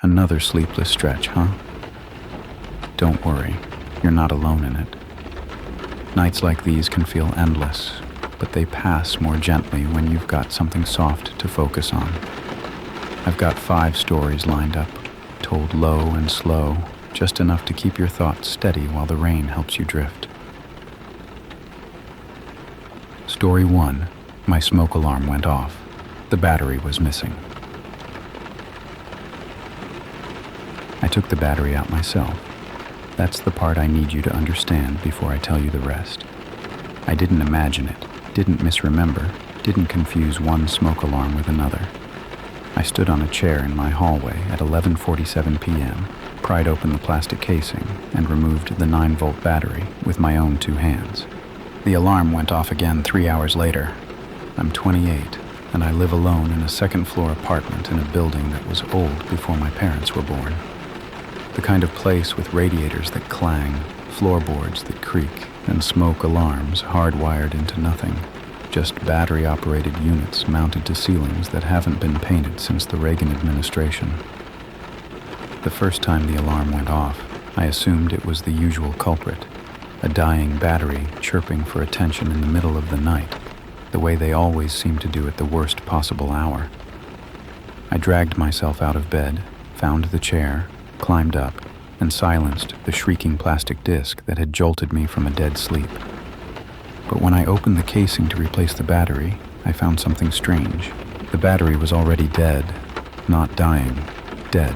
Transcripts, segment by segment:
Another sleepless stretch, huh? Don't worry, you're not alone in it. Nights like these can feel endless, but they pass more gently when you've got something soft to focus on. I've got 5 stories lined up, told low and slow, just enough to keep your thoughts steady while the rain helps you drift. Story 1. My smoke alarm went off. The battery was missing. I took the battery out myself. That's the part I need you to understand before I tell you the rest. I didn't imagine it, didn't misremember, didn't confuse one smoke alarm with another. I stood on a chair in my hallway at 11:47 p.m., pried open the plastic casing, and removed the 9-volt battery with my own 2 hands. The alarm went off again 3 hours later. I'm 28, and I live alone in a second-floor apartment in a building that was old before my parents were born. The kind of place with radiators that clang, floorboards that creak, and smoke alarms hardwired into nothing. Just battery-operated units mounted to ceilings that haven't been painted since the Reagan administration. The first time the alarm went off, I assumed it was the usual culprit, a dying battery chirping for attention in the middle of the night, the way they always seem to do at the worst possible hour. I dragged myself out of bed, found the chair, climbed up, and silenced the shrieking plastic disc that had jolted me from a dead sleep. But when I opened the casing to replace the battery, I found something strange. The battery was already dead, not dying, dead.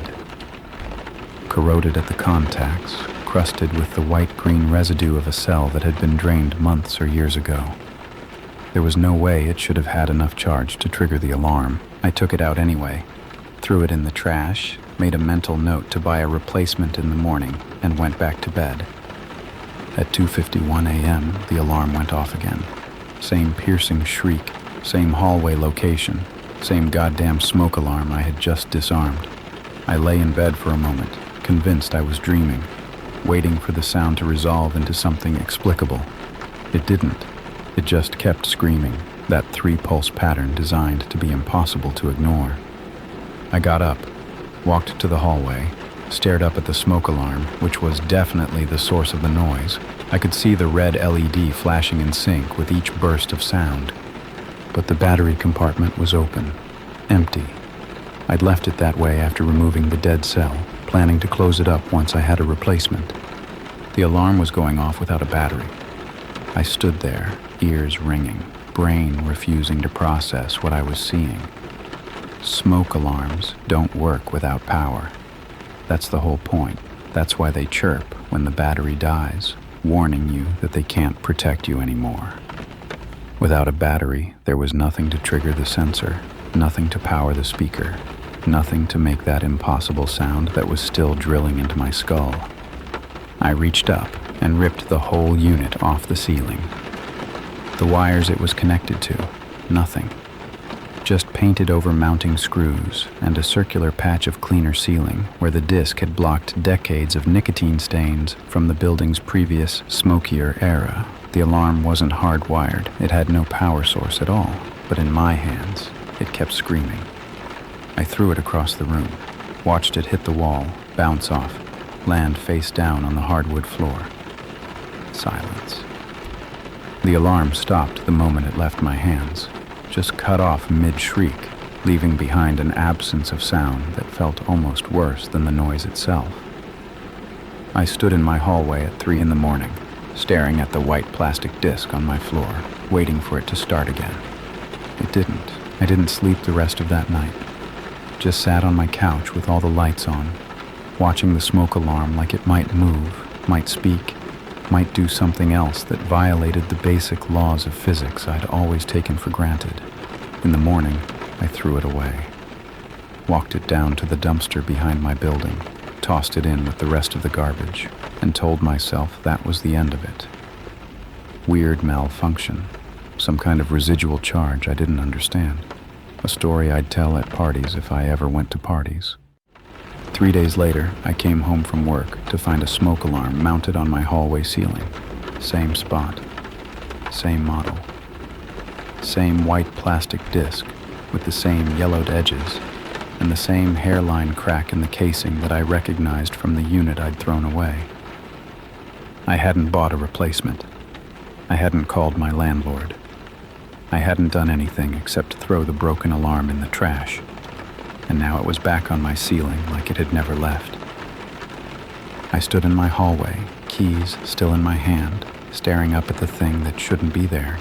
Corroded at the contacts, crusted with the white-green residue of a cell that had been drained months or years ago. There was no way it should have had enough charge to trigger the alarm. I took it out anyway, threw it in the trash, made a mental note to buy a replacement in the morning, and went back to bed. At 2:51 a.m., the alarm went off again. Same piercing shriek, same hallway location, same goddamn smoke alarm I had just disarmed. I lay in bed for a moment, convinced I was dreaming, waiting for the sound to resolve into something explicable. It didn't. It just kept screaming, that 3-pulse pattern designed to be impossible to ignore. I got up, walked to the hallway, stared up at the smoke alarm, which was definitely the source of the noise. I could see the red LED flashing in sync with each burst of sound. But the battery compartment was open, empty. I'd left it that way after removing the dead cell, planning to close it up once I had a replacement. The alarm was going off without a battery. I stood there, ears ringing, brain refusing to process what I was seeing. Smoke alarms don't work without power. That's the whole point. That's why they chirp when the battery dies, warning you that they can't protect you anymore. Without a battery, there was nothing to trigger the sensor, nothing to power the speaker, nothing to make that impossible sound that was still drilling into my skull. I reached up and ripped the whole unit off the ceiling. The wires it was connected to, nothing. Just painted over mounting screws and a circular patch of cleaner ceiling where the disc had blocked decades of nicotine stains from the building's previous, smokier era. The alarm wasn't hardwired. It had no power source at all, but in my hands, it kept screaming. I threw it across the room, watched it hit the wall, bounce off, land face down on the hardwood floor. Silence. The alarm stopped the moment it left my hands, just cut off mid-shriek, leaving behind an absence of sound that felt almost worse than the noise itself. I stood in my hallway at 3 a.m, staring at the white plastic disc on my floor, waiting for it to start again. It didn't. I didn't sleep the rest of that night. Just sat on my couch with all the lights on, watching the smoke alarm like it might move, might speak, might do something else that violated the basic laws of physics I'd always taken for granted. In the morning, I threw it away. Walked it down to the dumpster behind my building, tossed it in with the rest of the garbage, and told myself that was the end of it. Weird malfunction, some kind of residual charge I didn't understand. A story I'd tell at parties if I ever went to parties. 3 days later, I came home from work to find a smoke alarm mounted on my hallway ceiling. Same spot, same model, same white plastic disc with the same yellowed edges, and the same hairline crack in the casing that I recognized from the unit I'd thrown away. I hadn't bought a replacement. I hadn't called my landlord. I hadn't done anything except throw the broken alarm in the trash, and now it was back on my ceiling like it had never left. I stood in my hallway, keys still in my hand, staring up at the thing that shouldn't be there.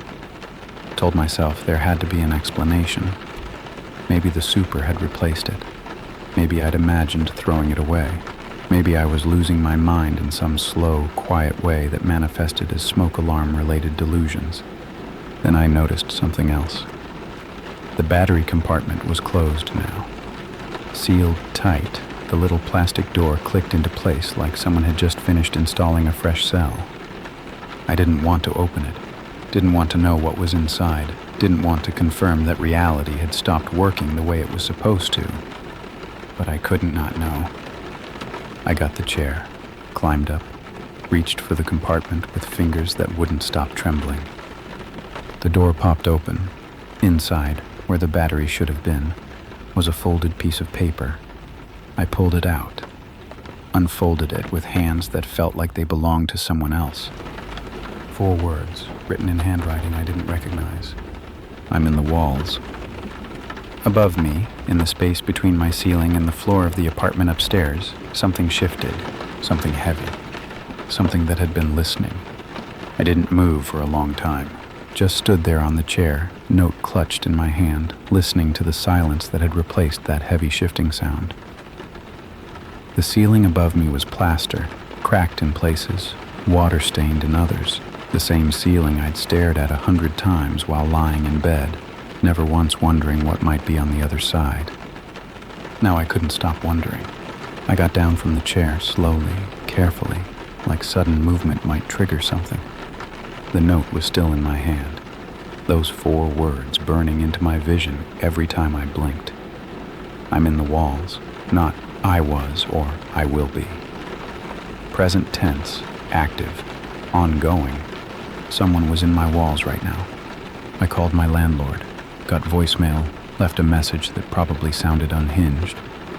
Told myself there had to be an explanation. Maybe the super had replaced it. Maybe I'd imagined throwing it away. Maybe I was losing my mind in some slow, quiet way that manifested as smoke alarm-related delusions. Then I noticed something else. The battery compartment was closed now. Sealed tight, the little plastic door clicked into place like someone had just finished installing a fresh cell. I didn't want to open it. Didn't want to know what was inside. Didn't want to confirm that reality had stopped working the way it was supposed to. But I couldn't not know. I got the chair, climbed up, reached for the compartment with fingers that wouldn't stop trembling. The door popped open. Inside, where the battery should have been, was a folded piece of paper. I pulled it out, unfolded it with hands that felt like they belonged to someone else. 4 words, written in handwriting I didn't recognize. I'm in the walls. Above me, in the space between my ceiling and the floor of the apartment upstairs, something shifted, something heavy, something that had been listening. I didn't move for a long time, just stood there on the chair, note clutched in my hand, listening to the silence that had replaced that heavy shifting sound. The ceiling above me was plaster, cracked in places, water-stained in others. The same ceiling I'd stared at 100 times while lying in bed, never once wondering what might be on the other side. Now I couldn't stop wondering. I got down from the chair slowly, carefully, like sudden movement might trigger something. The note was still in my hand, those 4 words burning into my vision every time I blinked. I'm in the walls, not I was or I will be. Present tense, active, ongoing. Someone was in my walls right now. I called my landlord, got voicemail, left a message that probably sounded unhinged.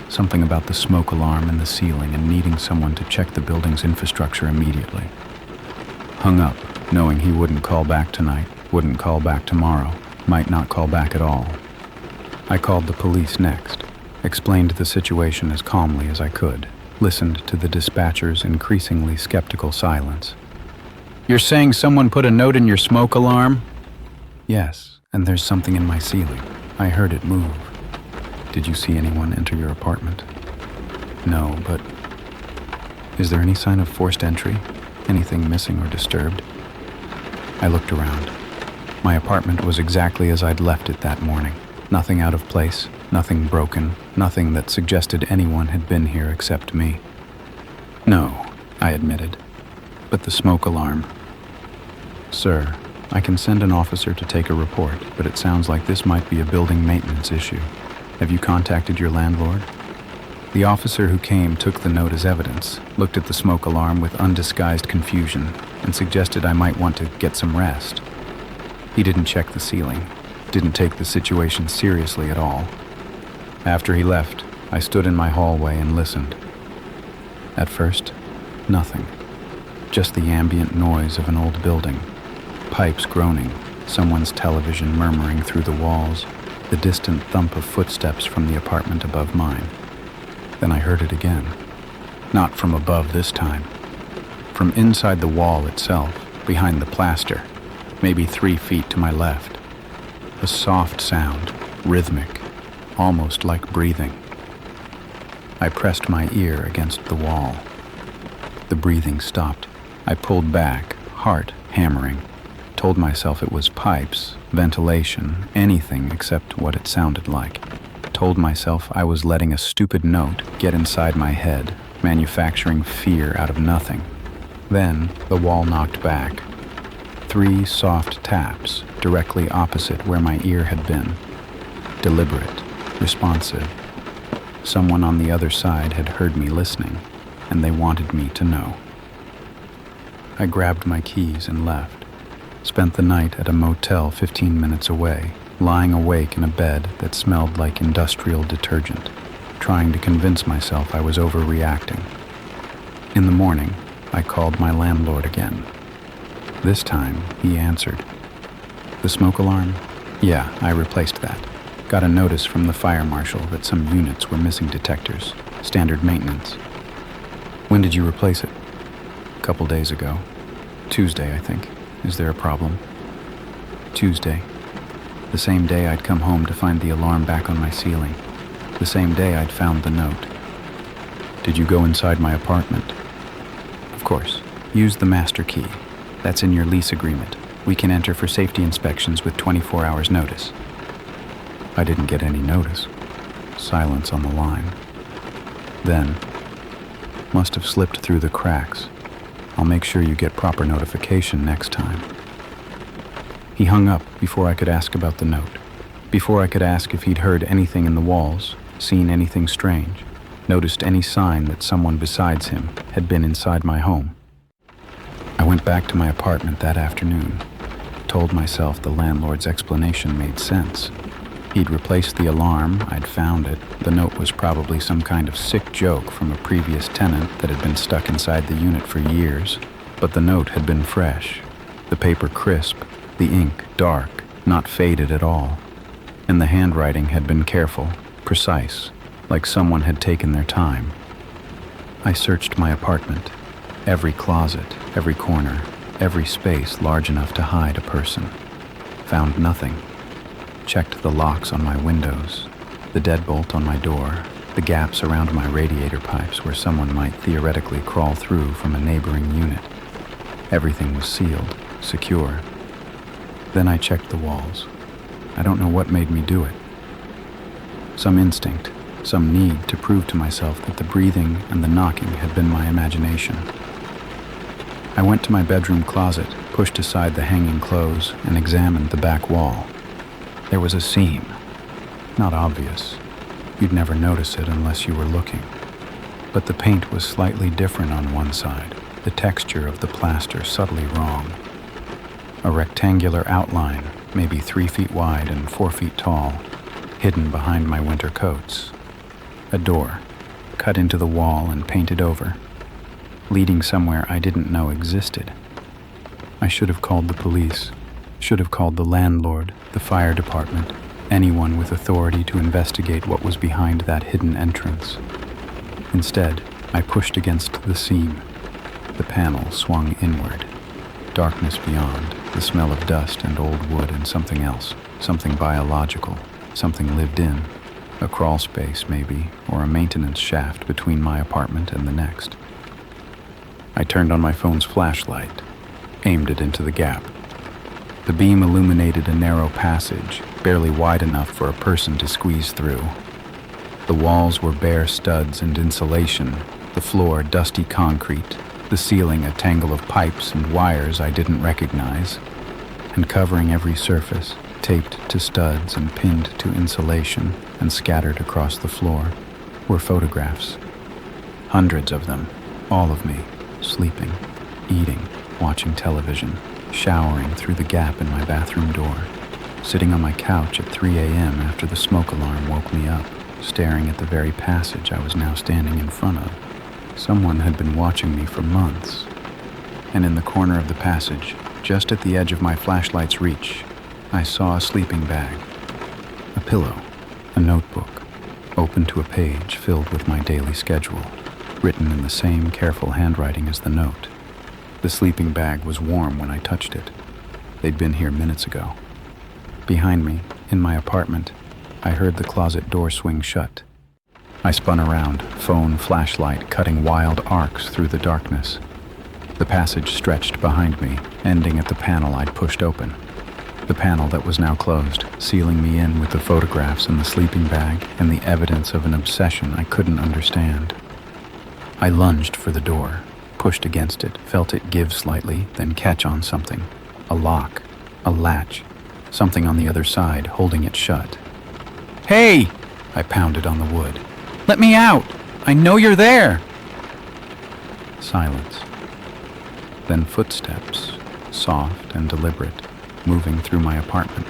Something about the smoke alarm in the ceiling and needing someone to check the building's infrastructure immediately. Hung up, knowing he wouldn't call back tonight, wouldn't call back tomorrow, might not call back at all. I called the police next, explained the situation as calmly as I could, listened to the dispatcher's increasingly skeptical silence. You're saying someone put a note in your smoke alarm? Yes, and there's something in my ceiling. I heard it move. Did you see anyone enter your apartment? No, but is there any sign of forced entry? Anything missing or disturbed? I looked around. My apartment was exactly as I'd left it that morning. Nothing out of place, nothing broken, nothing that suggested anyone had been here except me. No, I admitted. But the smoke alarm. Sir, I can send an officer to take a report, but it sounds like this might be a building maintenance issue. Have you contacted your landlord? The officer who came took the note as evidence, looked at the smoke alarm with undisguised confusion, and suggested I might want to get some rest. He didn't check the ceiling, didn't take the situation seriously at all. After he left, I stood in my hallway and listened. At first, nothing. Just the ambient noise of an old building. Pipes groaning, someone's television murmuring through the walls, the distant thump of footsteps from the apartment above mine. Then I heard it again. Not from above this time. From inside the wall itself, behind the plaster, maybe 3 feet to my left. A soft sound, rhythmic, almost like breathing. I pressed my ear against the wall. The breathing stopped. I pulled back, heart hammering. Told myself it was pipes, ventilation, anything except what it sounded like. Told myself I was letting a stupid note get inside my head, manufacturing fear out of nothing. Then the wall knocked back. 3 soft taps directly opposite where my ear had been. Deliberate, responsive. Someone on the other side had heard me listening, and they wanted me to know. I grabbed my keys and left. Spent the night at a motel 15 minutes away, lying awake in a bed that smelled like industrial detergent. trying to convince myself I was overreacting. In the morning, I called my landlord again. This time, he answered. The smoke alarm? Yeah, I replaced that. Got a notice from the fire marshal that some units were missing detectors. Standard maintenance. When did you replace it? A couple days ago. Tuesday, I think. Is there a problem? Tuesday. The same day I'd come home to find the alarm back on my ceiling. The same day I'd found the note. Did you go inside my apartment? Of course. Use the master key. That's in your lease agreement. We can enter for safety inspections with 24 hours notice. I didn't get any notice. Silence on the line. Then, must have slipped through the cracks. I'll make sure you get proper notification next time. He hung up before I could ask about the note, before I could ask if he'd heard anything in the walls, seen anything strange, noticed any sign that someone besides him had been inside my home. I went back to my apartment that afternoon, told myself the landlord's explanation made sense. He'd replaced the alarm, I'd found it. The note was probably some kind of sick joke from a previous tenant that had been stuck inside the unit for years, but the note had been fresh, the paper crisp, the ink dark, not faded at all, and the handwriting had been careful, precise, like someone had taken their time. I searched my apartment, every closet, every corner, every space large enough to hide a person. Found nothing. Checked the locks on my windows, the deadbolt on my door, the gaps around my radiator pipes where someone might theoretically crawl through from a neighboring unit. Everything was sealed, secure. Then I checked the walls. I don't know what made me do it. Some instinct, some need to prove to myself that the breathing and the knocking had been my imagination. I went to my bedroom closet, pushed aside the hanging clothes, and examined the back wall. There was a seam. Not obvious. You'd never notice it unless you were looking. But the paint was slightly different on one side, the texture of the plaster subtly wrong. A rectangular outline, maybe 3 feet wide and 4 feet tall, hidden behind my winter coats. A door, cut into the wall and painted over, leading somewhere I didn't know existed. I should have called the police, should have called the landlord, the fire department, anyone with authority to investigate what was behind that hidden entrance. Instead, I pushed against the seam. The panel swung inward. Darkness beyond, the smell of dust and old wood and something else, something biological, something lived in, a crawl space maybe, or a maintenance shaft between my apartment and the next. I turned on my phone's flashlight, aimed it into the gap. The beam illuminated a narrow passage, barely wide enough for a person to squeeze through. The walls were bare studs and insulation, the floor dusty concrete, the ceiling a tangle of pipes and wires I didn't recognize, and covering every surface, taped to studs and pinned to insulation and scattered across the floor, were photographs. Hundreds of them, all of me, sleeping, eating, watching television, showering through the gap in my bathroom door, sitting on my couch at 3 a.m. after the smoke alarm woke me up, staring at the very passage I was now standing in front of. Someone had been watching me for months, and in the corner of the passage, just at the edge of my flashlight's reach, I saw a sleeping bag, a pillow, a notebook, open to a page filled with my daily schedule, written in the same careful handwriting as the note. The sleeping bag was warm when I touched it. They'd been here minutes ago. Behind me, in my apartment, I heard the closet door swing shut. I spun around, phone, flashlight cutting wild arcs through the darkness. The passage stretched behind me, ending at the panel I'd pushed open. The panel that was now closed, sealing me in with the photographs and the sleeping bag and the evidence of an obsession I couldn't understand. I lunged for the door, pushed against it, felt it give slightly, then catch on something. A lock, a latch, something on the other side holding it shut. "Hey!" I pounded on the wood. "Let me out! I know you're there!" Silence. Then footsteps, soft and deliberate, moving through my apartment.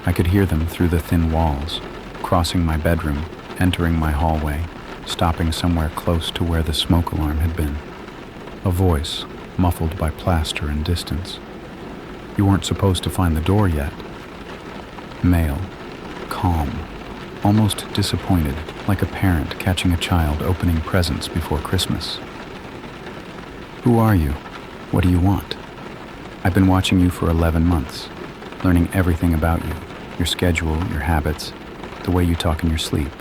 I could hear them through the thin walls, crossing my bedroom, entering my hallway, stopping somewhere close to where the smoke alarm had been. A voice, muffled by plaster and distance. "You weren't supposed to find the door yet." Male, calm, almost disappointed, like a parent catching a child opening presents before Christmas. "Who are you? What do you want? I've been watching you for 11 months, learning everything about you, your schedule, your habits, the way you talk in your sleep."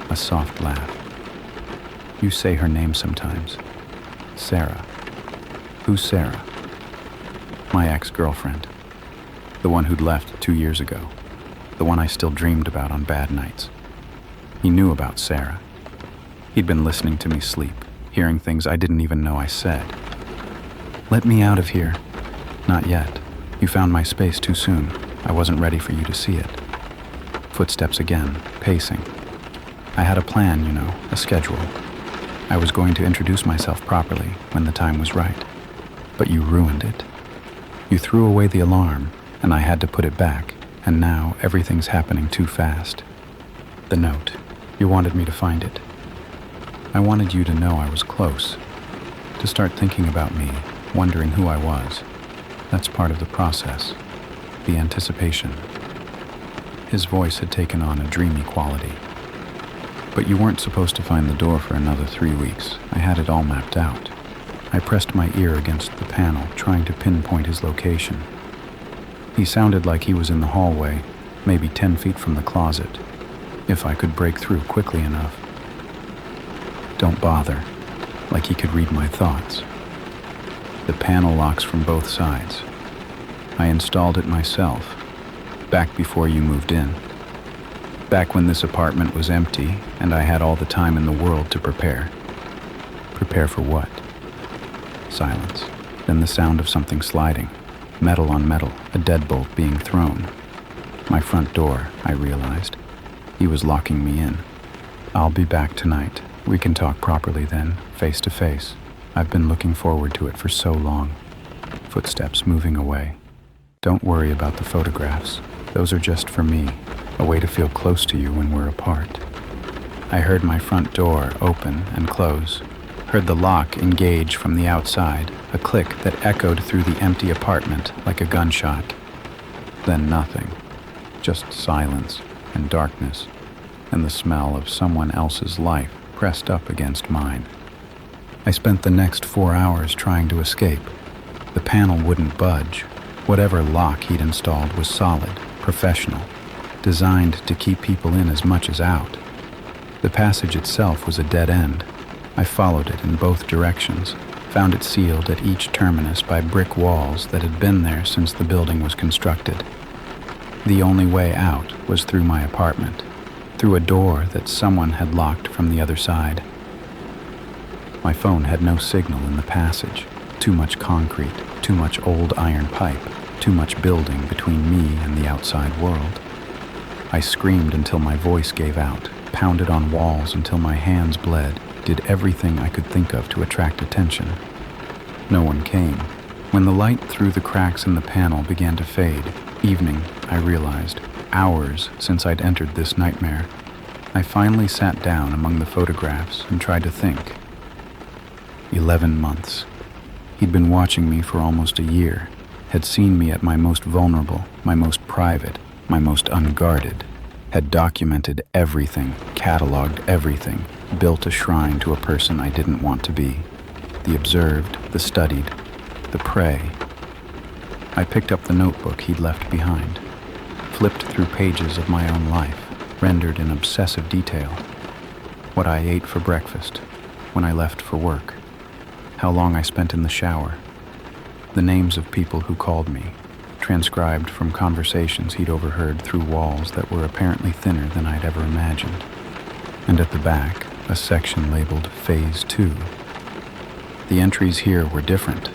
A soft laugh. "You say her name sometimes. Sarah." "Who's Sarah?" "My ex-girlfriend. The one who'd left 2 years ago. The one I still dreamed about on bad nights." He knew about Sarah. He'd been listening to me sleep, hearing things I didn't even know I said. "Let me out of here." "Not yet. You found my space too soon. I wasn't ready for you to see it." Footsteps again, pacing. "I had a plan, you know, a schedule. I was going to introduce myself properly when the time was right. But you ruined it. You threw away the alarm, and I had to put it back, and now everything's happening too fast." The note. "You wanted me to find it." "I wanted you to know I was close. To start thinking about me, wondering who I was. That's part of the process. The anticipation." His voice had taken on a dreamy quality. "But you weren't supposed to find the door for another 3 weeks. I had it all mapped out." I pressed my ear against the panel, trying to pinpoint his location. He sounded like he was in the hallway, maybe 10 feet from the closet, if I could break through quickly enough. "Don't bother," like he could read my thoughts. "The panel locks from both sides. I installed it myself, back before you moved in. Back when this apartment was empty and I had all the time in the world to prepare." "Prepare for what?" Silence. Then the sound of something sliding. Metal on metal, a deadbolt being thrown. My front door, I realized. He was locking me in. "I'll be back tonight. We can talk properly then, face to face. I've been looking forward to it for so long." Footsteps moving away. "Don't worry about the photographs. Those are just for me, a way to feel close to you when we're apart." I heard my front door open and close. Heard the lock engage from the outside, a click that echoed through the empty apartment like a gunshot. Then nothing. Just silence and darkness, and the smell of someone else's life pressed up against mine. I spent the next 4 hours trying to escape. The panel wouldn't budge. Whatever lock he'd installed was solid, professional, designed to keep people in as much as out. The passage itself was a dead end. I followed it in both directions, found it sealed at each terminus by brick walls that had been there since the building was constructed. The only way out was through my apartment, through a door that someone had locked from the other side. My phone had no signal in the passage. Too much concrete, too much old iron pipe, too much building between me and the outside world. I screamed until my voice gave out, pounded on walls until my hands bled, did everything I could think of to attract attention. No one came. When the light through the cracks in the panel began to fade, evening, I realized, hours since I'd entered this nightmare, I finally sat down among the photographs and tried to think. 11 months. He'd been watching me for almost a year, had seen me at my most vulnerable, my most private, my most unguarded, had documented everything, cataloged everything, built a shrine to a person I didn't want to be. The observed, the studied, the prey. I picked up the notebook he'd left behind, flipped through pages of my own life, rendered in obsessive detail. What I ate for breakfast, when I left for work, how long I spent in the shower, the names of people who called me, transcribed from conversations he'd overheard through walls that were apparently thinner than I'd ever imagined. And at the back, a section labeled Phase 2. The entries here were different.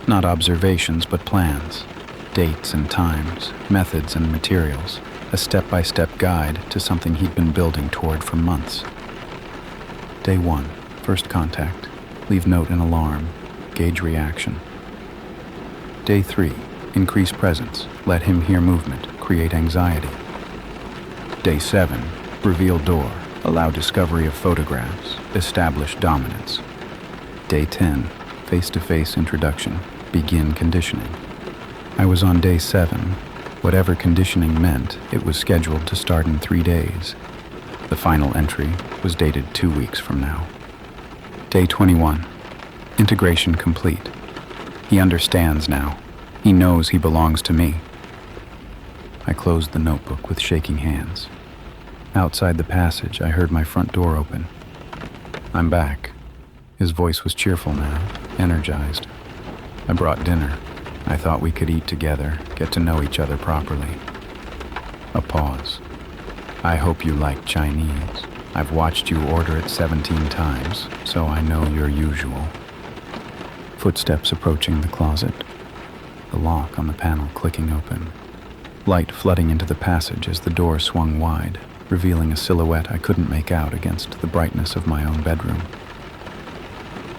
Not observations, but plans. Dates and times, methods and materials. A step-by-step guide to something he'd been building toward for months. Day 1, first contact. Leave note and alarm. Gauge reaction. Day 3, increase presence. Let him hear movement. Create anxiety. Day 7, Reveal door. Allow discovery of photographs. Establish dominance. Day 10. Face-to-face introduction. Begin conditioning. I was on day 7. Whatever conditioning meant, it was scheduled to start in 3 days. The final entry was dated 2 weeks from now. Day 21. Integration complete. He understands now. He knows he belongs to me. I closed the notebook with shaking hands. Outside the passage, I heard my front door open. I'm back. His voice was cheerful now, energized. I brought dinner. I thought we could eat together, get to know each other properly. A pause. I hope you like Chinese. I've watched you order it 17 times, so I know your usual. Footsteps approaching the closet. The lock on the panel clicking open. Light flooding into the passage as the door swung wide, revealing a silhouette I couldn't make out against the brightness of my own bedroom.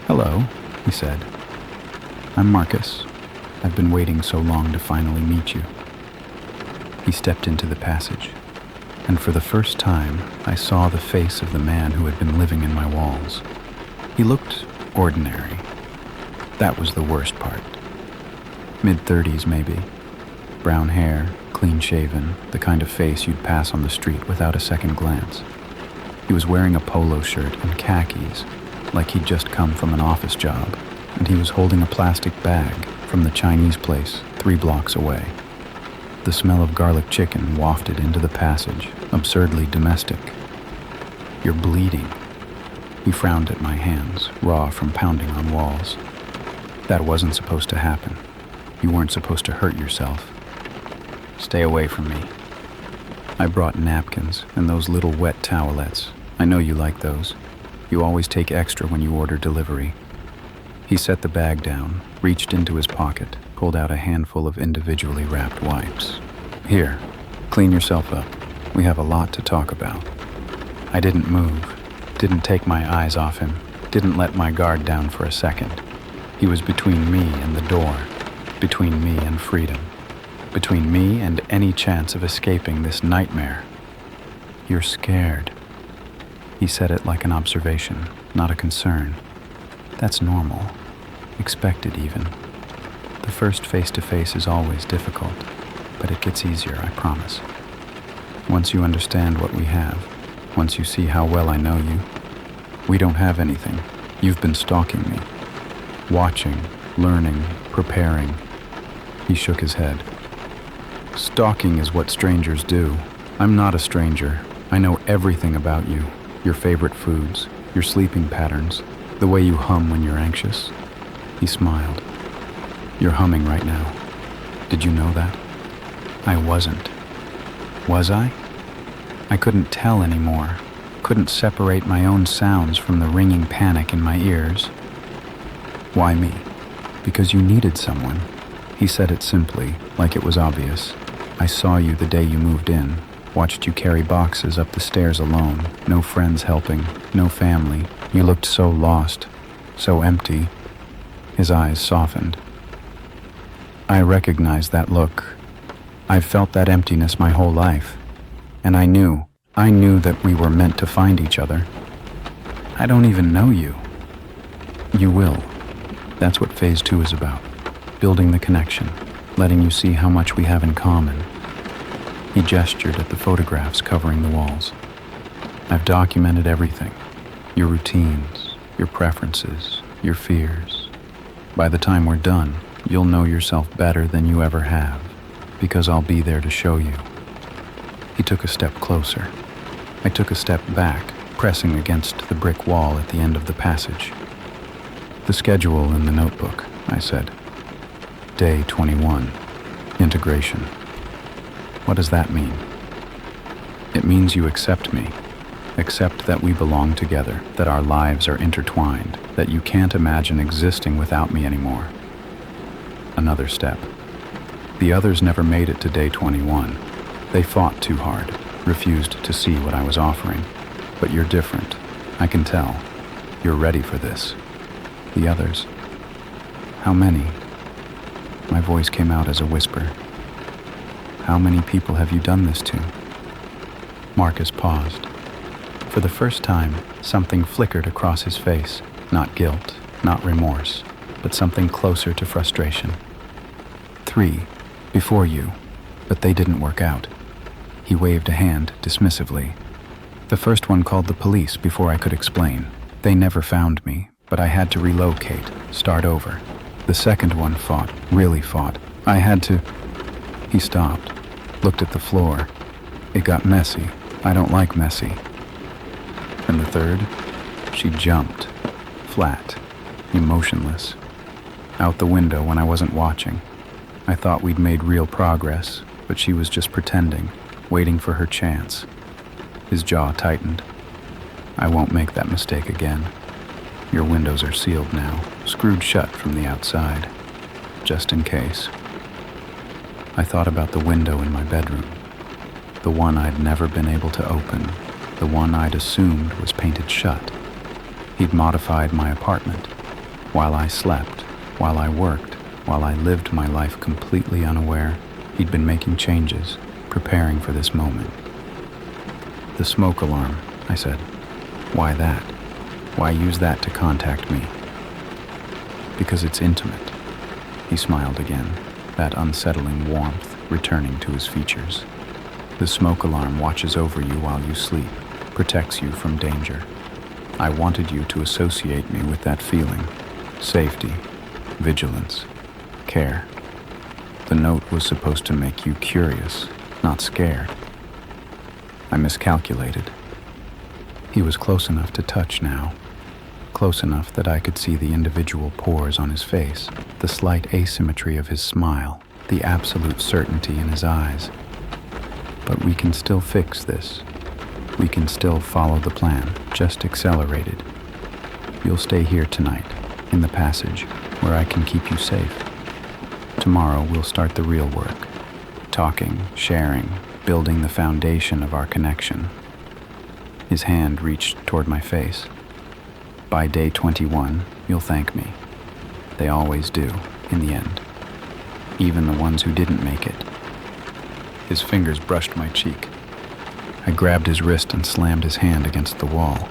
Hello, he said. I'm Marcus. I've been waiting so long to finally meet you. He stepped into the passage, and for the first time, I saw the face of the man who had been living in my walls. He looked ordinary. That was the worst part. Mid-30s, maybe. Brown hair, clean-shaven, the kind of face you'd pass on the street without a second glance. He was wearing a polo shirt and khakis, like he'd just come from an office job, and he was holding a plastic bag from the Chinese place 3 blocks away. The smell of garlic chicken wafted into the passage, absurdly domestic. You're bleeding. He frowned at my hands, raw from pounding on walls. That wasn't supposed to happen. You weren't supposed to hurt yourself. Stay away from me. I brought napkins and those little wet towelettes. I know you like those. You always take extra when you order delivery. He set the bag down, reached into his pocket, pulled out a handful of individually wrapped wipes. Here, clean yourself up. We have a lot to talk about. I didn't move, didn't take my eyes off him, didn't let my guard down for a second. He was between me and the door, between me and freedom, between me and any chance of escaping this nightmare. You're scared. He said it like an observation, not a concern. That's normal. Expected even. The first face-to-face is always difficult, but it gets easier, I promise. Once you understand what we have, once you see how well I know you, we don't have anything. You've been stalking me. Watching, learning, preparing. He shook his head. Stalking is what strangers do. I'm not a stranger. I know everything about you. Your favorite foods, your sleeping patterns, the way you hum when you're anxious. He smiled. You're humming right now. Did you know that? I wasn't. Was I? I couldn't tell anymore. Couldn't separate my own sounds from the ringing panic in my ears. Why me? Because you needed someone. He said it simply, like it was obvious. I saw you the day you moved in, watched you carry boxes up the stairs alone, no friends helping, no family. You looked so lost, so empty. His eyes softened. I recognized that look. I've felt that emptiness my whole life. And I knew that we were meant to find each other. I don't even know you. You will. That's what Phase 2 is about. Building the connection, letting you see how much we have in common. He gestured at the photographs covering the walls. I've documented everything. Your routines, your preferences, your fears. By the time we're done, you'll know yourself better than you ever have, because I'll be there to show you. He took a step closer. I took a step back, pressing against the brick wall at the end of the passage. The schedule in the notebook, I said. Day 21. Integration. What does that mean? It means you accept me. Accept that we belong together, that our lives are intertwined, that you can't imagine existing without me anymore. Another step. The others never made it to day 21. They fought too hard, refused to see what I was offering. But you're different. I can tell. You're ready for this. The others. How many? My voice came out as a whisper. How many people have you done this to? Marcus paused. For the first time, something flickered across his face. Not guilt, not remorse, but something closer to frustration. 3, before you, but they didn't work out. He waved a hand dismissively. The first one called the police before I could explain. They never found me, but I had to relocate, start over. The second one fought, really fought. I had to... He stopped, looked at the floor. It got messy. I don't like messy. And the third? She jumped, flat, emotionless, out the window when I wasn't watching. I thought we'd made real progress, but she was just pretending, waiting for her chance. His jaw tightened. I won't make that mistake again. Your windows are sealed now, screwed shut from the outside, just in case. I thought about the window in my bedroom, the one I'd never been able to open, the one I'd assumed was painted shut. He'd modified my apartment. While I slept, while I worked, while I lived my life completely unaware, he'd been making changes, preparing for this moment. The smoke alarm, I said. Why that? Why use that to contact me? Because it's intimate. He smiled again, that unsettling warmth returning to his features. The smoke alarm watches over you while you sleep, protects you from danger. I wanted you to associate me with that feeling. Safety, vigilance, care. The note was supposed to make you curious, not scared. I miscalculated. He was close enough to touch now, close enough that I could see the individual pores on his face, the slight asymmetry of his smile, the absolute certainty in his eyes. But we can still fix this. We can still follow the plan, just accelerated. You'll stay here tonight, in the passage, where I can keep you safe. Tomorrow we'll start the real work. Talking, sharing, building the foundation of our connection. His hand reached toward my face. By day 21, you'll thank me. They always do, in the end. Even the ones who didn't make it. His fingers brushed my cheek. I grabbed his wrist and slammed his hand against the wall.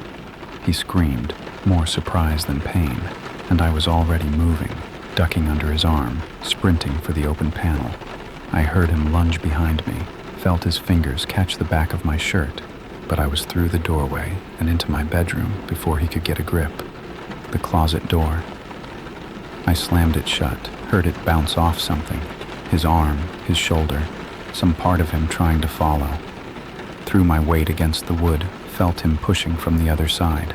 He screamed, more surprise than pain, and I was already moving, ducking under his arm, sprinting for the open panel. I heard him lunge behind me, felt his fingers catch the back of my shirt, but I was through the doorway and into my bedroom before he could get a grip. The closet door. I slammed it shut, heard it bounce off something. His arm, his shoulder, some part of him trying to follow. Threw my weight against the wood, felt him pushing from the other side.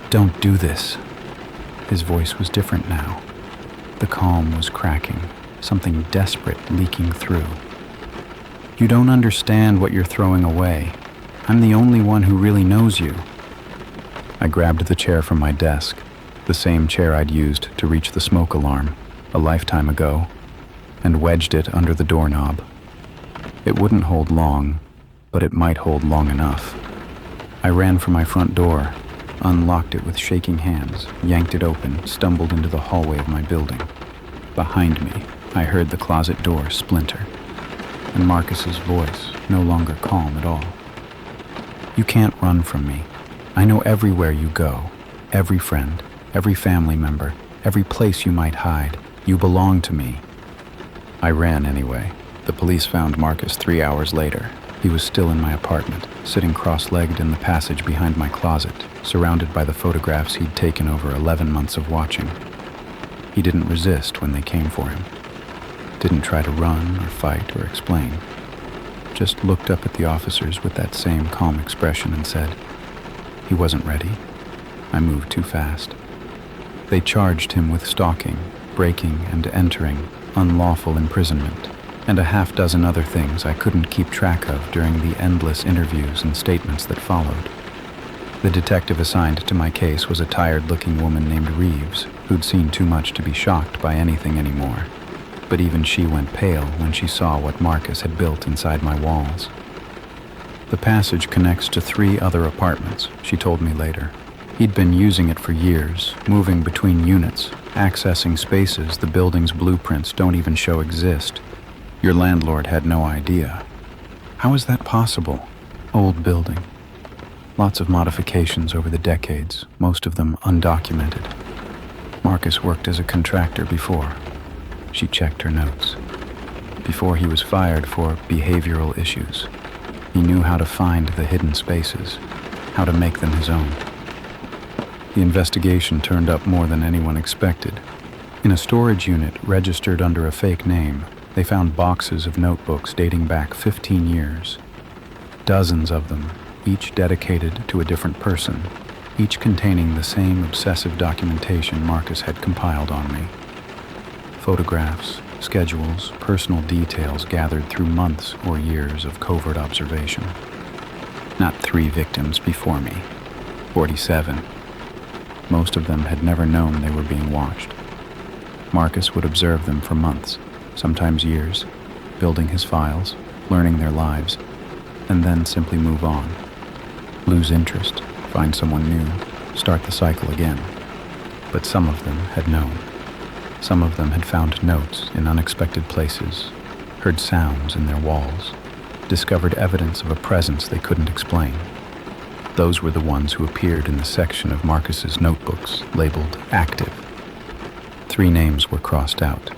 Don't do this. His voice was different now. The calm was cracking, something desperate leaking through. You don't understand what you're throwing away. I'm the only one who really knows you. I grabbed the chair from my desk, the same chair I'd used to reach the smoke alarm a lifetime ago, and wedged it under the doorknob. It wouldn't hold long, but it might hold long enough. I ran for my front door, unlocked it with shaking hands, yanked it open, stumbled into the hallway of my building. Behind me, I heard the closet door splinter, and Marcus's voice, no longer calm at all. You can't run from me. I know everywhere you go, every friend, every family member, every place you might hide. You belong to me. I ran anyway. The police found Marcus 3 hours later. He was still in my apartment, sitting cross-legged in the passage behind my closet, surrounded by the photographs he'd taken over 11 months of watching. He didn't resist when they came for him. Didn't try to run or fight or explain. Just looked up at the officers with that same calm expression and said, he wasn't ready. I moved too fast. They charged him with stalking, breaking and entering, unlawful imprisonment, and a half-dozen other things I couldn't keep track of during the endless interviews and statements that followed. The detective assigned to my case was a tired-looking woman named Reeves, who'd seen too much to be shocked by anything anymore. But even she went pale when she saw what Marcus had built inside my walls. The passage connects to 3 other apartments, she told me later. He'd been using it for years, moving between units, accessing spaces the building's blueprints don't even show exist. Your landlord had no idea. How is that possible? Old building. Lots of modifications over the decades, most of them undocumented. Marcus worked as a contractor before. She checked her notes. Before he was fired for behavioral issues, he knew how to find the hidden spaces, how to make them his own. The investigation turned up more than anyone expected. In a storage unit registered under a fake name, they found boxes of notebooks dating back 15 years. Dozens of them, each dedicated to a different person, each containing the same obsessive documentation Marcus had compiled on me. Photographs, schedules, personal details gathered through months or years of covert observation. Not 3 victims before me, 47. Most of them had never known they were being watched. Marcus would observe them for months, sometimes years, building his files, learning their lives, and then simply move on. Lose interest, find someone new, start the cycle again. But some of them had known. Some of them had found notes in unexpected places, heard sounds in their walls, discovered evidence of a presence they couldn't explain. Those were the ones who appeared in the section of Marcus's notebooks labeled active. 3 names were crossed out.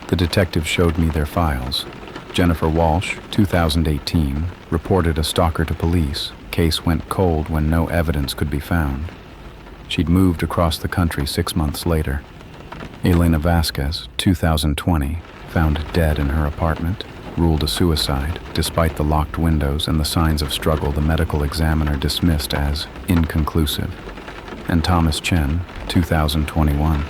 The detective showed me their files. Jennifer Walsh, 2018, reported a stalker to police. Case went cold when no evidence could be found. She'd moved across the country 6 months later. Elena Vasquez, 2020, found dead in her apartment, ruled a suicide, despite the locked windows and the signs of struggle the medical examiner dismissed as inconclusive. And Thomas Chen, 2021,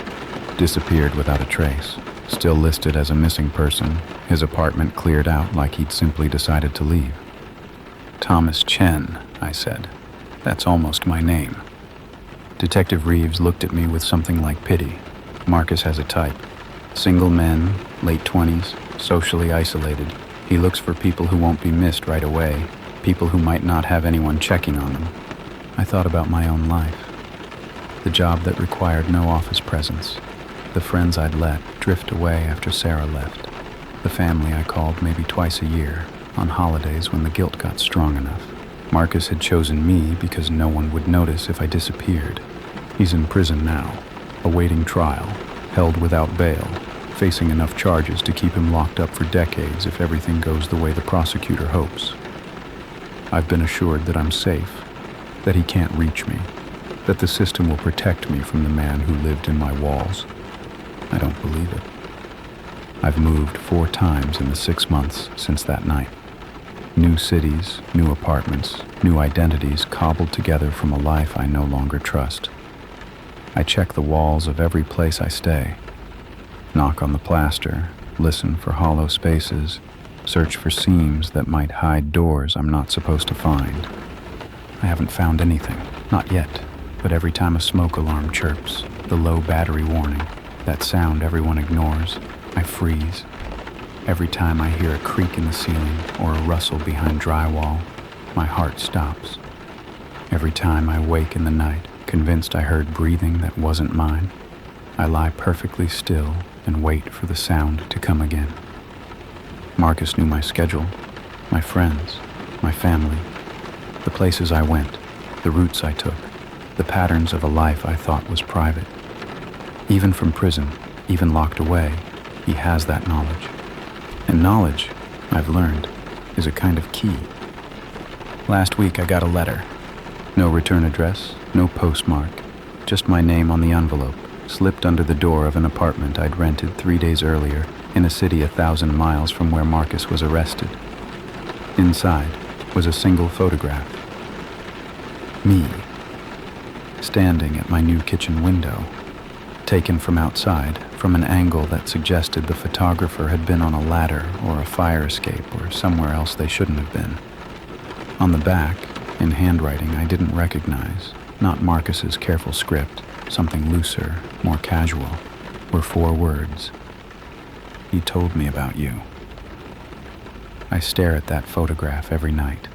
disappeared without a trace, still listed as a missing person, his apartment cleared out like he'd simply decided to leave. Thomas Chen, I said. That's almost my name. Detective Reeves looked at me with something like pity. Marcus has a type. Single men, late 20s, socially isolated. He looks for people who won't be missed right away, people who might not have anyone checking on them. I thought about my own life. The job that required no office presence. The friends I'd let drift away after Sarah left. The family I called maybe twice a year, on holidays when the guilt got strong enough. Marcus had chosen me because no one would notice if I disappeared. He's in prison now, awaiting trial, held without bail, facing enough charges to keep him locked up for decades if everything goes the way the prosecutor hopes. I've been assured that I'm safe, that he can't reach me, that the system will protect me from the man who lived in my walls. I don't believe it. I've moved 4 times in the 6 months since that night. New cities, new apartments, new identities cobbled together from a life I no longer trust. I check the walls of every place I stay. Knock on the plaster, listen for hollow spaces, search for seams that might hide doors I'm not supposed to find. I haven't found anything, not yet, but every time a smoke alarm chirps, the low battery warning, that sound everyone ignores, I freeze. Every time I hear a creak in the ceiling or a rustle behind drywall, my heart stops. Every time I wake in the night, convinced I heard breathing that wasn't mine, I lie perfectly still and wait for the sound to come again. Marcus knew my schedule, my friends, my family, the places I went, the routes I took, the patterns of a life I thought was private. Even from prison, even locked away, he has that knowledge. And knowledge, I've learned, is a kind of key. Last week I got a letter. No return address, no postmark, just my name on the envelope, slipped under the door of an apartment I'd rented 3 days earlier in a city 1,000 miles from where Marcus was arrested. Inside was a single photograph. Me, standing at my new kitchen window, taken from outside, from an angle that suggested the photographer had been on a ladder or a fire escape or somewhere else they shouldn't have been. On the back, in handwriting I didn't recognize, not Marcus's careful script, something looser, more casual, were 4 words. He told me about you. I stare at that photograph every night.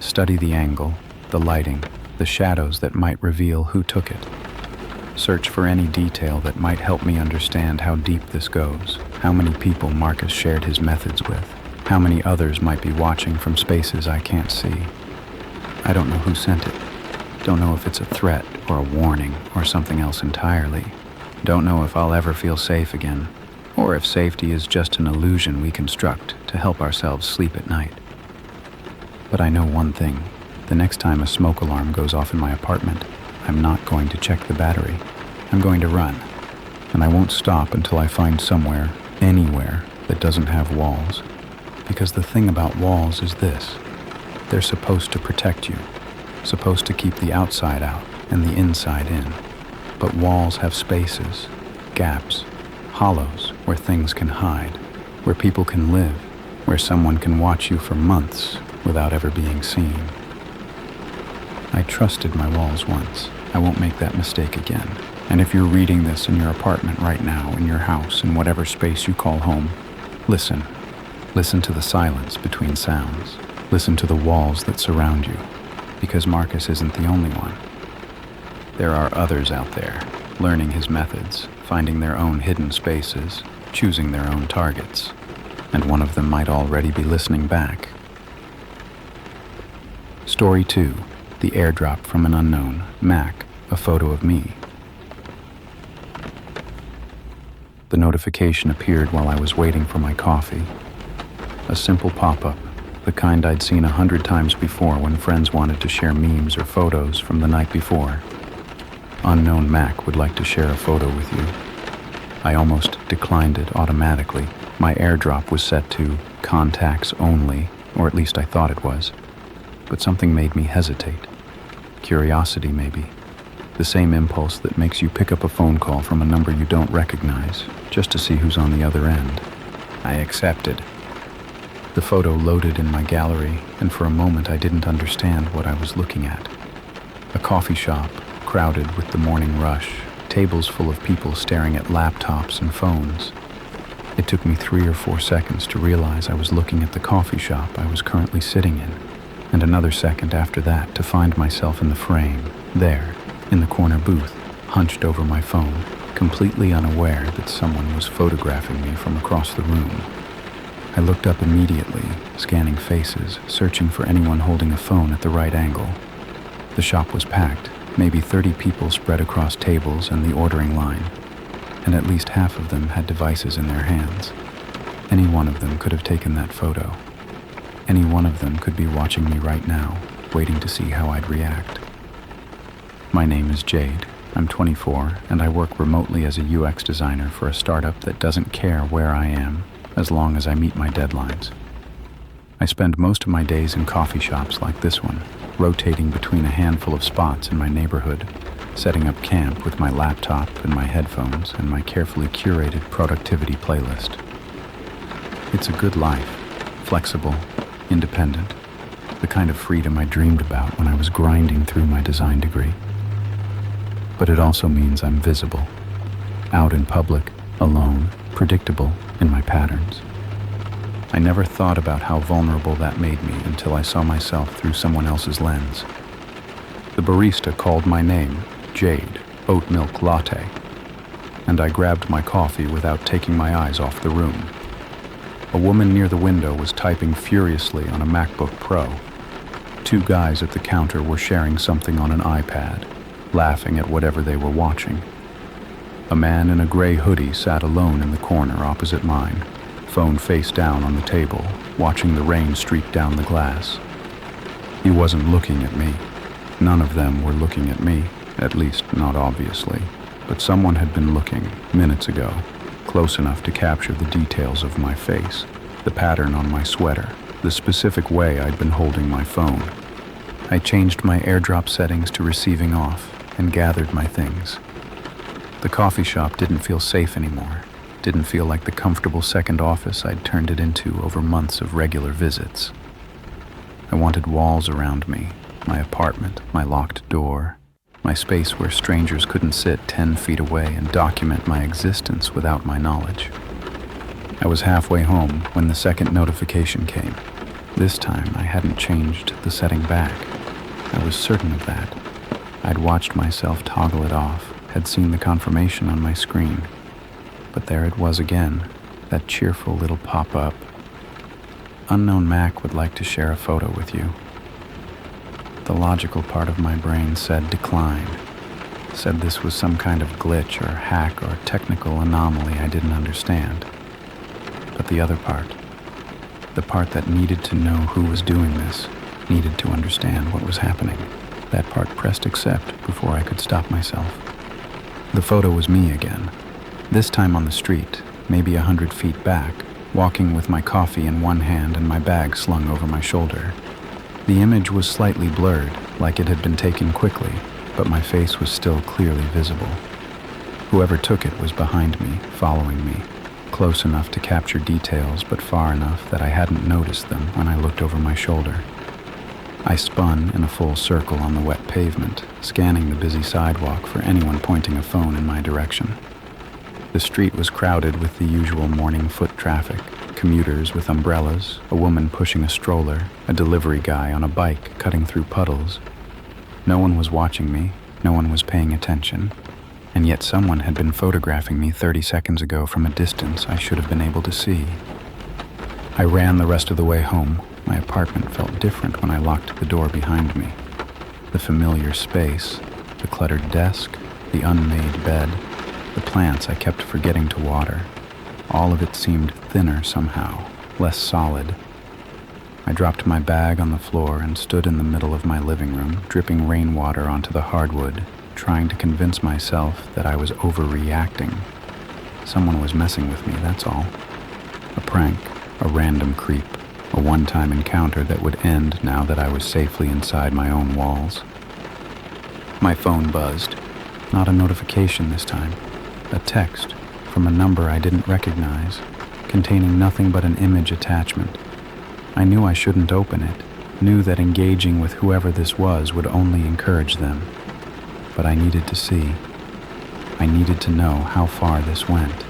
Study the angle, the lighting, the shadows that might reveal who took it. Search for any detail that might help me understand how deep this goes, how many people Marcus shared his methods with, how many others might be watching from spaces I can't see. I don't know who sent it. Don't know if it's a threat or a warning or something else entirely. Don't know if I'll ever feel safe again, or if safety is just an illusion we construct to help ourselves sleep at night. But I know one thing. The next time a smoke alarm goes off in my apartment, I'm not going to check the battery. I'm going to run. And I won't stop until I find somewhere, anywhere, that doesn't have walls. Because the thing about walls is this. They're supposed to protect you, supposed to keep the outside out and the inside in. But walls have spaces, gaps, hollows where things can hide, where people can live, where someone can watch you for months without ever being seen. I trusted my walls once. I won't make that mistake again. And if you're reading this in your apartment right now, in your house, in whatever space you call home, listen. Listen to the silence between sounds. Listen to the walls that surround you, because Marcus isn't the only one. There are others out there, learning his methods, finding their own hidden spaces, choosing their own targets, and one of them might already be listening back. Story 2, The Airdrop from an Unknown, Mac, a photo of me. The notification appeared while I was waiting for my coffee. A simple pop-up, the kind I'd seen 100 times before when friends wanted to share memes or photos from the night before. Unknown Mac would like to share a photo with you. I almost declined it automatically. My airdrop was set to contacts only, or at least I thought it was. But something made me hesitate. Curiosity, maybe. The same impulse that makes you pick up a phone call from a number you don't recognize, just to see who's on the other end. I accepted. The photo loaded in my gallery, and for a moment I didn't understand what I was looking at. A coffee shop, crowded with the morning rush, tables full of people staring at laptops and phones. It took me 3 or 4 seconds to realize I was looking at the coffee shop I was currently sitting in, and another second after that to find myself in the frame, there, in the corner booth, hunched over my phone, completely unaware that someone was photographing me from across the room. I looked up immediately, scanning faces, searching for anyone holding a phone at the right angle. The shop was packed, maybe 30 people spread across tables and the ordering line, and at least half of them had devices in their hands. Any one of them could have taken that photo. Any one of them could be watching me right now, waiting to see how I'd react. My name is Jade. I'm 24, and I work remotely as a UX designer for a startup that doesn't care where I am, as long as I meet my deadlines. I spend most of my days in coffee shops like this one, rotating between a handful of spots in my neighborhood, setting up camp with my laptop and my headphones and my carefully curated productivity playlist. It's a good life, flexible, independent, the kind of freedom I dreamed about when I was grinding through my design degree. But it also means I'm visible, out in public, alone, predictable in my patterns. I never thought about how vulnerable that made me until I saw myself through someone else's lens. The barista called my name, Jade, oat milk latte, and I grabbed my coffee without taking my eyes off the room. A woman near the window was typing furiously on a MacBook Pro. 2 guys at the counter were sharing something on an iPad, laughing at whatever they were watching. A man in a gray hoodie sat alone in the corner opposite mine, phone face down on the table, watching the rain streak down the glass. He wasn't looking at me. None of them were looking at me, at least not obviously, but someone had been looking, minutes ago, close enough to capture the details of my face, the pattern on my sweater, the specific way I'd been holding my phone. I changed my AirDrop settings to receiving off and gathered my things. The coffee shop didn't feel safe anymore, didn't feel like the comfortable second office I'd turned it into over months of regular visits. I wanted walls around me, my apartment, my locked door, my space where strangers couldn't sit 10 feet away and document my existence without my knowledge. I was halfway home when the second notification came. This time I hadn't changed the setting back. I was certain of that. I'd watched myself toggle it off, had seen the confirmation on my screen. But there it was again, that cheerful little pop-up. Unknown Mac would like to share a photo with you. The logical part of my brain said decline, said this was some kind of glitch or hack or technical anomaly I didn't understand. But the other part, the part that needed to know who was doing this, needed to understand what was happening, that part pressed accept before I could stop myself. The photo was me again, this time on the street, maybe 100 feet back, walking with my coffee in one hand and my bag slung over my shoulder. The image was slightly blurred, like it had been taken quickly, but my face was still clearly visible. Whoever took it was behind me, following me, close enough to capture details but far enough that I hadn't noticed them when I looked over my shoulder. I spun in a full circle on the wet pavement, scanning the busy sidewalk for anyone pointing a phone in my direction. The street was crowded with the usual morning foot traffic, commuters with umbrellas, a woman pushing a stroller, a delivery guy on a bike cutting through puddles. No one was watching me, no one was paying attention, and yet someone had been photographing me 30 seconds ago from a distance I should have been able to see. I ran the rest of the way home. My apartment felt different when I locked the door behind me. The familiar space, the cluttered desk, the unmade bed, the plants I kept forgetting to water, all of it seemed thinner somehow, less solid. I dropped my bag on the floor and stood in the middle of my living room, dripping rainwater onto the hardwood, trying to convince myself that I was overreacting. Someone was messing with me, that's all. A prank, a random creep, a one-time encounter that would end now that I was safely inside my own walls. My phone buzzed. Not a notification this time. A text from a number I didn't recognize, containing nothing but an image attachment. I knew I shouldn't open it, knew that engaging with whoever this was would only encourage them. But I needed to see. I needed to know how far this went.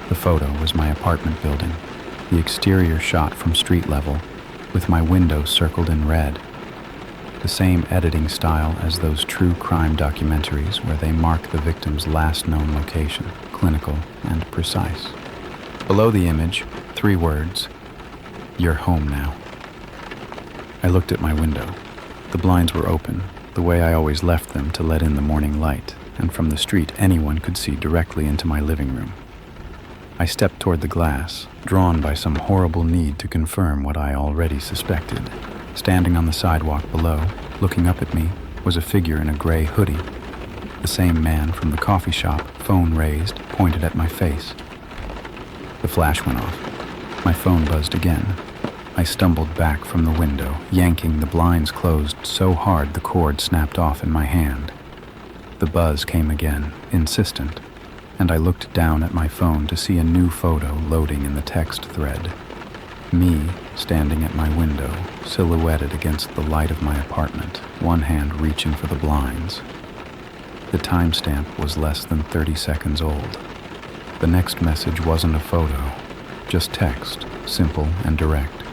The photo was my apartment building, the exterior shot from street level, with my window circled in red. The same editing style as those true crime documentaries where they mark the victim's last known location, clinical and precise. Below the image, 3 words, "You're home now." I looked at my window. The blinds were open, the way I always left them to let in the morning light, and from the street anyone could see directly into my living room. I stepped toward the glass, drawn by some horrible need to confirm what I already suspected. Standing on the sidewalk below, looking up at me, was a figure in a gray hoodie. The same man from the coffee shop, phone raised, pointed at my face. The flash went off. My phone buzzed again. I stumbled back from the window, yanking the blinds closed so hard the cord snapped off in my hand. The buzz came again, insistent, and I looked down at my phone to see a new photo loading in the text thread. Me, standing at my window, silhouetted against the light of my apartment, one hand reaching for the blinds. The timestamp was less than 30 seconds old. The next message wasn't a photo, just text, simple and direct.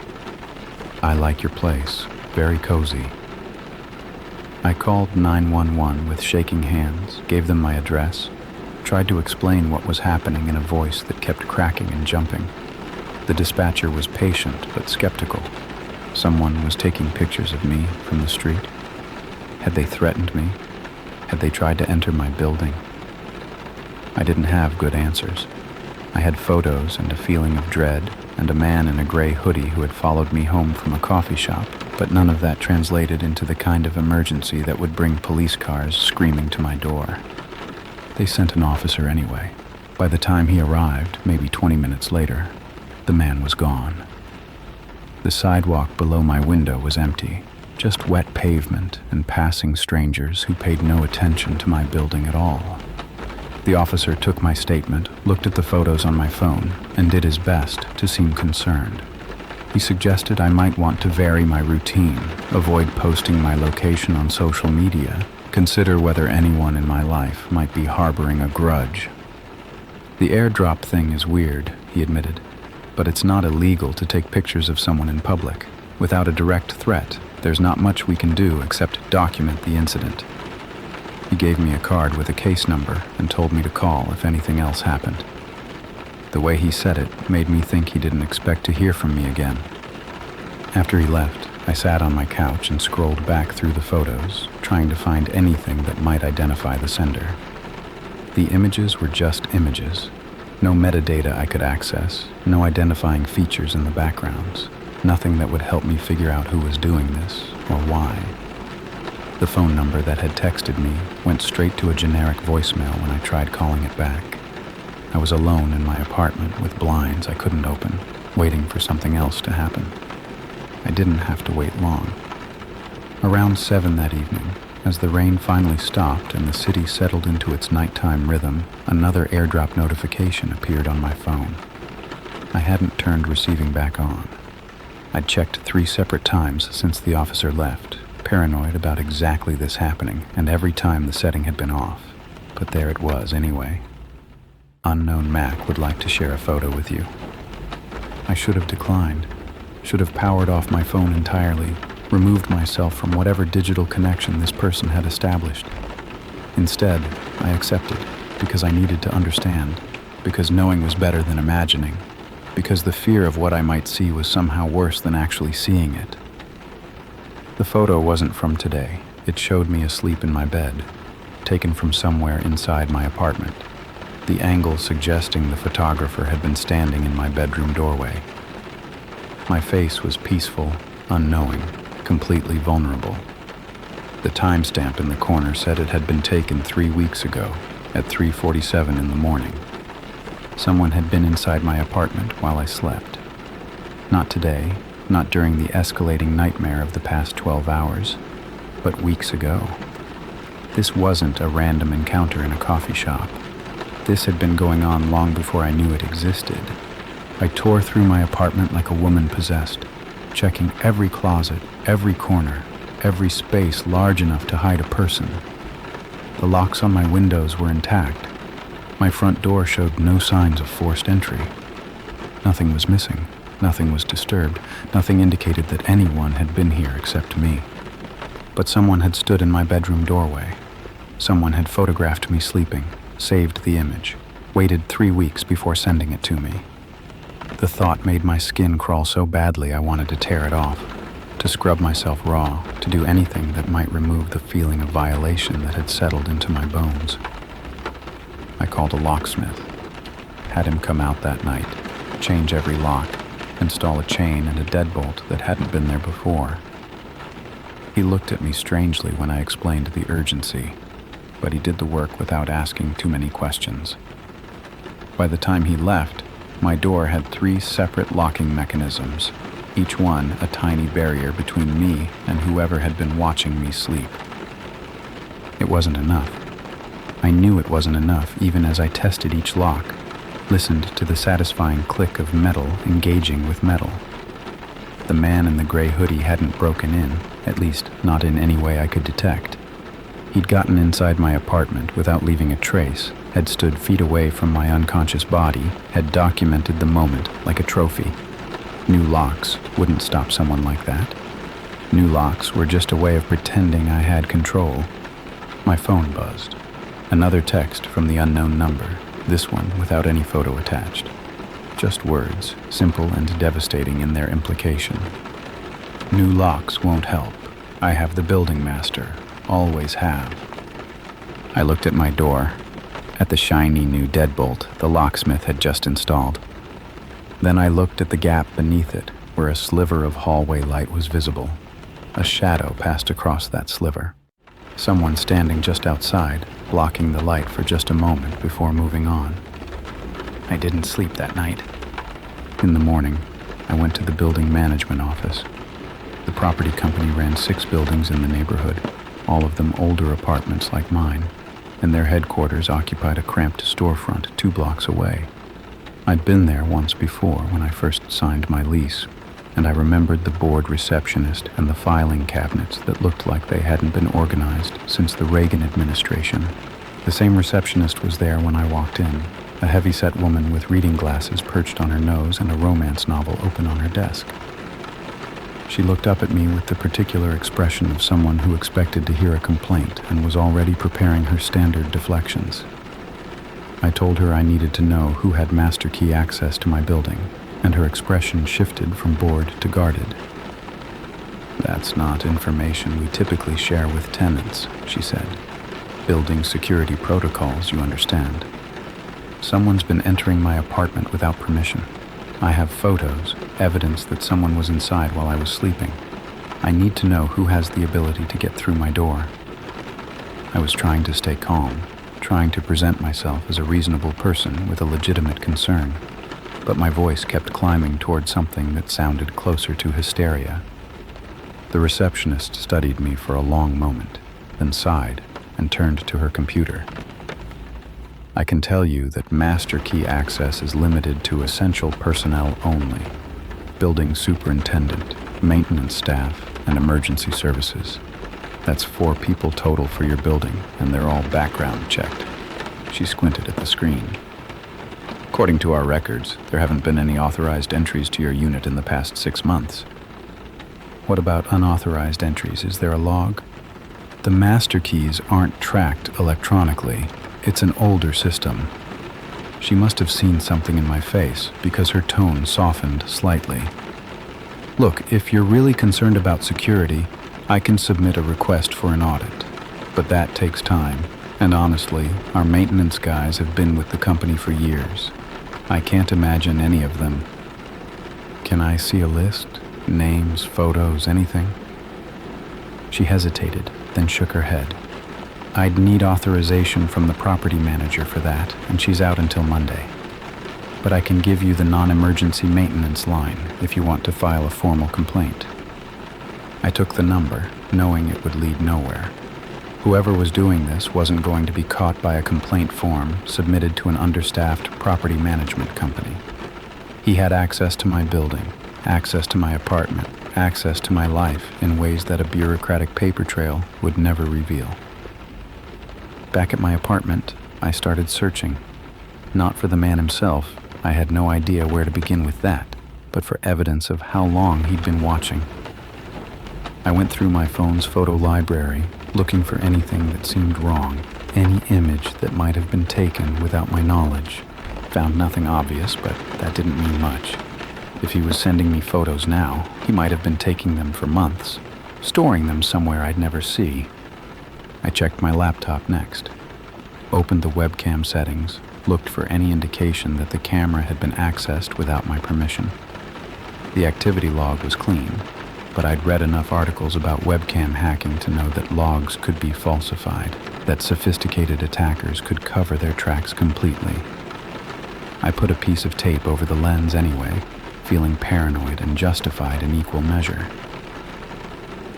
"I like your place, very cozy." I called 911 with shaking hands, gave them my address, tried to explain what was happening in a voice that kept cracking and jumping. The dispatcher was patient but skeptical. Someone was taking pictures of me from the street. Had they threatened me? Had they tried to enter my building? I didn't have good answers. I had photos and a feeling of dread, and a man in a gray hoodie who had followed me home from a coffee shop, but none of that translated into the kind of emergency that would bring police cars screaming to my door. They sent an officer anyway. By the time he arrived, maybe 20 minutes later, the man was gone. The sidewalk below my window was empty, just wet pavement and passing strangers who paid no attention to my building at all. The officer took my statement, looked at the photos on my phone, and did his best to seem concerned. He suggested I might want to vary my routine, avoid posting my location on social media, consider whether anyone in my life might be harboring a grudge. The airdrop thing is weird, he admitted, but it's not illegal to take pictures of someone in public. Without a direct threat, there's not much we can do except document the incident. He gave me a card with a case number and told me to call if anything else happened. The way he said it made me think he didn't expect to hear from me again. After he left, I sat on my couch and scrolled back through the photos, trying to find anything that might identify the sender. The images were just images. No metadata I could access, no identifying features in the backgrounds, nothing that would help me figure out who was doing this or why. The phone number that had texted me went straight to a generic voicemail when I tried calling it back. I was alone in my apartment with blinds I couldn't open, waiting for something else to happen. I didn't have to wait long. Around 7 that evening, as the rain finally stopped and the city settled into its nighttime rhythm, another airdrop notification appeared on my phone. I hadn't turned receiving back on. I'd checked 3 separate times since the officer left, paranoid about exactly this happening, and every time the setting had been off. But there it was anyway. Unknown Mac would like to share a photo with you. I should have declined, should have powered off my phone entirely, removed myself from whatever digital connection this person had established. Instead, I accepted, because I needed to understand, because knowing was better than imagining, because the fear of what I might see was somehow worse than actually seeing it. The photo wasn't from today. It showed me asleep in my bed, taken from somewhere inside my apartment, the angle suggesting the photographer had been standing in my bedroom doorway. My face was peaceful, unknowing, completely vulnerable. The timestamp in the corner said it had been taken 3 weeks ago at 3:47 in the morning. Someone had been inside my apartment while I slept. Not today, not during the escalating nightmare of the past 12 hours, but weeks ago. This wasn't a random encounter in a coffee shop. This had been going on long before I knew it existed. I tore through my apartment like a woman possessed, checking every closet, every corner, every space large enough to hide a person. The locks on my windows were intact. My front door showed no signs of forced entry. Nothing was missing. Nothing was disturbed. Nothing indicated that anyone had been here except me. But someone had stood in my bedroom doorway. Someone had photographed me sleeping, saved the image, waited 3 weeks before sending it to me. The thought made my skin crawl so badly I wanted to tear it off, to scrub myself raw, to do anything that might remove the feeling of violation that had settled into my bones. I called a locksmith, had him come out that night, change every lock, install a chain and a deadbolt that hadn't been there before. He looked at me strangely when I explained the urgency, but he did the work without asking too many questions. By the time he left, my door had 3 separate locking mechanisms, each one a tiny barrier between me and whoever had been watching me sleep. It wasn't enough. I knew it wasn't enough even as I tested each lock, listened to the satisfying click of metal engaging with metal. The man in the gray hoodie hadn't broken in, at least not in any way I could detect. He'd gotten inside my apartment without leaving a trace, had stood feet away from my unconscious body, had documented the moment like a trophy. New locks wouldn't stop someone like that. New locks were just a way of pretending I had control. My phone buzzed. Another text from the unknown number, this one without any photo attached. Just words, simple and devastating in their implication. New locks won't help. I have the building master. Always have. I looked at my door, at the shiny new deadbolt the locksmith had just installed. Then I looked at the gap beneath it, where a sliver of hallway light was visible. A shadow passed across that sliver. Someone standing just outside, blocking the light for just a moment before moving on. I didn't sleep that night. In the morning, I went to the building management office. The property company ran 6 buildings in the neighborhood, all of them older apartments like mine, and their headquarters occupied a cramped storefront 2 blocks away. I'd been there once before when I first signed my lease, and I remembered the bored receptionist and the filing cabinets that looked like they hadn't been organized since the Reagan administration. The same receptionist was there when I walked in, a heavy-set woman with reading glasses perched on her nose and a romance novel open on her desk. She looked up at me with the particular expression of someone who expected to hear a complaint and was already preparing her standard deflections. I told her I needed to know who had master key access to my building, and her expression shifted from bored to guarded. That's not information we typically share with tenants, she said. Building security protocols, you understand. Someone's been entering my apartment without permission. I have photos, evidence that someone was inside while I was sleeping. I need to know who has the ability to get through my door. I was trying to stay calm, trying to present myself as a reasonable person with a legitimate concern, but my voice kept climbing toward something that sounded closer to hysteria. The receptionist studied me for a long moment, then sighed and turned to her computer. I can tell you that master key access is limited to essential personnel only: building superintendent, maintenance staff, and emergency services. That's 4 people total for your building, and they're all background checked. She squinted at the screen. According to our records, there haven't been any authorized entries to your unit in the past 6 months. What about unauthorized entries? Is there a log? The master keys aren't tracked electronically. It's an older system. She must have seen something in my face because her tone softened slightly. Look, if you're really concerned about security, I can submit a request for an audit. But that takes time. And honestly, our maintenance guys have been with the company for years. I can't imagine any of them. Can I see a list? Names, photos, anything? She hesitated, then shook her head. I'd need authorization from the property manager for that, and she's out until Monday. But I can give you the non-emergency maintenance line if you want to file a formal complaint. I took the number, knowing it would lead nowhere. Whoever was doing this wasn't going to be caught by a complaint form submitted to an understaffed property management company. He had access to my building, access to my apartment, access to my life in ways that a bureaucratic paper trail would never reveal. Back at my apartment, I started searching. Not for the man himself, I had no idea where to begin with that, but for evidence of how long he'd been watching. I went through my phone's photo library, looking for anything that seemed wrong, any image that might have been taken without my knowledge. Found nothing obvious, but that didn't mean much. If he was sending me photos now, he might have been taking them for months, storing them somewhere I'd never see. I checked my laptop next, opened the webcam settings, looked for any indication that the camera had been accessed without my permission. The activity log was clean, but I'd read enough articles about webcam hacking to know that logs could be falsified, that sophisticated attackers could cover their tracks completely. I put a piece of tape over the lens anyway, feeling paranoid and justified in equal measure.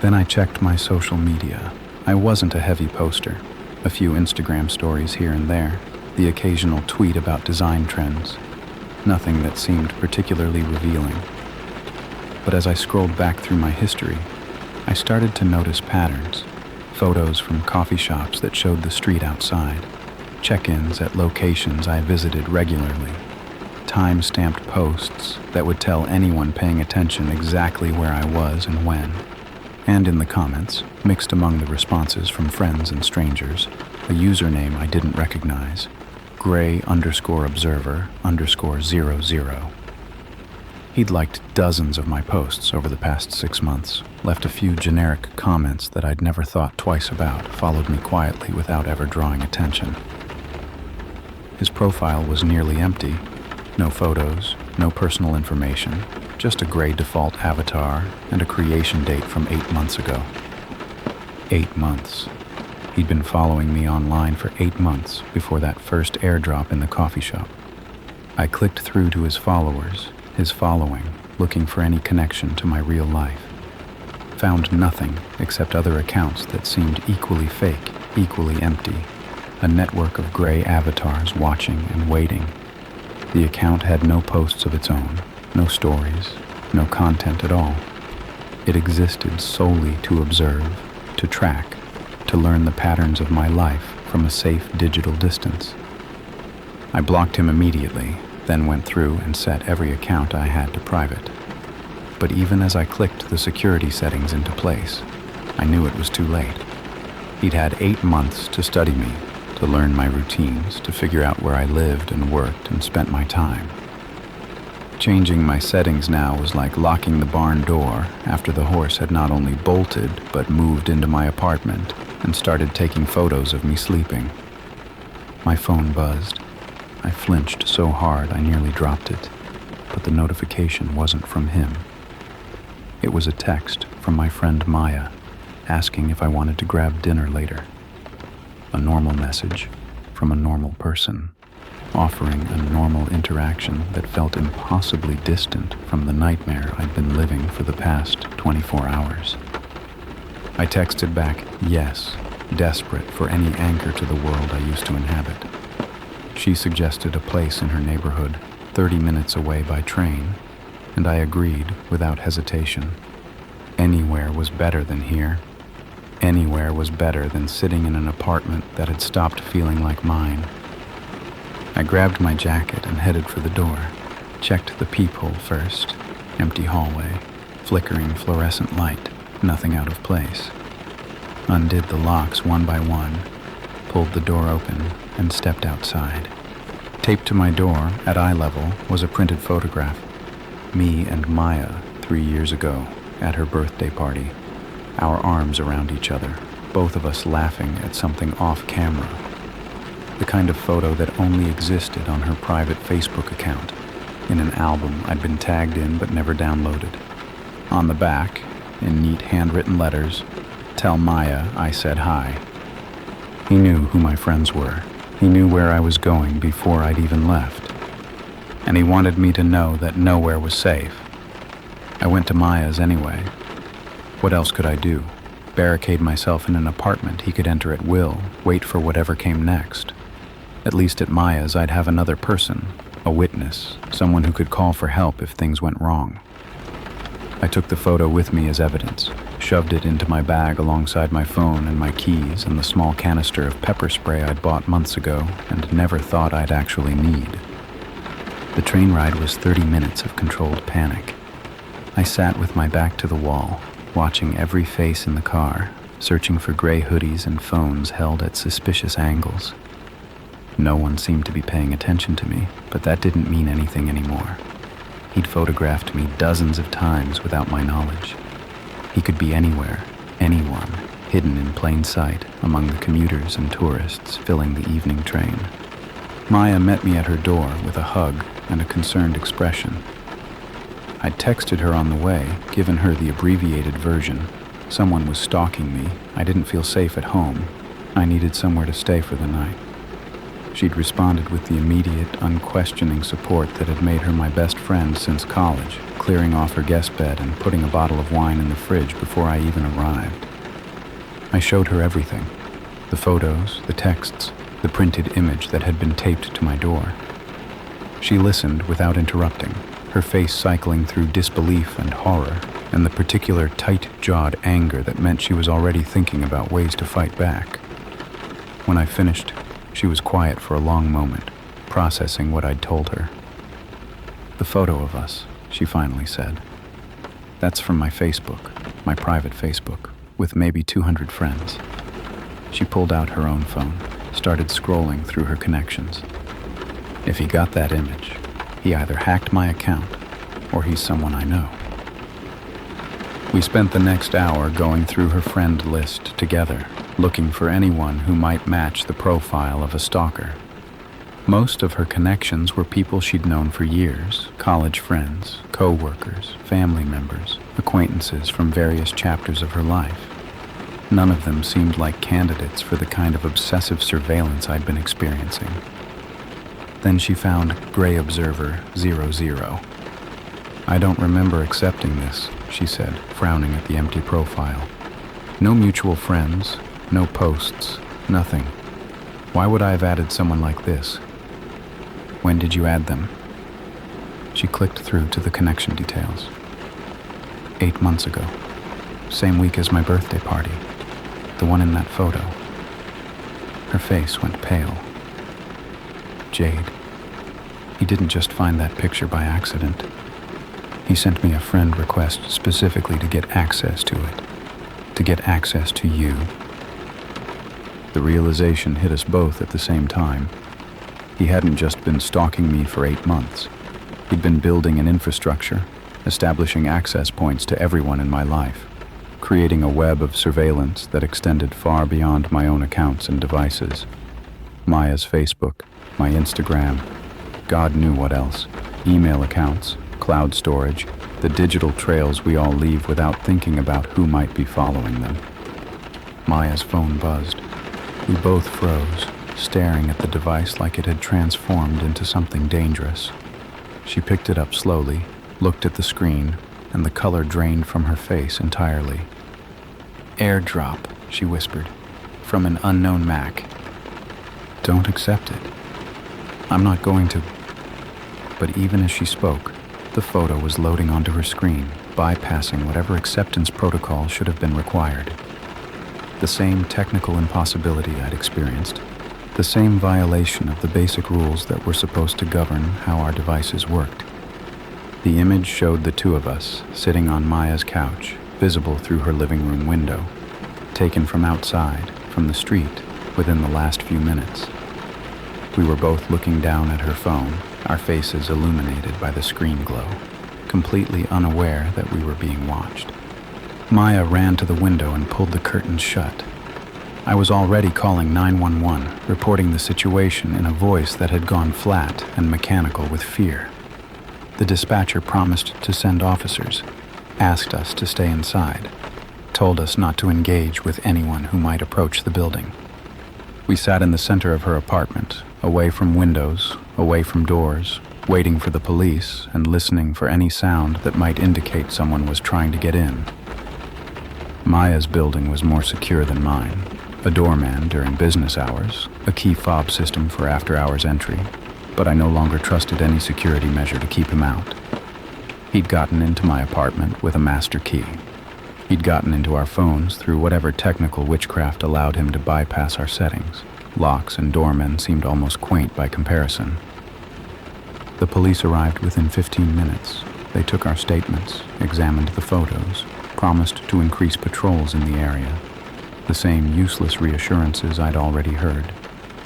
Then I checked my social media. I wasn't a heavy poster. A few Instagram stories here and there, the occasional tweet about design trends. Nothing that seemed particularly revealing. But as I scrolled back through my history, I started to notice patterns. Photos from coffee shops that showed the street outside, check-ins at locations I visited regularly, time-stamped posts that would tell anyone paying attention exactly where I was and when. And in the comments, mixed among the responses from friends and strangers, a username I didn't recognize, Gray_observer_00. He'd liked dozens of my posts over the past 6 months, left a few generic comments that I'd never thought twice about, followed me quietly without ever drawing attention. His profile was nearly empty. No photos, no personal information, just a gray default avatar and a creation date from 8 months ago. 8 months. He'd been following me online for 8 months before that first airdrop in the coffee shop. I clicked through to his followers, his following, looking for any connection to my real life. Found nothing except other accounts that seemed equally fake, equally empty. A network of gray avatars watching and waiting. The account had no posts of its own, no stories, no content at all. It existed solely to observe, to track, to learn the patterns of my life from a safe digital distance. I blocked him immediately, then went through and set every account I had to private. But even as I clicked the security settings into place, I knew it was too late. He'd had 8 months to study me, to learn my routines, to figure out where I lived and worked and spent my time. Changing my settings now was like locking the barn door after the horse had not only bolted, but moved into my apartment and started taking photos of me sleeping. My phone buzzed. I flinched so hard I nearly dropped it, but the notification wasn't from him. It was a text from my friend Maya, asking if I wanted to grab dinner later. A normal message from a normal person, offering a normal interaction that felt impossibly distant from the nightmare I'd been living for the past 24 hours. I texted back, yes, desperate for any anchor to the world I used to inhabit. She suggested a place in her neighborhood, 30 minutes away by train, and I agreed without hesitation. Anywhere was better than here. Anywhere was better than sitting in an apartment that had stopped feeling like mine. I grabbed my jacket and headed for the door, checked the peephole first, empty hallway, flickering fluorescent light, nothing out of place. Undid the locks one by one, pulled the door open, and stepped outside. Taped to my door, at eye level, was a printed photograph. Me and Maya, 3 years ago, at her birthday party. Our arms around each other, both of us laughing at something off camera. The kind of photo that only existed on her private Facebook account, in an album I'd been tagged in but never downloaded. On the back, in neat handwritten letters, "Tell Maya I said hi." He knew who my friends were. He knew where I was going before I'd even left. And he wanted me to know that nowhere was safe. I went to Maya's anyway. What else could I do? Barricade myself in an apartment he could enter at will, wait for whatever came next. At least at Maya's I'd have another person, a witness, someone who could call for help if things went wrong. I took the photo with me as evidence, shoved it into my bag alongside my phone and my keys and the small canister of pepper spray I'd bought months ago and never thought I'd actually need. The train ride was 30 minutes of controlled panic. I sat with my back to the wall, watching every face in the car, searching for gray hoodies and phones held at suspicious angles. No one seemed to be paying attention to me, but that didn't mean anything anymore. He'd photographed me dozens of times without my knowledge. He could be anywhere, anyone, hidden in plain sight among the commuters and tourists filling the evening train. Maya met me at her door with a hug and a concerned expression. I'd texted her on the way, given her the abbreviated version. Someone was stalking me. I didn't feel safe at home. I needed somewhere to stay for the night. She'd responded with the immediate, unquestioning support that had made her my best friend since college, clearing off her guest bed and putting a bottle of wine in the fridge before I even arrived. I showed her everything. The photos, the texts, the printed image that had been taped to my door. She listened without interrupting, her face cycling through disbelief and horror, and the particular tight-jawed anger that meant she was already thinking about ways to fight back. When I finished, she was quiet for a long moment, processing what I'd told her. "The photo of us," she finally said. "That's from my Facebook, my private Facebook, with maybe 200 friends." She pulled out her own phone, started scrolling through her connections. If he got that image, he either hacked my account or he's someone I know. We spent the next hour going through her friend list together, looking for anyone who might match the profile of a stalker. Most of her connections were people she'd known for years, college friends, co-workers, family members, acquaintances from various chapters of her life. None of them seemed like candidates for the kind of obsessive surveillance I'd been experiencing. Then she found Gray Observer 00. "I don't remember accepting this," she said, frowning at the empty profile. "No mutual friends, no posts, nothing. Why would I have added someone like this? When did you add them?" She clicked through to the connection details. 8 months ago. Same week as my birthday party. The one in that photo. Her face went pale. Jade. He didn't just find that picture by accident. He sent me a friend request specifically to get access to it. To get access to you. The realization hit us both at the same time. He hadn't just been stalking me for 8 months. He'd been building an infrastructure, establishing access points to everyone in my life, creating a web of surveillance that extended far beyond my own accounts and devices. Maya's Facebook, my Instagram, God knew what else. Email accounts, cloud storage, the digital trails we all leave without thinking about who might be following them. Maya's phone buzzed. We both froze, staring at the device like it had transformed into something dangerous. She picked it up slowly, looked at the screen, and the color drained from her face entirely. "Airdrop," she whispered, "from an unknown Mac. Don't accept it. I'm not going to." But even as she spoke, the photo was loading onto her screen, bypassing whatever acceptance protocol should have been required. The same technical impossibility I'd experienced, the same violation of the basic rules that were supposed to govern how our devices worked. The image showed the two of us sitting on Maya's couch, visible through her living room window, taken from outside, from the street, within the last few minutes. We were both looking down at her phone, our faces illuminated by the screen glow, completely unaware that we were being watched. Maya ran to the window and pulled the curtains shut. I was already calling 911, reporting the situation in a voice that had gone flat and mechanical with fear. The dispatcher promised to send officers, asked us to stay inside, told us not to engage with anyone who might approach the building. We sat in the center of her apartment, away from windows, away from doors, waiting for the police and listening for any sound that might indicate someone was trying to get in. Maya's building was more secure than mine. A doorman during business hours, a key fob system for after-hours entry, but I no longer trusted any security measure to keep him out. He'd gotten into my apartment with a master key. He'd gotten into our phones through whatever technical witchcraft allowed him to bypass our settings. Locks and doormen seemed almost quaint by comparison. The police arrived within 15 minutes. They took our statements, examined the photos, promised to increase patrols in the area. The same useless reassurances I'd already heard.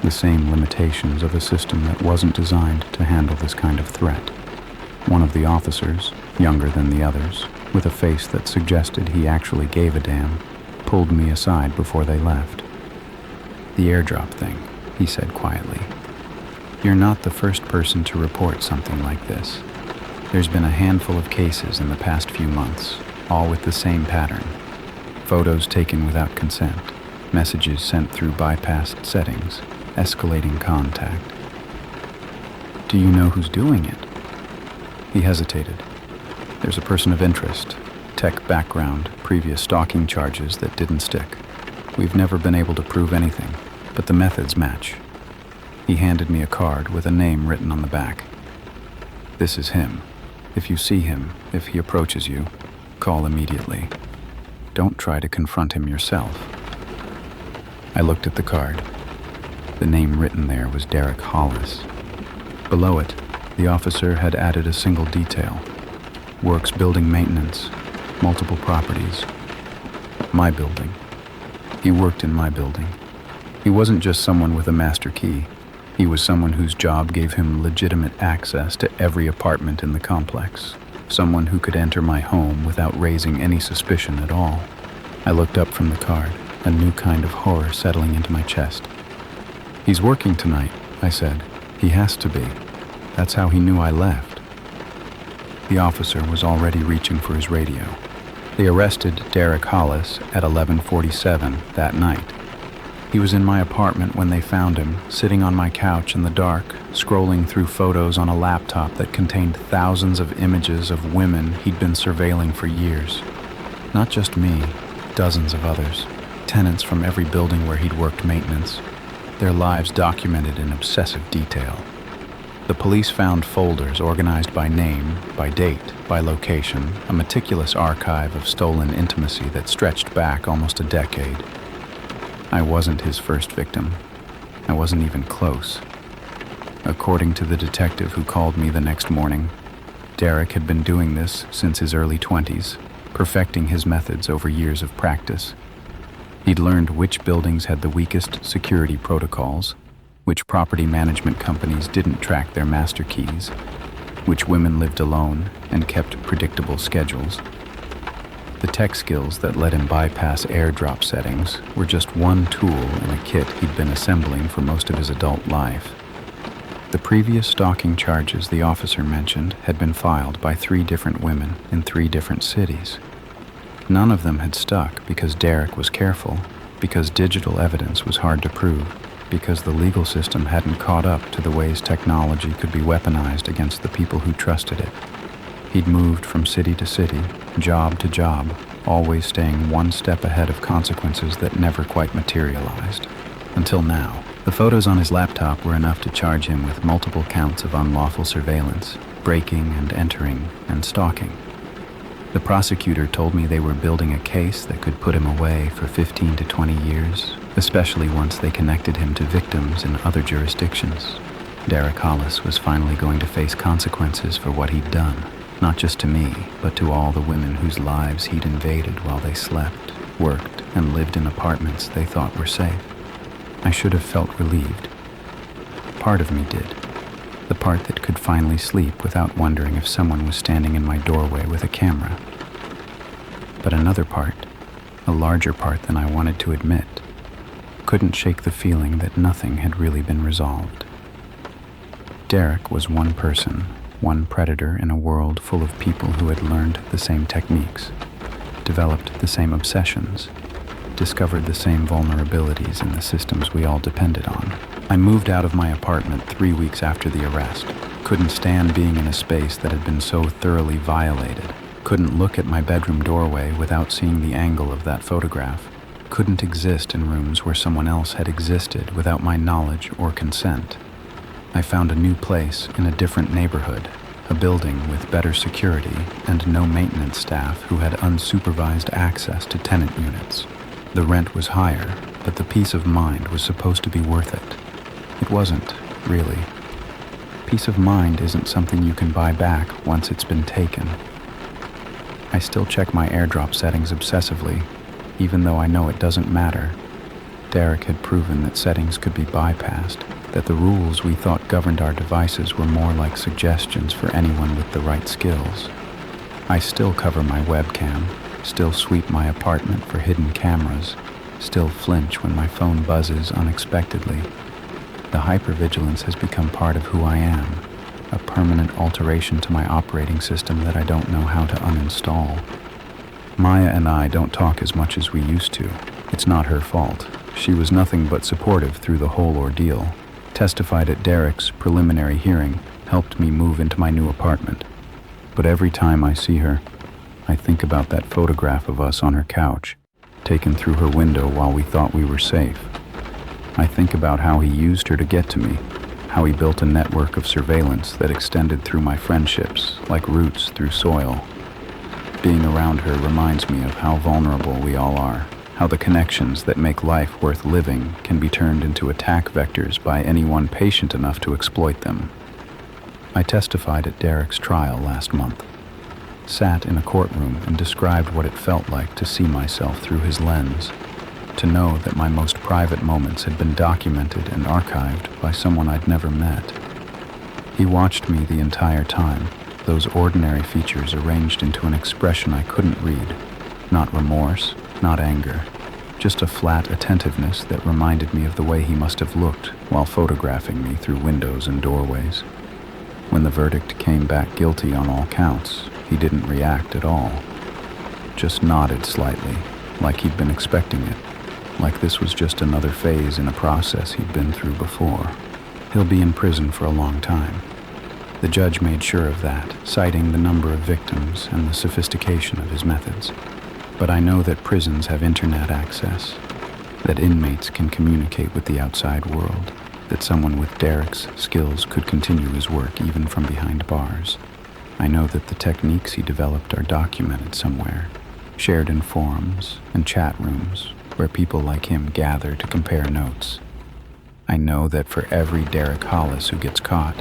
The same limitations of a system that wasn't designed to handle this kind of threat. One of the officers, younger than the others, with a face that suggested he actually gave a damn, pulled me aside before they left. "The airdrop thing," he said quietly. "You're not the first person to report something like this. There's been a handful of cases in the past few months, all with the same pattern. Photos taken without consent, messages sent through bypassed settings, escalating contact. Do you know who's doing it?" He hesitated. "There's a person of interest, tech background, previous stalking charges that didn't stick. We've never been able to prove anything, but the methods match." He handed me a card with a name written on the back. "This is him. If you see him, if he approaches you, call immediately. Don't try to confront him yourself." I looked at the card. The name written there was Derek Hollis. Below it, the officer had added a single detail. Works building maintenance, multiple properties. My building. He worked in my building. He wasn't just someone with a master key. He was someone whose job gave him legitimate access to every apartment in the complex. Someone who could enter my home without raising any suspicion at all. I looked up from the card, a new kind of horror settling into my chest. "He's working tonight," I said. "He has to be. That's how he knew I left." The officer was already reaching for his radio. They arrested Derek Hollis at 11:47 that night. He was in my apartment when they found him, sitting on my couch in the dark, scrolling through photos on a laptop that contained thousands of images of women he'd been surveilling for years. Not just me, dozens of others, tenants from every building where he'd worked maintenance, their lives documented in obsessive detail. The police found folders organized by name, by date, by location, a meticulous archive of stolen intimacy that stretched back almost a decade. I wasn't his first victim. I wasn't even close. According to the detective who called me the next morning, Derek had been doing this since his early 20s, perfecting his methods over years of practice. He'd learned which buildings had the weakest security protocols, which property management companies didn't track their master keys, which women lived alone and kept predictable schedules. The tech skills that let him bypass airdrop settings were just one tool in a kit he'd been assembling for most of his adult life. The previous stalking charges the officer mentioned had been filed by 3 different women in 3 different cities. None of them had stuck because Derek was careful, because digital evidence was hard to prove, because the legal system hadn't caught up to the ways technology could be weaponized against the people who trusted it. He'd moved from city to city, job to job, always staying one step ahead of consequences that never quite materialized. Until now, the photos on his laptop were enough to charge him with multiple counts of unlawful surveillance, breaking and entering, and stalking. The prosecutor told me they were building a case that could put him away for 15 to 20 years, especially once they connected him to victims in other jurisdictions. Derek Hollis was finally going to face consequences for what he'd done, not just to me, but to all the women whose lives he'd invaded while they slept, worked, and lived in apartments they thought were safe. I should have felt relieved. Part of me did. The part that could finally sleep without wondering if someone was standing in my doorway with a camera. But another part, a larger part than I wanted to admit, couldn't shake the feeling that nothing had really been resolved. Derek was one person, one predator in a world full of people who had learned the same techniques, developed the same obsessions, discovered the same vulnerabilities in the systems we all depended on. I moved out of my apartment 3 weeks after the arrest. Couldn't stand being in a space that had been so thoroughly violated. Couldn't look at my bedroom doorway without seeing the angle of that photograph. Couldn't exist in rooms where someone else had existed without my knowledge or consent. I found a new place in a different neighborhood, a building with better security and no maintenance staff who had unsupervised access to tenant units. The rent was higher, but the peace of mind was supposed to be worth it. It wasn't, really. Peace of mind isn't something you can buy back once it's been taken. I still check my airdrop settings obsessively, even though I know it doesn't matter. Derek had proven that settings could be bypassed, that the rules we thought governed our devices were more like suggestions for anyone with the right skills. I still cover my webcam, still sweep my apartment for hidden cameras, still flinch when my phone buzzes unexpectedly. The hypervigilance has become part of who I am, a permanent alteration to my operating system that I don't know how to uninstall. Maya and I don't talk as much as we used to. It's not her fault. She was nothing but supportive through the whole ordeal, testified at Derek's preliminary hearing, helped me move into my new apartment. But every time I see her, I think about that photograph of us on her couch, taken through her window while we thought we were safe. I think about how he used her to get to me, how he built a network of surveillance that extended through my friendships like roots through soil. Being around her reminds me of how vulnerable we all are, how the connections that make life worth living can be turned into attack vectors by anyone patient enough to exploit them. I testified at Derek's trial last month, sat in a courtroom and described what it felt like to see myself through his lens, to know that my most private moments had been documented and archived by someone I'd never met. He watched me the entire time, those ordinary features arranged into an expression I couldn't read. Not remorse, not anger, just a flat attentiveness that reminded me of the way he must have looked while photographing me through windows and doorways. When the verdict came back guilty on all counts, he didn't react at all. Just nodded slightly, like he'd been expecting it. Like this was just another phase in a process he'd been through before. He'll be in prison for a long time. The judge made sure of that, citing the number of victims and the sophistication of his methods. But I know that prisons have internet access, that inmates can communicate with the outside world, that someone with Derek's skills could continue his work even from behind bars. I know that the techniques he developed are documented somewhere, shared in forums and chat rooms, where people like him gather to compare notes. I know that for every Derek Hollis who gets caught,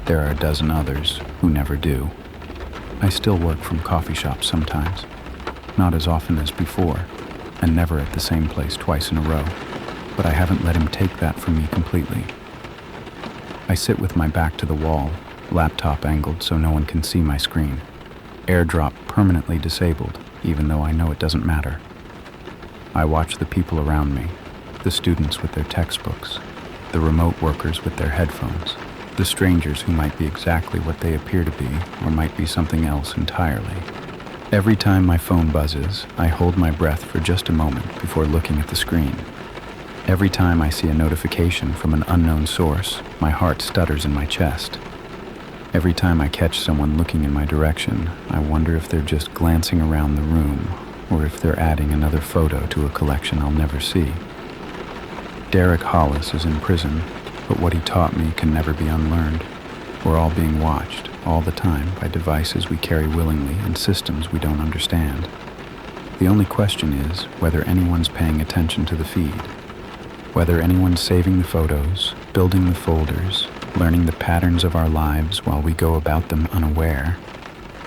there are a dozen others who never do. I still work from coffee shops sometimes, not as often as before, and never at the same place twice in a row, but I haven't let him take that from me completely. I sit with my back to the wall, laptop angled so no one can see my screen, AirDrop permanently disabled, even though I know it doesn't matter. I watch the people around me, the students with their textbooks, the remote workers with their headphones, the strangers who might be exactly what they appear to be or might be something else entirely. Every time my phone buzzes, I hold my breath for just a moment before looking at the screen. Every time I see a notification from an unknown source, my heart stutters in my chest. Every time I catch someone looking in my direction, I wonder if they're just glancing around the room or if they're adding another photo to a collection I'll never see. Derek Hollis is in prison, but what he taught me can never be unlearned. We're all being watched, all the time, by devices we carry willingly and systems we don't understand. The only question is whether anyone's paying attention to the feed. Whether anyone's saving the photos, building the folders, learning the patterns of our lives while we go about them unaware.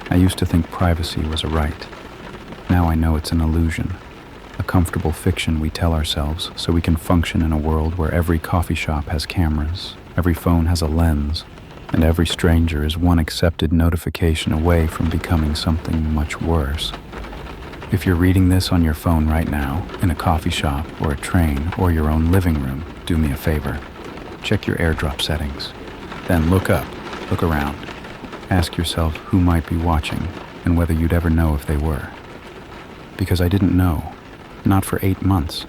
I used to think privacy was a right. Now I know it's an illusion, a comfortable fiction we tell ourselves so we can function in a world where every coffee shop has cameras, every phone has a lens, and every stranger is one accepted notification away from becoming something much worse. If you're reading this on your phone right now, in a coffee shop or a train or your own living room, do me a favor. Check your AirDrop settings. Then look up, look around. Ask yourself who might be watching and whether you'd ever know if they were. Because I didn't know. Not for 8 months.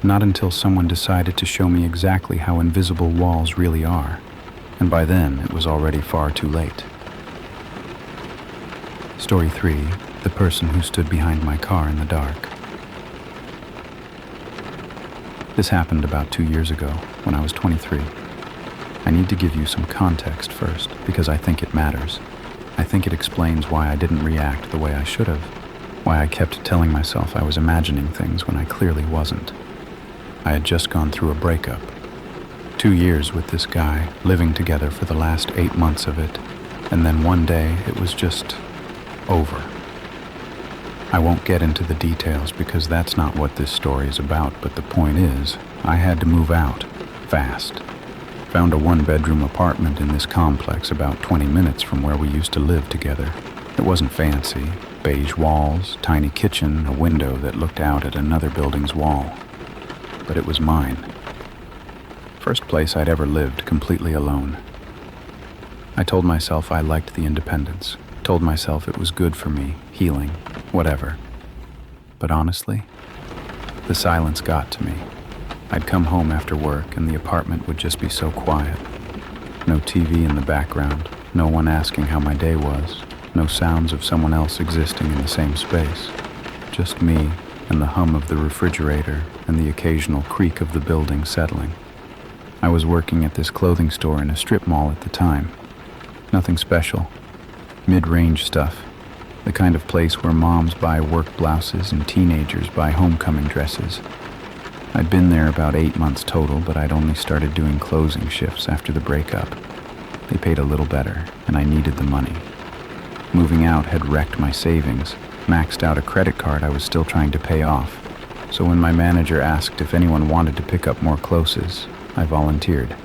Not until someone decided to show me exactly how invisible walls really are. And by then, it was already far too late. Story 3. The person who stood behind my car in the dark. This happened about 2 years ago, when I was 23. I need to give you some context first, because I think it matters. I think it explains why I didn't react the way I should have, why I kept telling myself I was imagining things when I clearly wasn't. I had just gone through a breakup. 2 years with this guy, living together for the last 8 months of it, and then one day it was just over. I won't get into the details because that's not what this story is about, but the point is, I had to move out, fast. Found a 1-bedroom apartment in this complex about 20 minutes from where we used to live together. It wasn't fancy, beige walls, tiny kitchen, a window that looked out at another building's wall. But it was mine. First place I'd ever lived completely alone. I told myself I liked the independence, told myself it was good for me, healing, whatever. But honestly, the silence got to me. I'd come home after work and the apartment would just be so quiet. No TV in the background, no one asking how my day was, no sounds of someone else existing in the same space. Just me and the hum of the refrigerator and the occasional creak of the building settling. I was working at this clothing store in a strip mall at the time. Nothing special. Mid-range stuff. The kind of place where moms buy work blouses and teenagers buy homecoming dresses. I'd been there about 8 months total, but I'd only started doing closing shifts after the breakup. They paid a little better, and I needed the money. Moving out had wrecked my savings, maxed out a credit card I was still trying to pay off. So when my manager asked if anyone wanted to pick up more closes, I volunteered.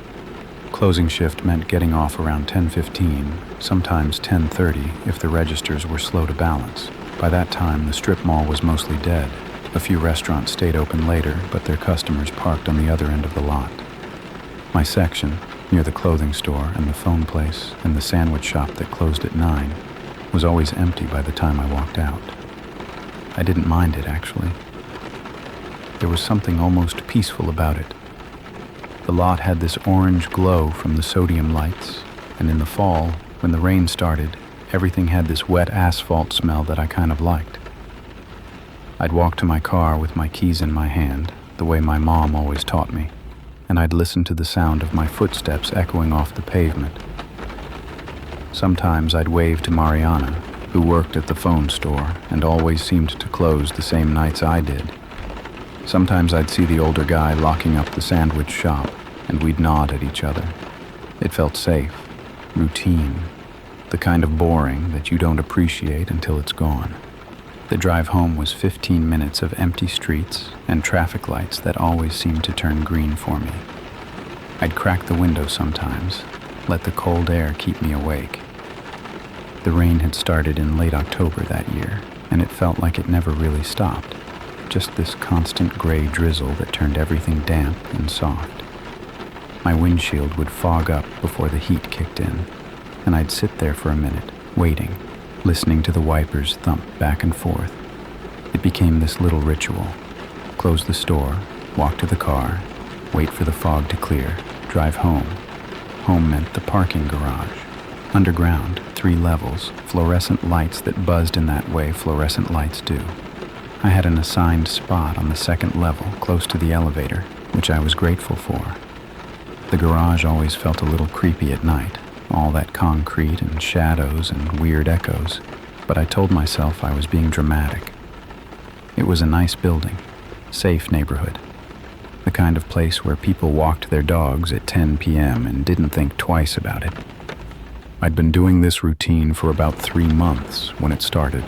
Closing shift meant getting off around 10:15, sometimes 10:30 if the registers were slow to balance. By that time, the strip mall was mostly dead. A few restaurants stayed open later, but their customers parked on the other end of the lot. My section, near the clothing store and the phone place and the sandwich shop that closed at 9, was always empty by the time I walked out. I didn't mind it, actually. There was something almost peaceful about it. The lot had this orange glow from the sodium lights, and in the fall, when the rain started, everything had this wet asphalt smell that I kind of liked. I'd walk to my car with my keys in my hand, the way my mom always taught me, and I'd listen to the sound of my footsteps echoing off the pavement. Sometimes I'd wave to Mariana, who worked at the phone store and always seemed to close the same nights I did. Sometimes I'd see the older guy locking up the sandwich shop, and we'd nod at each other. It felt safe, routine, the kind of boring that you don't appreciate until it's gone. The drive home was 15 minutes of empty streets and traffic lights that always seemed to turn green for me. I'd crack the window sometimes, let the cold air keep me awake. The rain had started in late October that year, and it felt like it never really stopped. Just this constant gray drizzle that turned everything damp and soft. My windshield would fog up before the heat kicked in, and I'd sit there for a minute, waiting, listening to the wipers thump back and forth. It became this little ritual. Close the store, walk to the car, wait for the fog to clear, drive home. Home meant the parking garage. Underground, 3 levels, fluorescent lights that buzzed in that way fluorescent lights do. I had an assigned spot on the 2nd level, close to the elevator, which I was grateful for. The garage always felt a little creepy at night, all that concrete and shadows and weird echoes, but I told myself I was being dramatic. It was a nice building, safe neighborhood, the kind of place where people walked their dogs at 10 p.m. and didn't think twice about it. I'd been doing this routine for about 3 months when it started.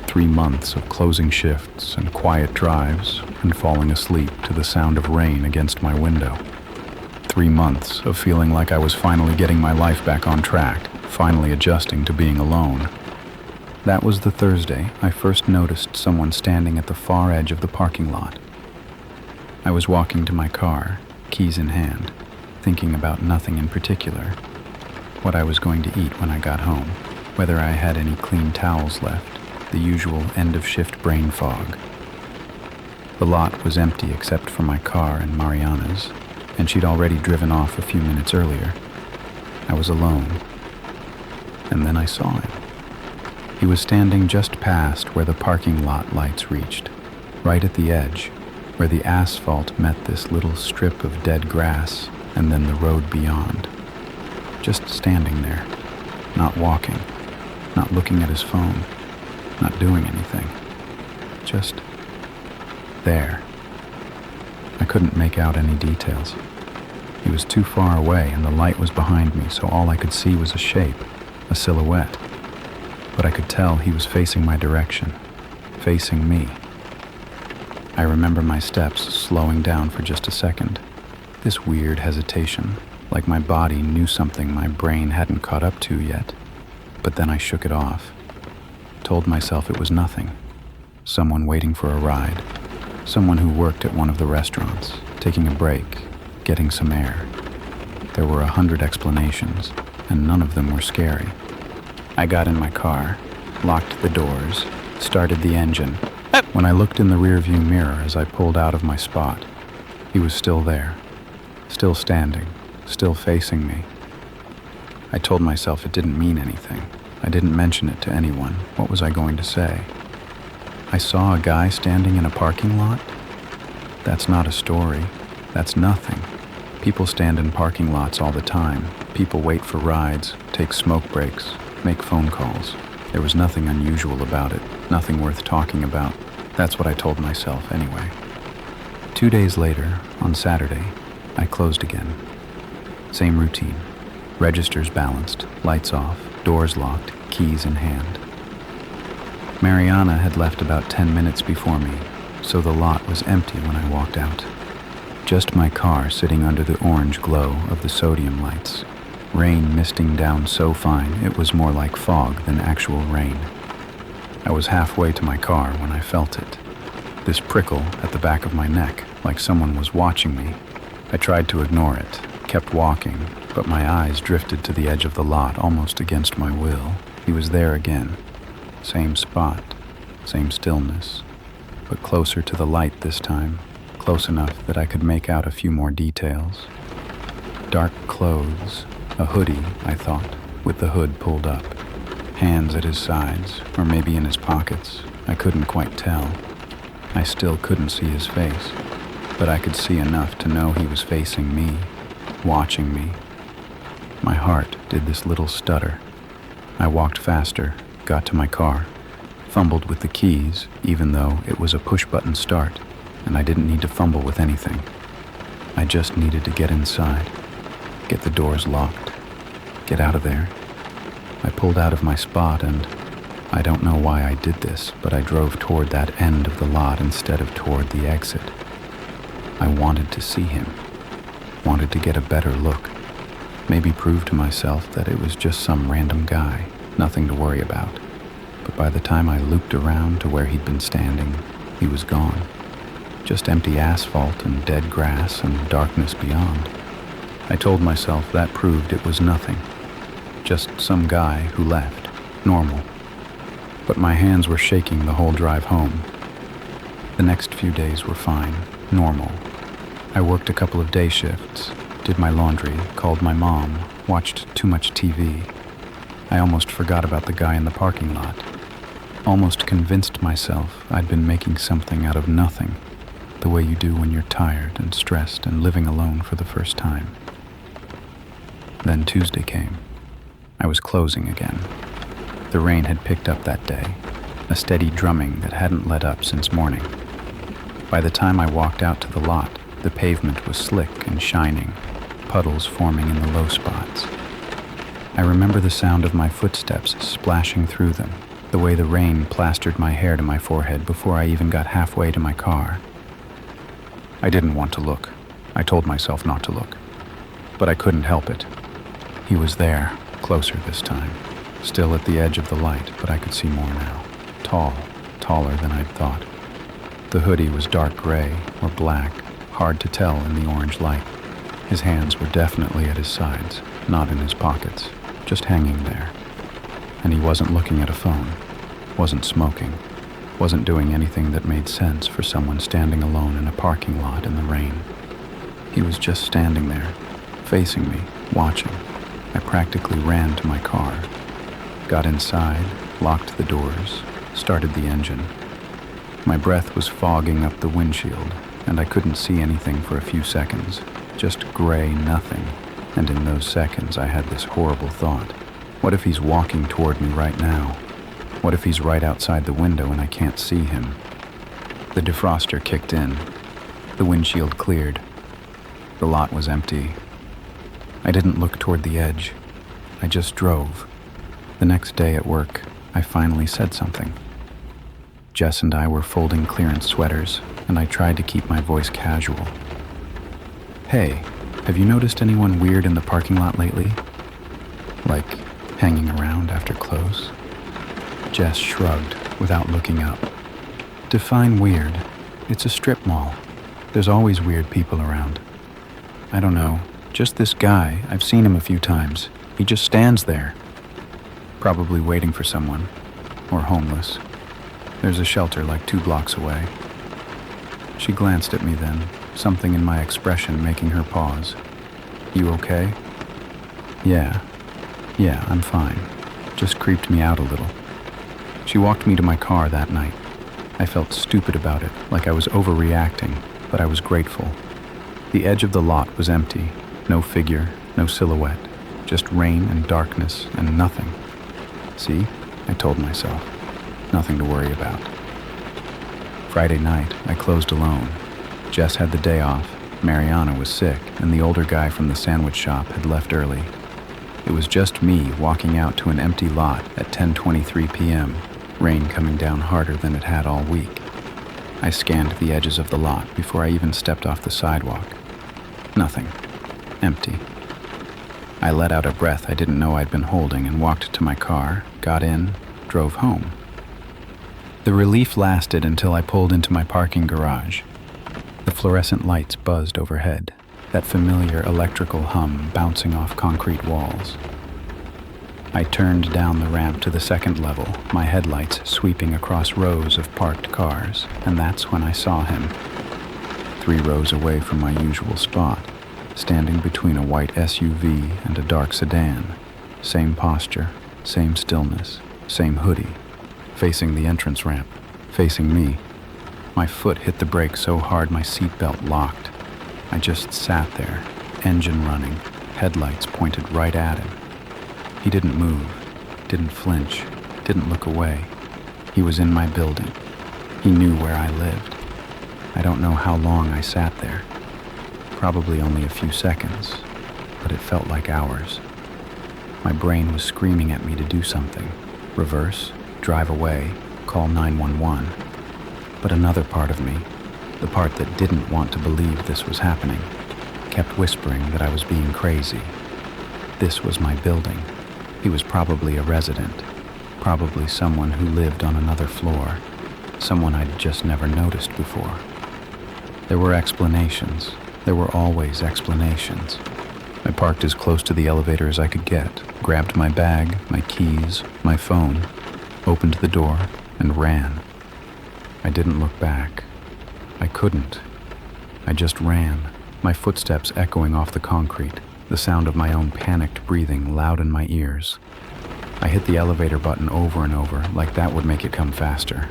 3 months of closing shifts and quiet drives and falling asleep to the sound of rain against my window. 3 months of feeling like I was finally getting my life back on track, finally adjusting to being alone. That was the Thursday I first noticed someone standing at the far edge of the parking lot. I was walking to my car, keys in hand, thinking about nothing in particular. What I was going to eat when I got home, whether I had any clean towels left, the usual end-of-shift brain fog. The lot was empty except for my car and Mariana's, and she'd already driven off a few minutes earlier. I was alone. And then I saw him. He was standing just past where the parking lot lights reached, right at the edge, where the asphalt met this little strip of dead grass and then the road beyond. Just standing there, not walking, not looking at his phone, not doing anything. Just there. I couldn't make out any details. He was too far away and the light was behind me, so all I could see was a shape, a silhouette. But I could tell he was facing my direction, facing me. I remember my steps slowing down for just a second. This weird hesitation, like my body knew something my brain hadn't caught up to yet. But then I shook it off, told myself it was nothing. Someone waiting for a ride, someone who worked at one of the restaurants, taking a break, getting some air. There were 100 explanations, and none of them were scary. I got in my car, locked the doors, started the engine. When I looked in the rearview mirror as I pulled out of my spot, he was still there, still standing, still facing me. I told myself it didn't mean anything. I didn't mention it to anyone. What was I going to say? I saw a guy standing in a parking lot? That's not a story. That's nothing. People stand in parking lots all the time. People wait for rides, take smoke breaks, make phone calls. There was nothing unusual about it, nothing worth talking about. That's what I told myself anyway. 2 days later, on Saturday, I closed again. Same routine. Registers balanced, lights off, doors locked, keys in hand. Mariana had left about 10 minutes before me, so the lot was empty when I walked out. Just my car sitting under the orange glow of the sodium lights. Rain misting down so fine it was more like fog than actual rain. I was halfway to my car when I felt it. This prickle at the back of my neck, like someone was watching me. I tried to ignore it, kept walking, but my eyes drifted to the edge of the lot almost against my will. He was there again. Same spot, same stillness, but closer to the light this time, close enough that I could make out a few more details. Dark clothes, a hoodie, I thought, with the hood pulled up. Hands at his sides, or maybe in his pockets. I couldn't quite tell. I still couldn't see his face, but I could see enough to know he was facing me, watching me. My heart did this little stutter. I walked faster, got to my car, fumbled with the keys, even though it was a push-button start, and I didn't need to fumble with anything. I just needed to get inside, get the doors locked, get out of there. I pulled out of my spot and I don't know why I did this, but I drove toward that end of the lot instead of toward the exit. I wanted to see him, wanted to get a better look, Maybe prove to myself that it was just some random guy, nothing to worry about. But by the time I looped around to where he'd been standing, he was gone. Just empty asphalt and dead grass and darkness beyond. I told myself that proved it was nothing. Just some guy who left. Normal. But my hands were shaking the whole drive home. The next few days were fine. Normal. I worked a couple of day shifts, did my laundry, called my mom, watched too much TV. I almost forgot about the guy in the parking lot. Almost convinced myself I'd been making something out of nothing, the way you do when you're tired and stressed and living alone for the first time. Then Tuesday came. I was closing again. The rain had picked up that day, a steady drumming that hadn't let up since morning. By the time I walked out to the lot, the pavement was slick and shining, puddles forming in the low spots. I remember the sound of my footsteps splashing through them, the way the rain plastered my hair to my forehead before I even got halfway to my car. I didn't want to look. I told myself not to look. But I couldn't help it. He was there, closer this time. Still at the edge of the light, but I could see more now. Tall, taller than I'd thought. The hoodie was dark gray or black, hard to tell in the orange light. His hands were definitely at his sides, not in his pockets, just hanging there. And he wasn't looking at a phone, wasn't smoking, wasn't doing anything that made sense for someone standing alone in a parking lot in the rain. He was just standing there, facing me, watching. I practically ran to my car, got inside, locked the doors, started the engine. My breath was fogging up the windshield, and I couldn't see anything for a few seconds, just gray nothing. And in those seconds I had this horrible thought. What if he's walking toward me right now? What if he's right outside the window and I can't see him? The defroster kicked in. The windshield cleared. The lot was empty. I didn't look toward the edge. I just drove. The next day at work, I finally said something. Jess and I were folding clearance sweaters, and I tried to keep my voice casual. Hey, have you noticed anyone weird in the parking lot lately? Like, hanging around after close? Jess shrugged without looking up. Define weird. It's a strip mall. There's always weird people around. I don't know. Just this guy. I've seen him a few times. He just stands there. Probably waiting for someone. Or homeless. There's a shelter like 2 blocks away. She glanced at me then, something in my expression making her pause. You okay? Yeah, I'm fine. Just creeped me out a little. She walked me to my car that night. I felt stupid about it, like I was overreacting, but I was grateful. The edge of the lot was empty. No figure, no silhouette. Just rain and darkness and nothing. See? I told myself. Nothing to worry about. Friday night, I closed alone. Jess had the day off, Mariana was sick, and the older guy from the sandwich shop had left early. It was just me walking out to an empty lot at 10:23 p.m., rain coming down harder than it had all week. I scanned the edges of the lot before I even stepped off the sidewalk. Nothing. Empty. I let out a breath I didn't know I'd been holding and walked to my car, got in, drove home. The relief lasted until I pulled into my parking garage. The fluorescent lights buzzed overhead, that familiar electrical hum bouncing off concrete walls. I turned down the ramp to the second level, my headlights sweeping across rows of parked cars, and that's when I saw him. 3 rows away from my usual spot, standing between a white SUV and a dark sedan. Same posture, same stillness, same hoodie. Facing the entrance ramp, facing me. My foot hit the brake so hard my seatbelt locked. I just sat there, engine running, headlights pointed right at him. He didn't move, didn't flinch, didn't look away. He was in my building. He knew where I lived. I don't know how long I sat there. Probably only a few seconds, but it felt like hours. My brain was screaming at me to do something. Reverse, drive away, call 911. But another part of me, the part that didn't want to believe this was happening, kept whispering that I was being crazy. this was my building. He was probably a resident, probably someone who lived on another floor, someone I'd just never noticed before. There were explanations. There were always explanations. I parked as close to the elevator as I could get, grabbed my bag, my keys, my phone, opened the door, and ran. I didn't look back. I couldn't. I just ran, my footsteps echoing off the concrete, the sound of my own panicked breathing loud in my ears. I hit the elevator button over and over, like that would make it come faster.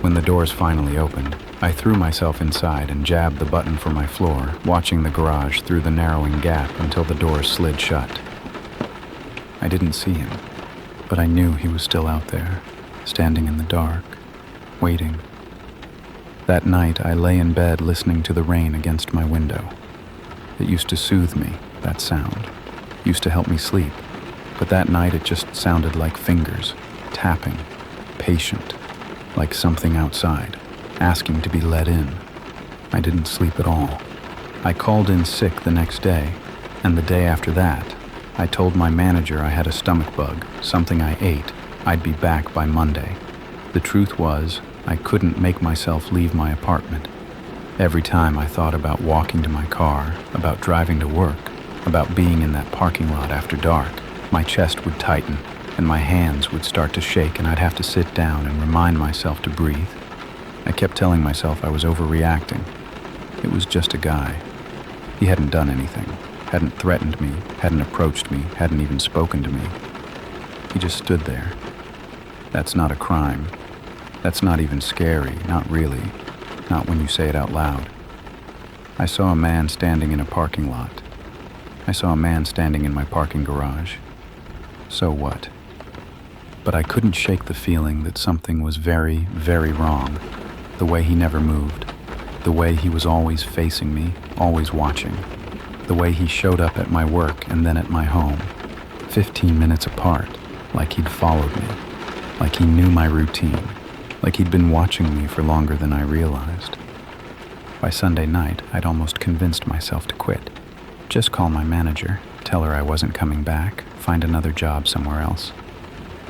When the doors finally opened, I threw myself inside and jabbed the button for my floor, watching the garage through the narrowing gap until the doors slid shut. I didn't see him, but I knew he was still out there, standing in the dark, waiting. That night, I lay in bed listening to the rain against my window. It used to soothe me, that sound, used to help me sleep, but that night it just sounded like fingers, tapping, patient, like something outside, asking to be let in. I didn't sleep at all. I called in sick the next day, and the day after that, I told my manager I had a stomach bug, something I ate. I'd be back by Monday. The truth was, I couldn't make myself leave my apartment. Every time I thought about walking to my car, about driving to work, about being in that parking lot after dark, my chest would tighten, and my hands would start to shake, and I'd have to sit down and remind myself to breathe. I kept telling myself I was overreacting. It was just a guy. He hadn't done anything, hadn't threatened me, hadn't approached me, hadn't even spoken to me. He just stood there. That's not a crime. That's not even scary, not really. Not when you say it out loud. I saw a man standing in a parking lot. I saw a man standing in my parking garage. So what? But I couldn't shake the feeling that something was very, very wrong. The way he never moved. The way he was always facing me, always watching. The way he showed up at my work and then at my home. 15 minutes apart, like he'd followed me. Like he knew my routine. Like he'd been watching me for longer than I realized. By Sunday night, I'd almost convinced myself to quit. Just call my manager, tell her I wasn't coming back, find another job somewhere else.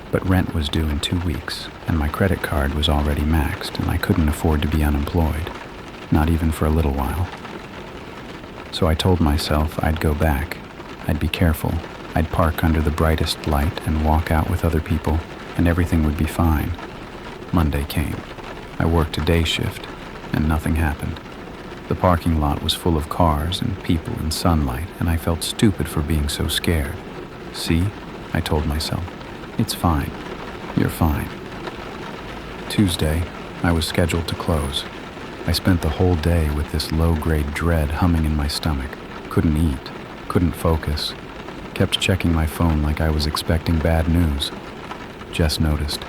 But rent was due in 2 weeks, and my credit card was already maxed, and I couldn't afford to be unemployed, not even for a little while. So I told myself I'd go back. I'd be careful. I'd park under the brightest light and walk out with other people, and everything would be fine. Monday came. I worked a day shift, and nothing happened. The parking lot was full of cars and people and sunlight, and I felt stupid for being so scared. See, I told myself, it's fine. You're fine. Tuesday, I was scheduled to close. I spent the whole day with this low-grade dread humming in my stomach. Couldn't eat, couldn't focus. Kept checking my phone like I was expecting bad news. Jess noticed.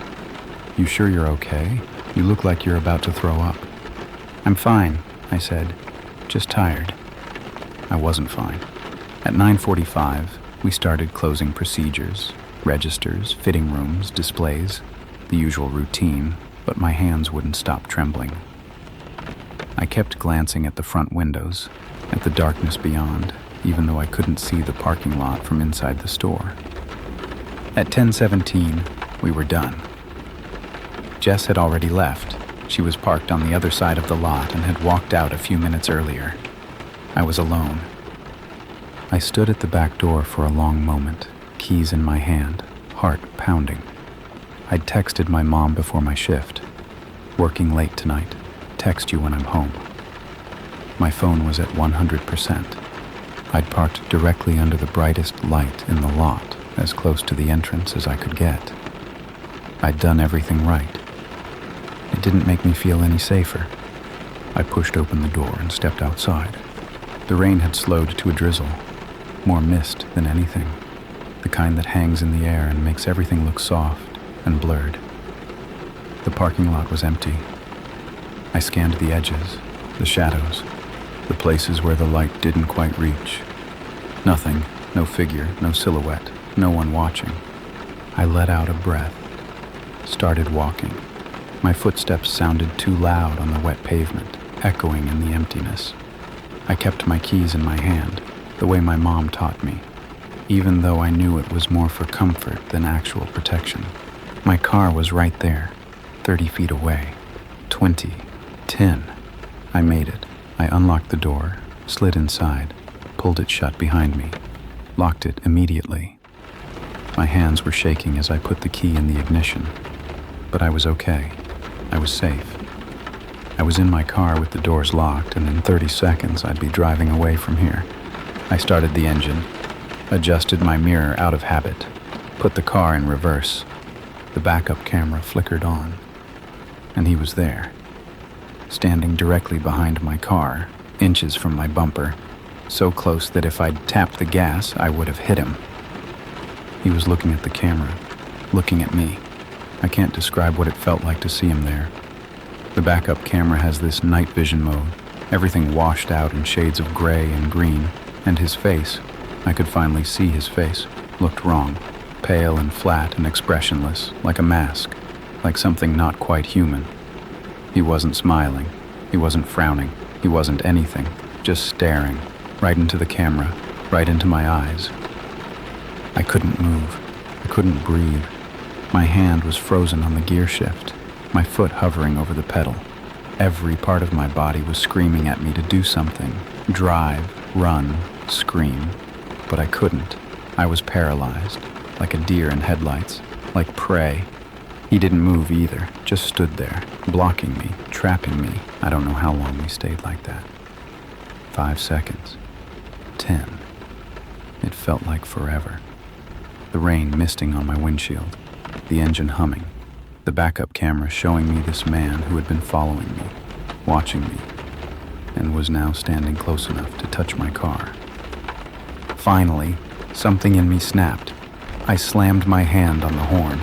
You sure you're okay? You look like you're about to throw up. I'm fine, I said. Just tired. I wasn't fine. At 9:45, we started closing procedures, registers, fitting rooms, displays, the usual routine, but my hands wouldn't stop trembling. I kept glancing at the front windows, at the darkness beyond, even though I couldn't see the parking lot from inside the store. At 10:17, we were done. Jess had already left. She was parked on the other side of the lot and had walked out a few minutes earlier. I was alone. I stood at the back door for a long moment, keys in my hand, heart pounding. I'd texted my mom before my shift. Working late tonight. Text you when I'm home. My phone was at 100%. I'd parked directly under the brightest light in the lot, as close to the entrance as I could get. I'd done everything right. It didn't make me feel any safer. I pushed open the door and stepped outside. The rain had slowed to a drizzle, more mist than anything, the kind that hangs in the air and makes everything look soft and blurred. The parking lot was empty. I scanned the edges, the shadows, the places where the light didn't quite reach. Nothing, no figure, no silhouette, no one watching. I let out a breath, started walking. My footsteps sounded too loud on the wet pavement, echoing in the emptiness. I kept my keys in my hand, the way my mom taught me. even though I knew it was more for comfort than actual protection. My car was right there, 30 feet away. 20, 10. I made it. I unlocked the door, slid inside, pulled it shut behind me, locked it immediately. My hands were shaking as I put the key in the ignition, but I was okay. I was safe. I was in my car with the doors locked, and in 30 seconds I'd be driving away from here. I started the engine, adjusted my mirror out of habit, put the car in reverse. The backup camera flickered on, and he was there, standing directly behind my car, inches from my bumper, so close that if I'd tapped the gas, I would have hit him. He was looking at the camera, looking at me. I can't describe what it felt like to see him there. The backup camera has this night vision mode, everything washed out in shades of gray and green, and his face, I could finally see his face, looked wrong, pale and flat and expressionless, like a mask, like something not quite human. He wasn't smiling, he wasn't frowning, he wasn't anything, just staring, right into the camera, right into my eyes. I couldn't move, I couldn't breathe. My hand was frozen on the gear shift, my foot hovering over the pedal. Every part of my body was screaming at me to do something, drive, run, scream, but I couldn't. I was paralyzed, like a deer in headlights, like prey. He didn't move either, just stood there, blocking me, trapping me. I don't know how long we stayed like that. 5 seconds. 10. It felt like forever. The rain misting on my windshield, the engine humming, the backup camera showing me this man who had been following me, watching me, and was now standing close enough to touch my car. Finally, something in me snapped. I slammed my hand on the horn.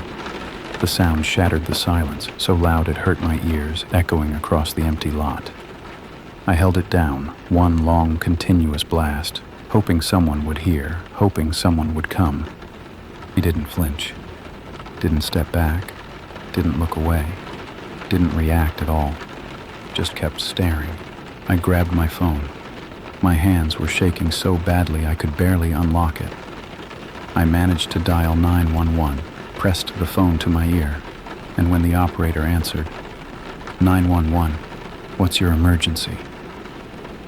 The sound shattered the silence, so loud it hurt my ears, echoing across the empty lot. I held it down, one long, continuous blast, hoping someone would hear, hoping someone would come. He didn't flinch, didn't step back, didn't look away, didn't react at all, just kept staring. I grabbed my phone. My hands were shaking so badly I could barely unlock it. I managed to dial 911, pressed the phone to my ear, and when the operator answered, "911, what's your emergency?"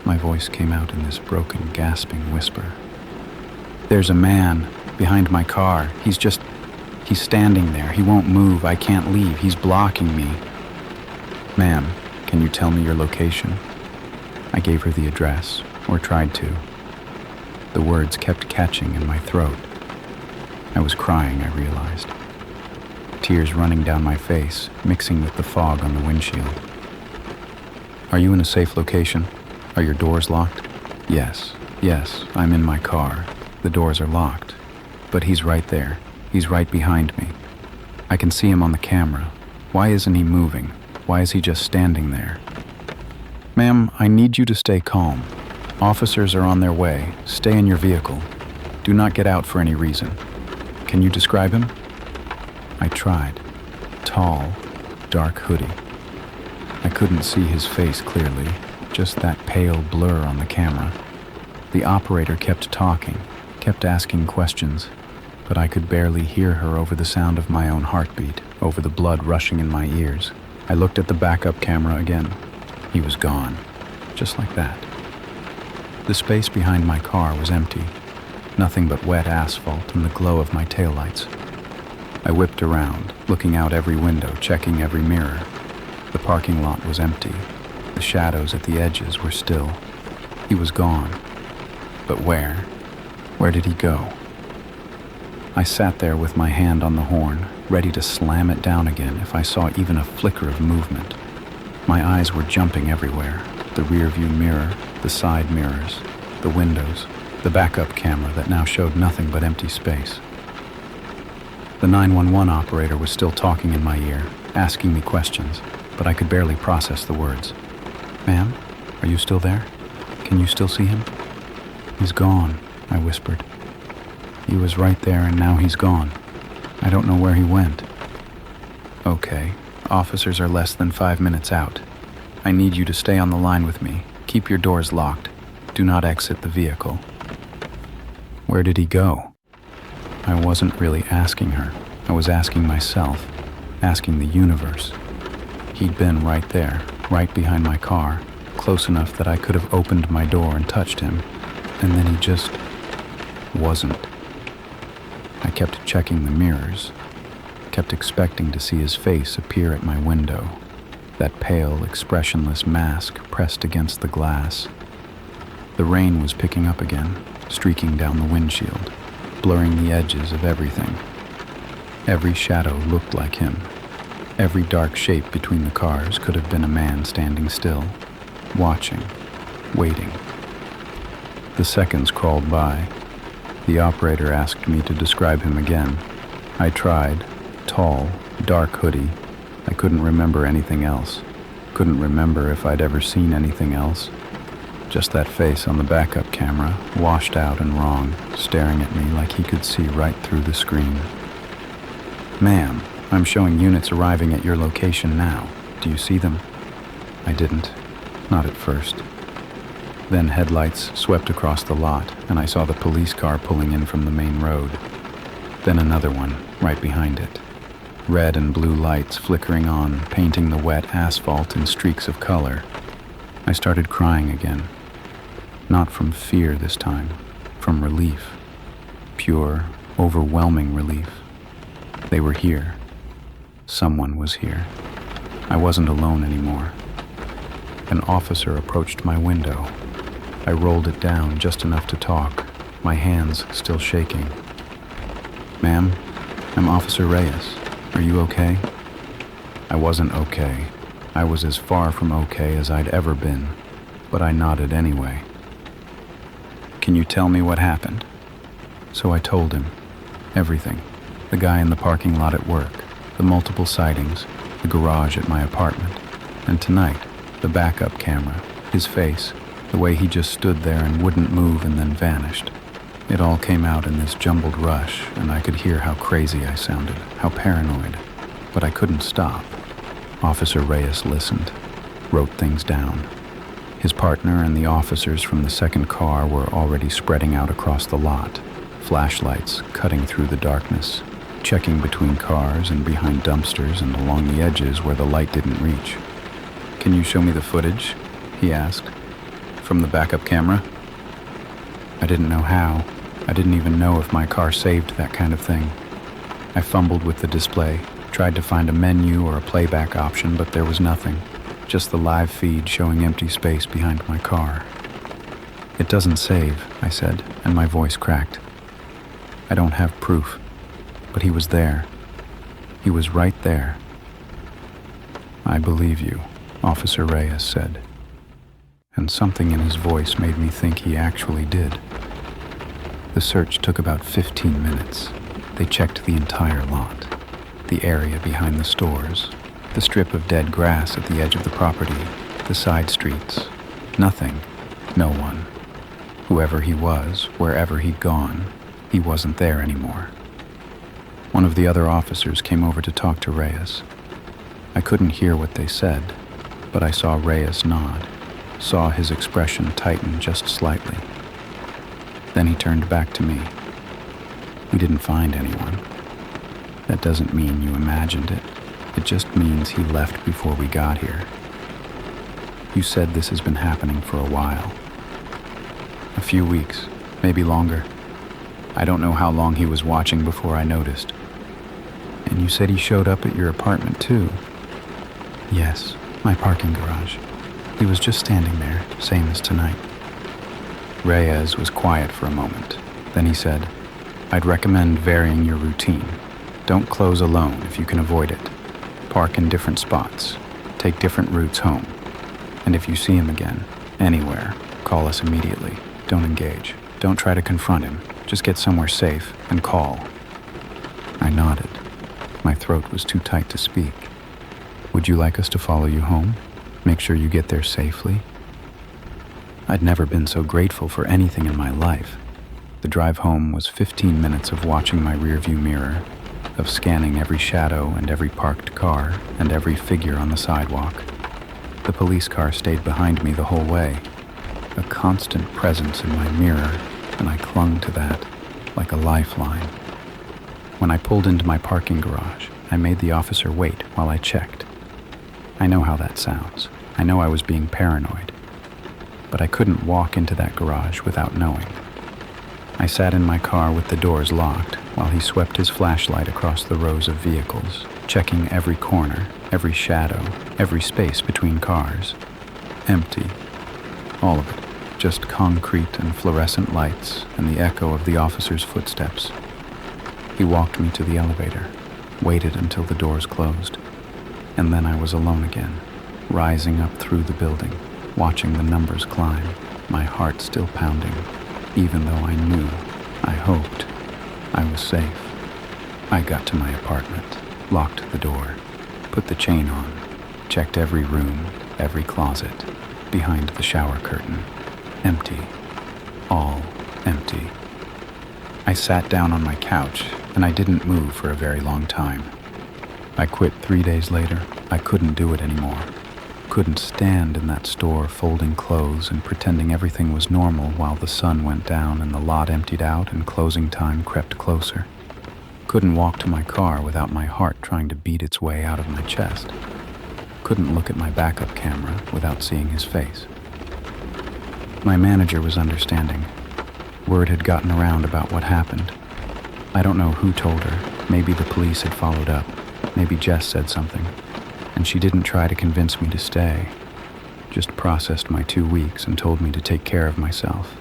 My voice came out in this broken, gasping whisper. "There's a man behind my car. He's standing there. He won't move. I can't leave. He's blocking me." "Ma'am, can you tell me your location?" I gave her the address, or tried to. The words kept catching in my throat. I was crying, I realized. Tears running down my face, mixing with the fog on the windshield. "Are you in a safe location? Are your doors locked?" Yes, I'm in my car. The doors are locked. But he's right there. He's right behind me. I can see him on the camera. Why isn't he moving? Why is he just standing there?" "Ma'am, I need you to stay calm. Officers are on their way. Stay in your vehicle. Do not get out for any reason. Can you describe him?" I tried. Tall, dark hoodie. I couldn't see his face clearly, just that pale blur on the camera. The operator kept talking, kept asking questions, but I could barely hear her over the sound of my own heartbeat, over the blood rushing in my ears. I looked at the backup camera again. He was gone, just like that. The space behind my car was empty, nothing but wet asphalt and the glow of my taillights. I whipped around, looking out every window, checking every mirror. The parking lot was empty. The shadows at the edges were still. He was gone. But where? Where did he go? I sat there with my hand on the horn, ready to slam it down again if I saw even a flicker of movement. My eyes were jumping everywhere. The rear-view mirror, the side mirrors, the windows, the backup camera that now showed nothing but empty space. The 911 operator was still talking in my ear, asking me questions, but I could barely process the words. "Ma'am, are you still there? Can you still see him?" "He's gone," I whispered. "He was right there and now he's gone. I don't know where he went." "Okay, officers are less than 5 minutes out. I need you to stay on the line with me. Keep your doors locked. Do not exit the vehicle." "Where did he go?" I wasn't really asking her. I was asking myself, asking the universe. He'd been right there, right behind my car, close enough that I could have opened my door and touched him, and then he just wasn't. I kept checking the mirrors, kept expecting to see his face appear at my window, that pale, expressionless mask pressed against the glass. The rain was picking up again, streaking down the windshield, blurring the edges of everything. Every shadow looked like him. Every dark shape between the cars could have been a man standing still, watching, waiting. The seconds crawled by. The operator asked me to describe him again. I tried. Tall, dark hoodie. I couldn't remember anything else. Couldn't remember if I'd ever seen anything else. Just that face on the backup camera, washed out and wrong, staring at me like he could see right through the screen. "Ma'am, I'm showing units arriving at your location now. Do you see them?" I didn't. Not at first. Then headlights swept across the lot, and I saw the police car pulling in from the main road. Then another one, right behind it. Red and blue lights flickering on, painting the wet asphalt in streaks of color. I started crying again. Not from fear this time, from relief. Pure, overwhelming relief. They were here. Someone was here. I wasn't alone anymore. An officer approached my window. I rolled it down just enough to talk, my hands still shaking. "Ma'am, I'm Officer Reyes. Are you okay?" I wasn't okay. I was as far from okay as I'd ever been, but I nodded anyway. "Can you tell me what happened?" So I told him. Everything. The guy in the parking lot at work, the multiple sightings, the garage at my apartment, and tonight, the backup camera, his face, the way he just stood there and wouldn't move and then vanished. It all came out in this jumbled rush, and I could hear how crazy I sounded, how paranoid, but I couldn't stop. Officer Reyes listened, wrote things down. His partner and the officers from the second car were already spreading out across the lot, flashlights cutting through the darkness, checking between cars and behind dumpsters and along the edges where the light didn't reach. "Can you show me the footage?" he asked. "From the backup camera?" I didn't know how. I didn't even know if my car saved that kind of thing. I fumbled with the display, tried to find a menu or a playback option, but there was nothing. Just the live feed showing empty space behind my car. "It doesn't save," I said, and my voice cracked. "I don't have proof, but he was there. He was right there." "I believe you," Officer Reyes said. And something in his voice made me think he actually did. The search took about 15 minutes. They checked the entire lot, the area behind the stores, the strip of dead grass at the edge of the property, the side streets. Nothing. No one. Whoever he was, wherever he'd gone, he wasn't there anymore. One of the other officers came over to talk to Reyes. I couldn't hear what they said, but I saw Reyes nod, saw his expression tighten just slightly. Then he turned back to me. "We didn't find anyone. That doesn't mean you imagined it. It just means he left before we got here. You said this has been happening for a while. A few weeks, maybe longer. I don't know how long he was watching before I noticed. And you said he showed up at your apartment too?" "Yes, my parking garage. He was just standing there, same as tonight." Reyes was quiet for a moment. Then he said, "I'd recommend varying your routine. Don't close alone if you can avoid it. Park in different spots. Take different routes home. And if you see him again, anywhere, call us immediately. Don't engage. Don't try to confront him. Just get somewhere safe and call." I nodded. My throat was too tight to speak. "Would you like us to follow you home? Make sure you get there safely?" I'd never been so grateful for anything in my life. The drive home was 15 minutes of watching my rearview mirror, of scanning every shadow and every parked car and every figure on the sidewalk. The police car stayed behind me the whole way, a constant presence in my mirror, and I clung to that like a lifeline. When I pulled into my parking garage, I made the officer wait while I checked. I know how that sounds. I know I was being paranoid. But I couldn't walk into that garage without knowing. I sat in my car with the doors locked while he swept his flashlight across the rows of vehicles, checking every corner, every shadow, every space between cars. Empty. All of it. Just concrete and fluorescent lights and the echo of the officer's footsteps. He walked me to the elevator, waited until the doors closed, and then I was alone again, rising up through the building, watching the numbers climb, my heart still pounding, even though I knew, I hoped, I was safe. I got to my apartment, locked the door, put the chain on, checked every room, every closet, behind the shower curtain. Empty. All empty. I sat down on my couch, and I didn't move for a very long time. I quit 3 days later. I couldn't do it anymore. Couldn't stand in that store folding clothes and pretending everything was normal while the sun went down and the lot emptied out and closing time crept closer. Couldn't walk to my car without my heart trying to beat its way out of my chest. Couldn't look at my backup camera without seeing his face. My manager was understanding. Word had gotten around about what happened. I don't know who told her. Maybe the police had followed up. Maybe Jess said something. And she didn't try to convince me to stay. Just processed my 2 weeks and told me to take care of myself.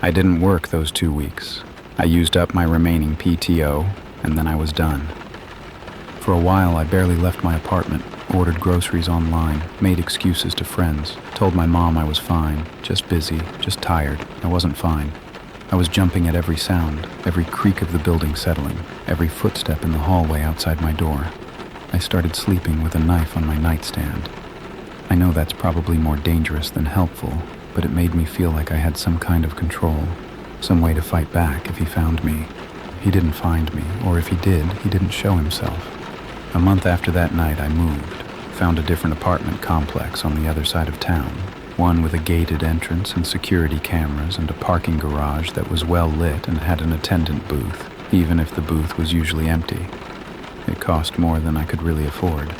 I didn't work those 2 weeks. I used up my remaining PTO, and then I was done. For a while, I barely left my apartment, ordered groceries online, made excuses to friends, told my mom I was fine, just busy, just tired. I wasn't fine. I was jumping at every sound, every creak of the building settling, every footstep in the hallway outside my door. I started sleeping with a knife on my nightstand. I know that's probably more dangerous than helpful, but it made me feel like I had some kind of control, some way to fight back if he found me. He didn't find me, or if he did, he didn't show himself. A month after that night, I moved. Found a different apartment complex on the other side of town, one with a gated entrance and security cameras and a parking garage that was well lit and had an attendant booth, even if the booth was usually empty. It cost more than I could really afford.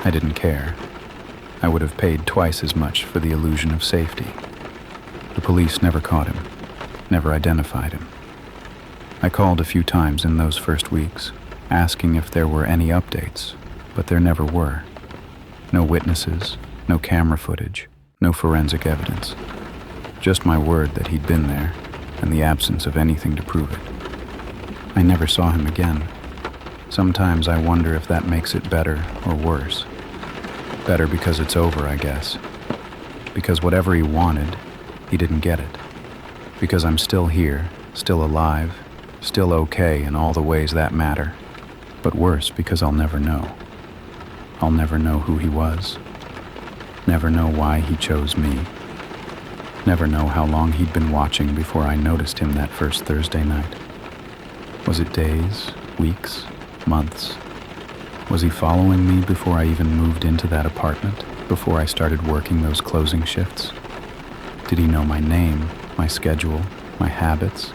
I didn't care. I would have paid twice as much for the illusion of safety. The police never caught him, never identified him. I called a few times in those first weeks, asking if there were any updates, but there never were. No witnesses, no camera footage, no forensic evidence. Just my word that he'd been there, and the absence of anything to prove it. I never saw him again. Sometimes I wonder if that makes it better or worse. Better because it's over, I guess. Because whatever he wanted, he didn't get it. Because I'm still here, still alive, still okay in all the ways that matter. But worse because I'll never know. I'll never know who he was. Never know why he chose me. Never know how long he'd been watching before I noticed him that first Thursday night. Was it days, weeks, months? Was he following me before I even moved into that apartment, before I started working those closing shifts? Did he know my name, my schedule, my habits?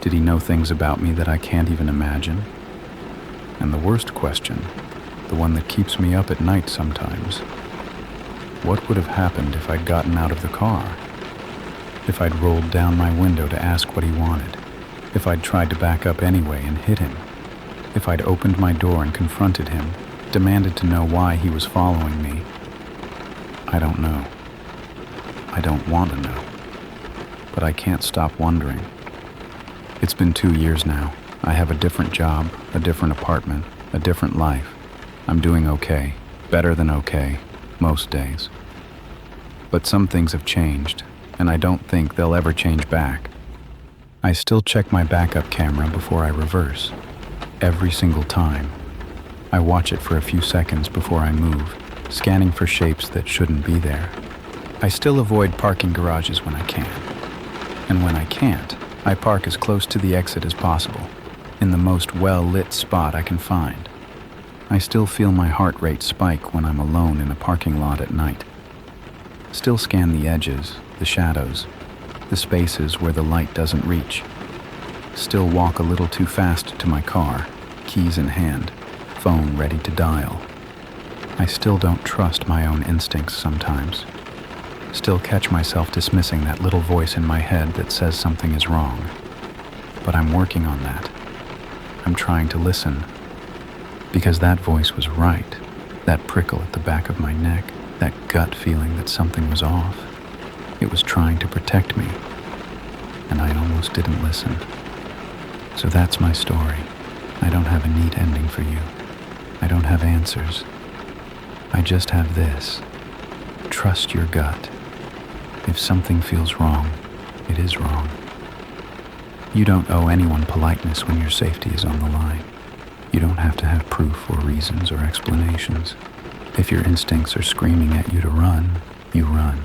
Did he know things about me that I can't even imagine? And the worst question, the one that keeps me up at night sometimes, what would have happened if I'd gotten out of the car? If I'd rolled down my window to ask what he wanted? If I'd tried to back up anyway and hit him? If I'd opened my door and confronted him, demanded to know why he was following me? I don't know. I don't want to know. But I can't stop wondering. It's been 2 years now. I have a different job, a different apartment, a different life. I'm doing okay, better than okay, most days. But some things have changed, and I don't think they'll ever change back. I still check my backup camera before I reverse. Every single time. I watch it for a few seconds before I move, scanning for shapes that shouldn't be there. I still avoid parking garages when I can. And when I can't, I park as close to the exit as possible, in the most well-lit spot I can find. I still feel my heart rate spike when I'm alone in a parking lot at night. Still scan the edges, the shadows, the spaces where the light doesn't reach. still walk a little too fast to my car, keys in hand, phone ready to dial. I still don't trust my own instincts sometimes. Still catch myself dismissing that little voice in my head that says something is wrong. But I'm working on that. I'm trying to listen. Because that voice was right. That prickle at the back of my neck, that gut feeling that something was off. It was trying to protect me. And I almost didn't listen. So that's my story. I don't have a neat ending for you. I don't have answers. I just have this. Trust your gut. If something feels wrong, it is wrong. You don't owe anyone politeness when your safety is on the line. You don't have to have proof or reasons or explanations. If your instincts are screaming at you to run, you run.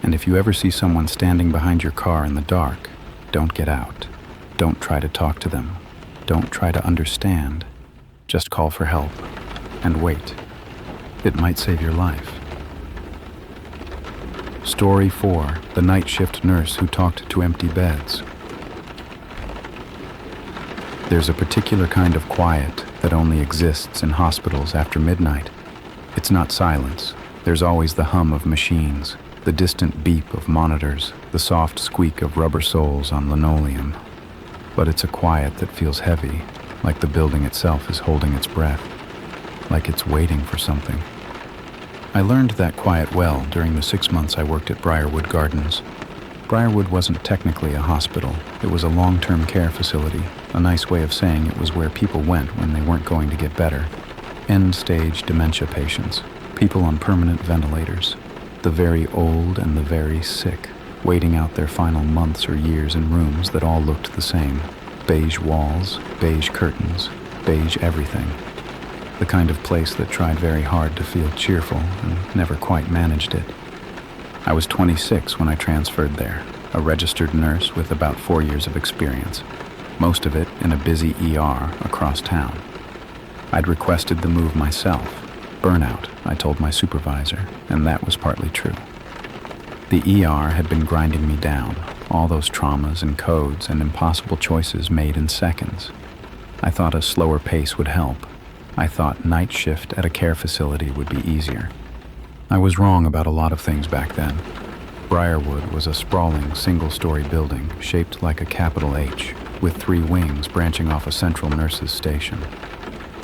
And if you ever see someone standing behind your car in the dark, don't get out. Don't try to talk to them. Don't try to understand. Just call for help and wait. It might save your life. Story 4, the night shift nurse who talked to empty beds. There's a particular kind of quiet that only exists in hospitals after midnight. It's not silence. There's always the hum of machines, the distant beep of monitors, the soft squeak of rubber soles on linoleum. But it's a quiet that feels heavy, like the building itself is holding its breath, like it's waiting for something. I learned that quiet well during the 6 months I worked at Briarwood Gardens. Briarwood wasn't technically a hospital. It was a long-term care facility, a nice way of saying it was where people went when they weren't going to get better. End-stage dementia patients, people on permanent ventilators, the very old and the very sick, waiting out their final months or years in rooms that all looked the same. Beige walls, beige curtains, beige everything. The kind of place that tried very hard to feel cheerful and never quite managed it. I was 26 when I transferred there, a registered nurse with about 4 years of experience, most of it in a busy ER across town. I'd requested the move myself. Burnout, I told my supervisor, and that was partly true. The ER had been grinding me down, all those traumas and codes and impossible choices made in seconds. I thought a slower pace would help. I thought night shift at a care facility would be easier. I was wrong about a lot of things back then. Briarwood was a sprawling single-story building shaped like a capital H, with 3 wings branching off a central nurses' station.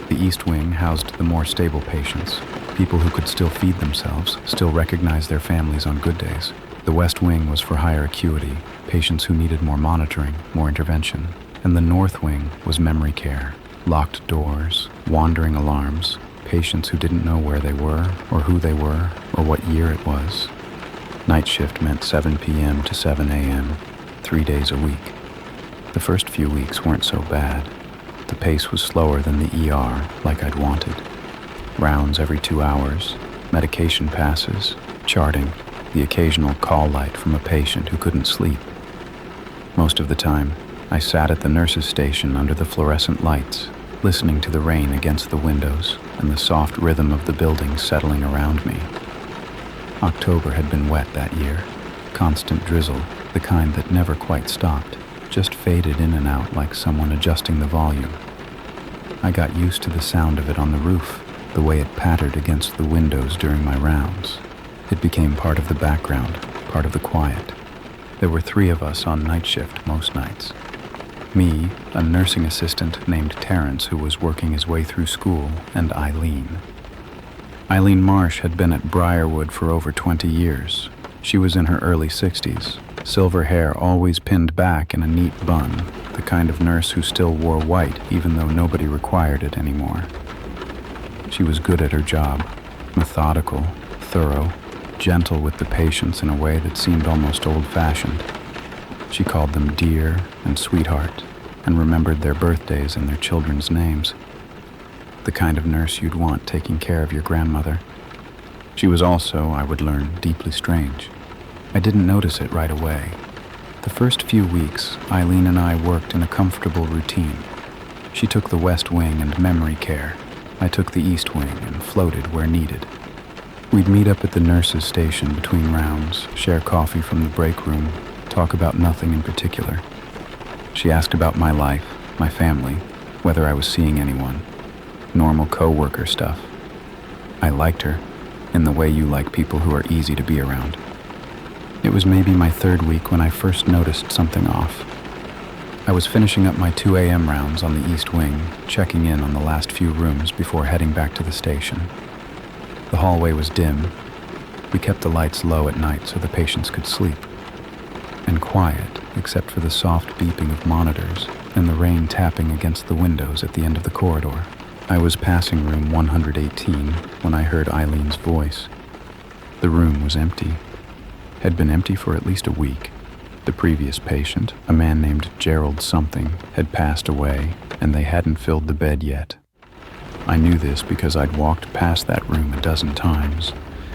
The East Wing housed the more stable patients, people who could still feed themselves, still recognize their families on good days. The West Wing was for higher acuity, patients who needed more monitoring, more intervention. And the North Wing was memory care, locked doors, wandering alarms, patients who didn't know where they were, or who they were, or what year it was. Night shift meant 7 p.m. to 7 a.m., 3 days a week. The first few weeks weren't so bad. The pace was slower than the ER, like I'd wanted. Rounds every 2 hours, medication passes, charting, the occasional call light from a patient who couldn't sleep. Most of the time, I sat at the nurses' station under the fluorescent lights, listening to the rain against the windows and the soft rhythm of the building settling around me. October had been wet that year, constant drizzle, the kind that never quite stopped, just faded in and out like someone adjusting the volume. I got used to the sound of it on the roof, the way it pattered against the windows during my rounds. It became part of the background, part of the quiet. There were 3 of us on night shift most nights. Me, a nursing assistant named Terrence who was working his way through school, and Eileen. Eileen Marsh had been at Briarwood for over 20 years. She was in her early 60s, silver hair always pinned back in a neat bun, the kind of nurse who still wore white even though nobody required it anymore. She was good at her job, methodical, thorough, gentle with the patients in a way that seemed almost old-fashioned. She called them dear and sweetheart, and remembered their birthdays and their children's names. The kind of nurse you'd want taking care of your grandmother. She was also, I would learn, deeply strange. I didn't notice it right away. The first few weeks, Eileen and I worked in a comfortable routine. She took the West Wing and memory care. I took the East Wing and floated where needed. We'd meet up at the nurses' station between rounds, share coffee from the break room, talk about nothing in particular. She asked about my life, my family, whether I was seeing anyone. Normal co-worker stuff. I liked her, in the way you like people who are easy to be around. It was maybe my third week when I first noticed something off. I was finishing up my 2 a.m. rounds on the East Wing, checking in on the last few rooms before heading back to the station. The hallway was dim. We kept the lights low at night so the patients could sleep. And quiet, except for the soft beeping of monitors and the rain tapping against the windows at the end of the corridor. I was passing room 118 when I heard Eileen's voice. The room was empty. Had been empty for at least a week. The previous patient, a man named Gerald something, had passed away, and they hadn't filled the bed yet. I knew this because I'd walked past that room a dozen times,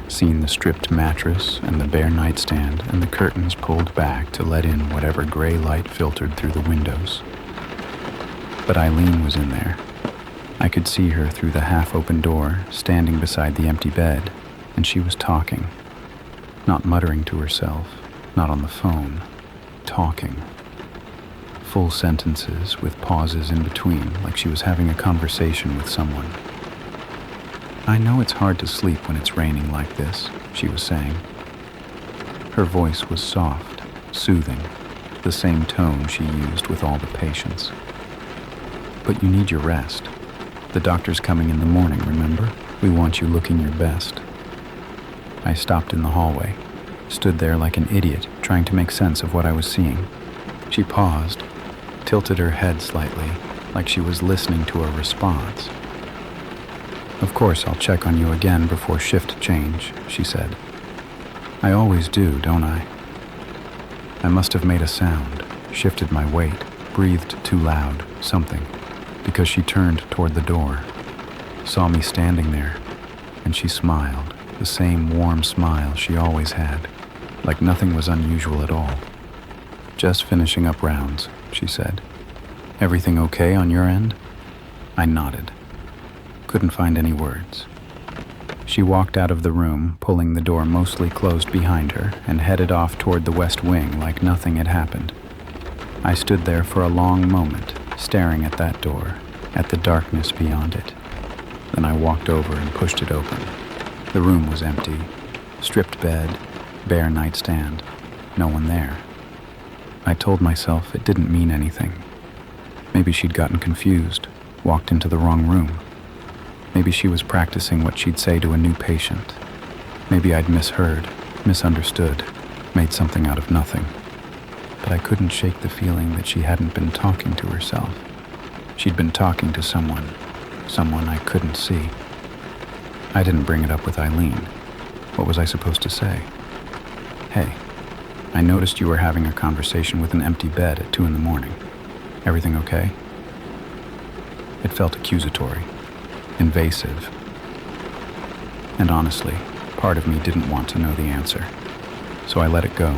seen the stripped mattress and the bare nightstand and the curtains pulled back to let in whatever gray light filtered through the windows. But Eileen was in there. I could see her through the half-open door, standing beside the empty bed, and she was talking. Not muttering to herself, not on the phone, talking. Full sentences with pauses in between, like she was having a conversation with someone. "I know it's hard to sleep when it's raining like this," she was saying. Her voice was soft, soothing, the same tone she used with all the patients. "But you need your rest. The doctor's coming in the morning, remember? We want you looking your best." I stopped in the hallway, stood there like an idiot, trying to make sense of what I was seeing. She paused, tilted her head slightly, like she was listening to a response. "Of course, I'll check on you again before shift change," she said. "I always do, don't I?" I must have made a sound, shifted my weight, breathed too loud, something, because she turned toward the door, saw me standing there, and she smiled, the same warm smile she always had, like nothing was unusual at all. "Just finishing up rounds," she said. "Everything okay on your end?" I nodded. Couldn't find any words. She walked out of the room, pulling the door mostly closed behind her, and headed off toward the West Wing like nothing had happened. I stood there for a long moment, staring at that door, at the darkness beyond it. Then I walked over and pushed it open. The room was empty. Stripped bed, bare nightstand, no one there. I told myself it didn't mean anything. Maybe she'd gotten confused, walked into the wrong room. Maybe she was practicing what she'd say to a new patient. Maybe I'd misheard, misunderstood, made something out of nothing. But I couldn't shake the feeling that she hadn't been talking to herself. She'd been talking to someone I couldn't see. I didn't bring it up with Eileen. What was I supposed to say? "Hey, I noticed you were having a conversation with an empty bed at 2 a.m. Everything okay?" It felt accusatory, invasive. And honestly, part of me didn't want to know the answer. So I let it go.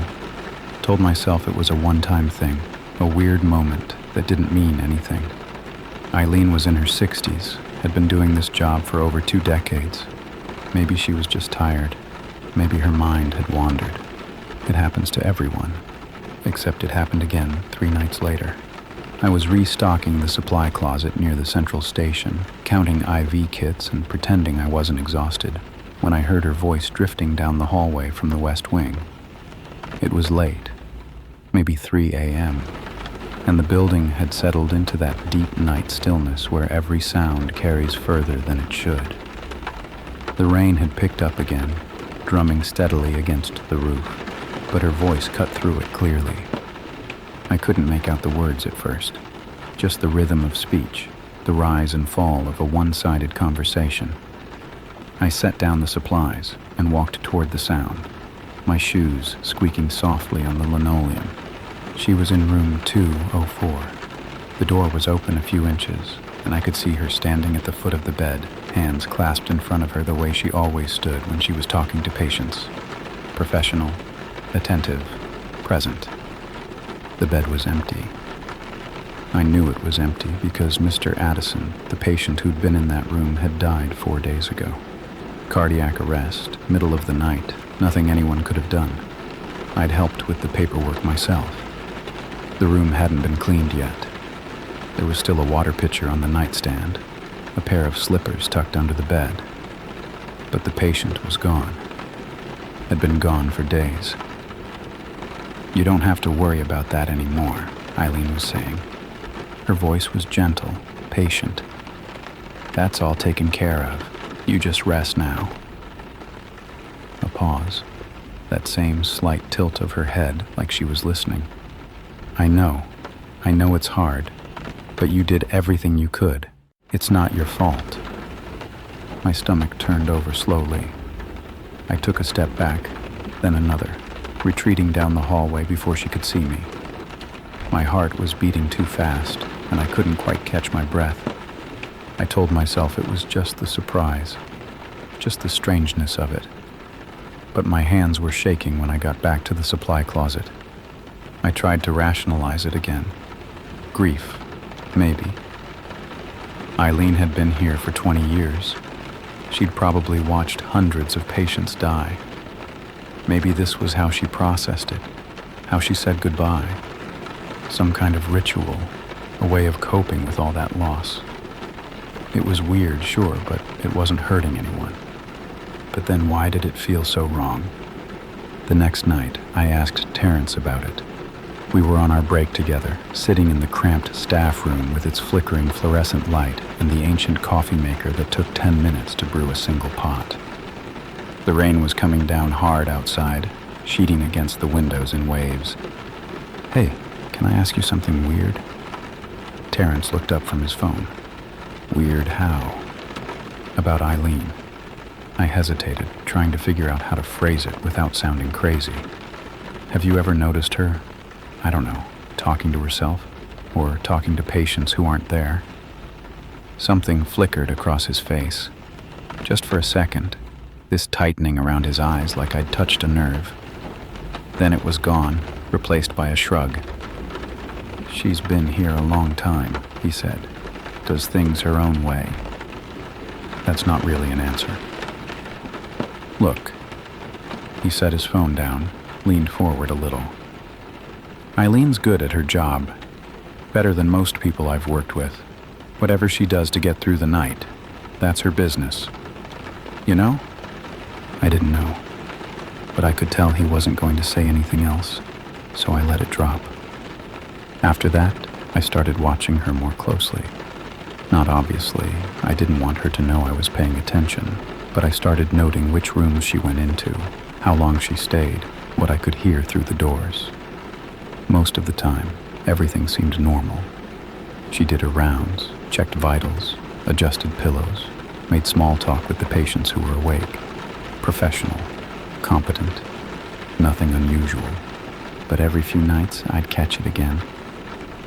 Told myself it was a one-time thing, a weird moment that didn't mean anything. Eileen was in her 60s, had been doing this job for over 2 decades. Maybe she was just tired. Maybe her mind had wandered. It happens to everyone, except it happened again 3 nights later. I was restocking the supply closet near the central station, counting IV kits and pretending I wasn't exhausted, when I heard her voice drifting down the hallway from the West Wing. It was late, maybe 3 a.m., and the building had settled into that deep night stillness where every sound carries further than it should. The rain had picked up again, drumming steadily against the roof, but her voice cut through it clearly. I couldn't make out the words at first, just the rhythm of speech, the rise and fall of a one-sided conversation. I set down the supplies and walked toward the sound, my shoes squeaking softly on the linoleum. She was in room 204. The door was open a few inches, and I could see her standing at the foot of the bed, hands clasped in front of her the way she always stood when she was talking to patients. Professional, attentive, present. The bed was empty. I knew it was empty because Mr. Addison, the patient who'd been in that room, had died 4 days ago. Cardiac arrest, middle of the night, nothing anyone could have done. I'd helped with the paperwork myself. The room hadn't been cleaned yet. There was still a water pitcher on the nightstand, a pair of slippers tucked under the bed. But the patient was gone. Had been gone for days. "You don't have to worry about that anymore," Eileen was saying. Her voice was gentle, patient. "That's all taken care of. You just rest now." A pause. That same slight tilt of her head, like she was listening. I know it's hard, but you did everything you could. It's not your fault." My stomach turned over slowly. I took a step back, then another, retreating down the hallway before she could see me. My heart was beating too fast, and I couldn't quite catch my breath. I told myself it was just the surprise, just the strangeness of it. But my hands were shaking when I got back to the supply closet. I tried to rationalize it again. Grief, maybe. Eileen had been here for 20 years. She'd probably watched hundreds of patients die. Maybe this was how she processed it, how she said goodbye. Some kind of ritual, a way of coping with all that loss. It was weird, sure, but it wasn't hurting anyone. But then why did it feel so wrong? The next night, I asked Terrence about it. We were on our break together, sitting in the cramped staff room with its flickering fluorescent light and the ancient coffee maker that took 10 minutes to brew a single pot. The rain was coming down hard outside, sheeting against the windows in waves. "Hey, can I ask you something weird?" Terrence looked up from his phone. "Weird how?" "About Eileen." I hesitated, trying to figure out how to phrase it without sounding crazy. "Have you ever noticed her, I don't know, talking to herself? Or talking to patients who aren't there?" Something flickered across his face. Just for a second, this tightening around his eyes like I'd touched a nerve. Then it was gone, replaced by a shrug. "She's been here a long time," he said. "Does things her own way." That's not really an answer. "Look." He set his phone down, leaned forward a little. "Eileen's good at her job. Better than most people I've worked with. Whatever she does to get through the night, that's her business. You know?" I didn't know, but I could tell he wasn't going to say anything else, so I let it drop. After that, I started watching her more closely. Not obviously, I didn't want her to know I was paying attention, but I started noting which rooms she went into, how long she stayed, what I could hear through the doors. Most of the time, everything seemed normal. She did her rounds, checked vitals, adjusted pillows, made small talk with the patients who were awake. Professional, competent, nothing unusual. But every few nights, I'd catch it again.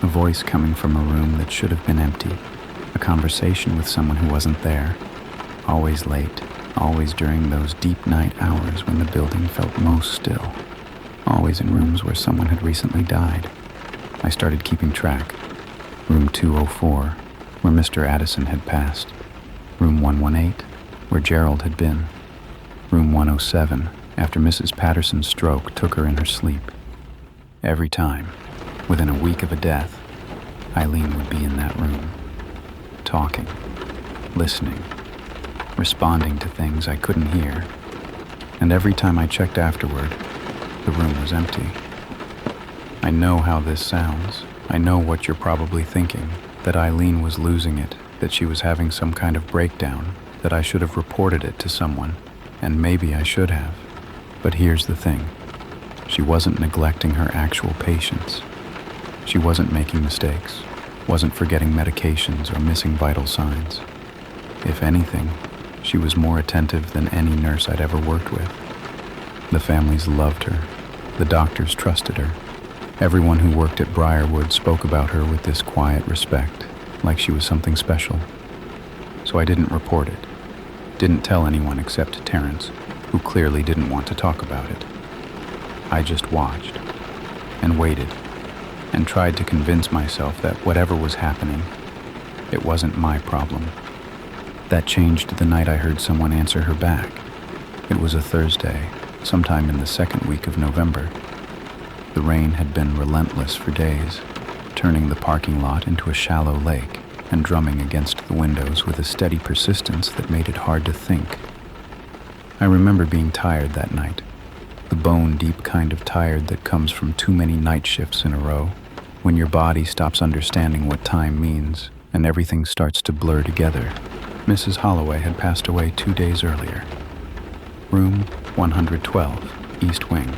A voice coming from a room that should have been empty. A conversation with someone who wasn't there. Always late, always during those deep night hours when the building felt most still. Always in rooms where someone had recently died. I started keeping track. Room 204, where Mr. Addison had passed. Room 118, where Gerald had been. Room 107, after Mrs. Patterson's stroke took her in her sleep. Every time, within a week of a death, Eileen would be in that room. Talking, listening, responding to things I couldn't hear. And every time I checked afterward, the room was empty. I know how this sounds. I know what you're probably thinking, that Eileen was losing it, that she was having some kind of breakdown, that I should have reported it to someone, and maybe I should have. But here's the thing. She wasn't neglecting her actual patients. She wasn't making mistakes, wasn't forgetting medications or missing vital signs. If anything, she was more attentive than any nurse I'd ever worked with. The families loved her. The doctors trusted her. Everyone who worked at Briarwood spoke about her with this quiet respect, like she was something special. So I didn't report it. Didn't tell anyone except Terrence, who clearly didn't want to talk about it. I just watched and waited and tried to convince myself that whatever was happening, it wasn't my problem. That changed the night I heard someone answer her back. It was a Thursday, sometime in the second week of November. The rain had been relentless for days, turning the parking lot into a shallow lake and drumming against the windows with a steady persistence that made it hard to think. I remember being tired that night, the bone-deep kind of tired that comes from too many night shifts in a row, when your body stops understanding what time means and everything starts to blur together. Mrs. Holloway had passed away 2 days earlier. Room 112, East Wing.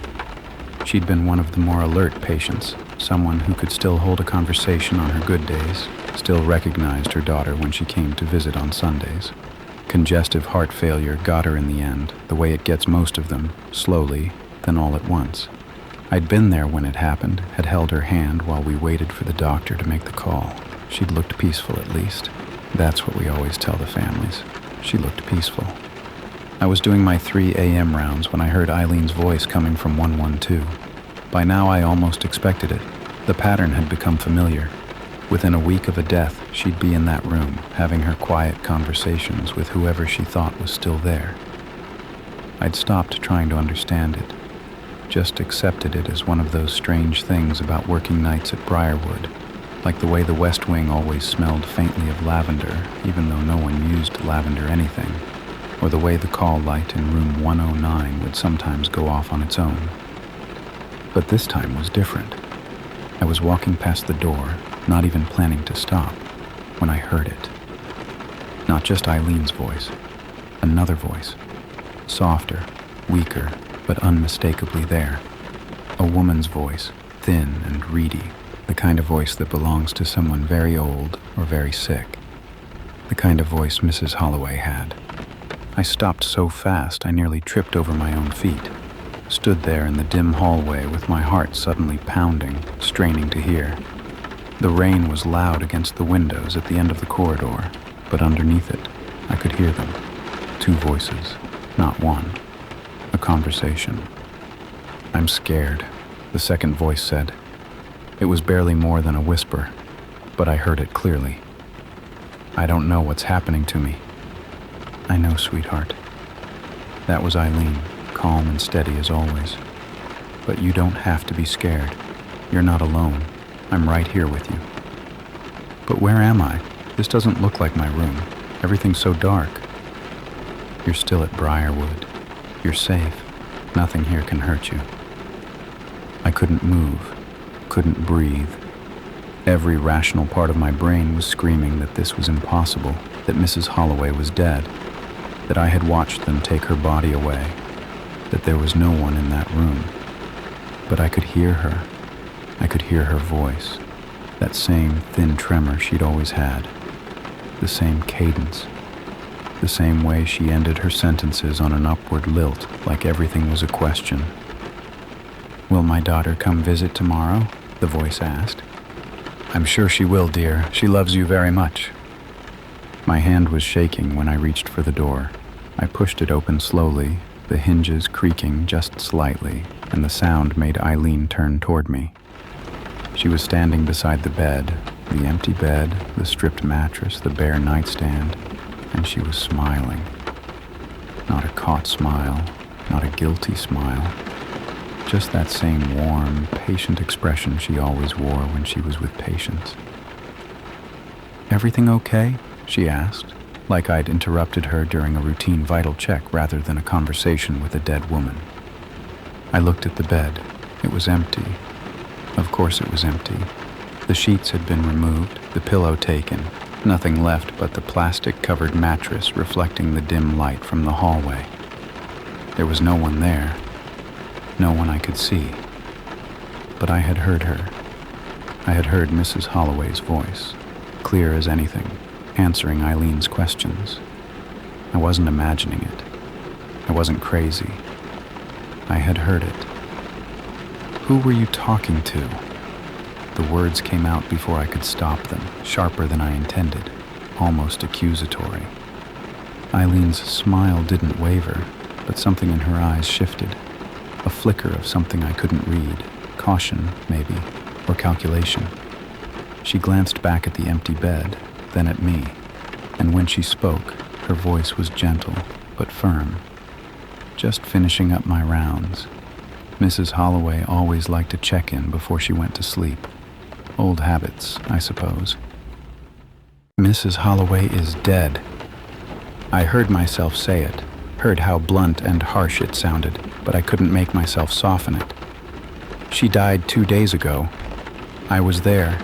She'd been one of the more alert patients, someone who could still hold a conversation on her good days, still recognized her daughter when she came to visit on Sundays. Congestive heart failure got her in the end, the way it gets most of them, slowly, then all at once. I'd been there when it happened, had held her hand while we waited for the doctor to make the call. She'd looked peaceful at least. That's what we always tell the families. She looked peaceful. I was doing my 3 a.m. rounds when I heard Eileen's voice coming from 112. By now I almost expected it. The pattern had become familiar. Within a week of a death, she'd be in that room, having her quiet conversations with whoever she thought was still there. I'd stopped trying to understand it, just accepted it as one of those strange things about working nights at Briarwood, like the way the West Wing always smelled faintly of lavender, even though no one used lavender anything, or the way the call light in room 109 would sometimes go off on its own. But this time was different. I was walking past the door, not even planning to stop, when I heard it. Not just Eileen's voice, another voice, softer, weaker, but unmistakably there. A woman's voice, thin and reedy, the kind of voice that belongs to someone very old or very sick. The kind of voice Mrs. Holloway had. I stopped so fast I nearly tripped over my own feet. Stood there in the dim hallway with my heart suddenly pounding, straining to hear. The rain was loud against the windows at the end of the corridor, but underneath it, I could hear them. 2 voices, not one. A conversation. "I'm scared," the second voice said. It was barely more than a whisper, but I heard it clearly. "I don't know what's happening to me." "I know, sweetheart." That was Eileen, calm and steady as always. "But you don't have to be scared. You're not alone. I'm right here with you." "But where am I? This doesn't look like my room. Everything's so dark." "You're still at Briarwood. You're safe. Nothing here can hurt you." I couldn't move, couldn't breathe. Every rational part of my brain was screaming that this was impossible, that Mrs. Holloway was dead, that I had watched them take her body away, that there was no one in that room. But I could hear her. I could hear her voice, that same thin tremor she'd always had, the same cadence, the same way she ended her sentences on an upward lilt, like everything was a question. "Will my daughter come visit tomorrow?" the voice asked. "I'm sure she will, dear. She loves you very much." My hand was shaking when I reached for the door. I pushed it open slowly, the hinges creaking just slightly, and the sound made Eileen turn toward me. She was standing beside the bed, the empty bed, the stripped mattress, the bare nightstand, and she was smiling. Not a caught smile, not a guilty smile. Just that same warm, patient expression she always wore when she was with patients. "Everything okay?" she asked, like I'd interrupted her during a routine vital check rather than a conversation with a dead woman. I looked at the bed. It was empty. Of course it was empty. The sheets had been removed, the pillow taken, nothing left but the plastic-covered mattress reflecting the dim light from the hallway. There was no one there. No one I could see. But I had heard her. I had heard Mrs. Holloway's voice, clear as anything, answering Eileen's questions. I wasn't imagining it. I wasn't crazy. I had heard it. "Who were you talking to?" The words came out before I could stop them, sharper than I intended, almost accusatory. Eileen's smile didn't waver, but something in her eyes shifted. A flicker of something I couldn't read, caution, maybe, or calculation. She glanced back at the empty bed, then at me, and when she spoke, her voice was gentle, but firm. "Just finishing up my rounds. Mrs. Holloway always liked to check in before she went to sleep. Old habits, I suppose. Mrs. Holloway is dead. I heard myself say it, heard how blunt and harsh it sounded, but I couldn't make myself soften it. She died 2 days ago. I was there.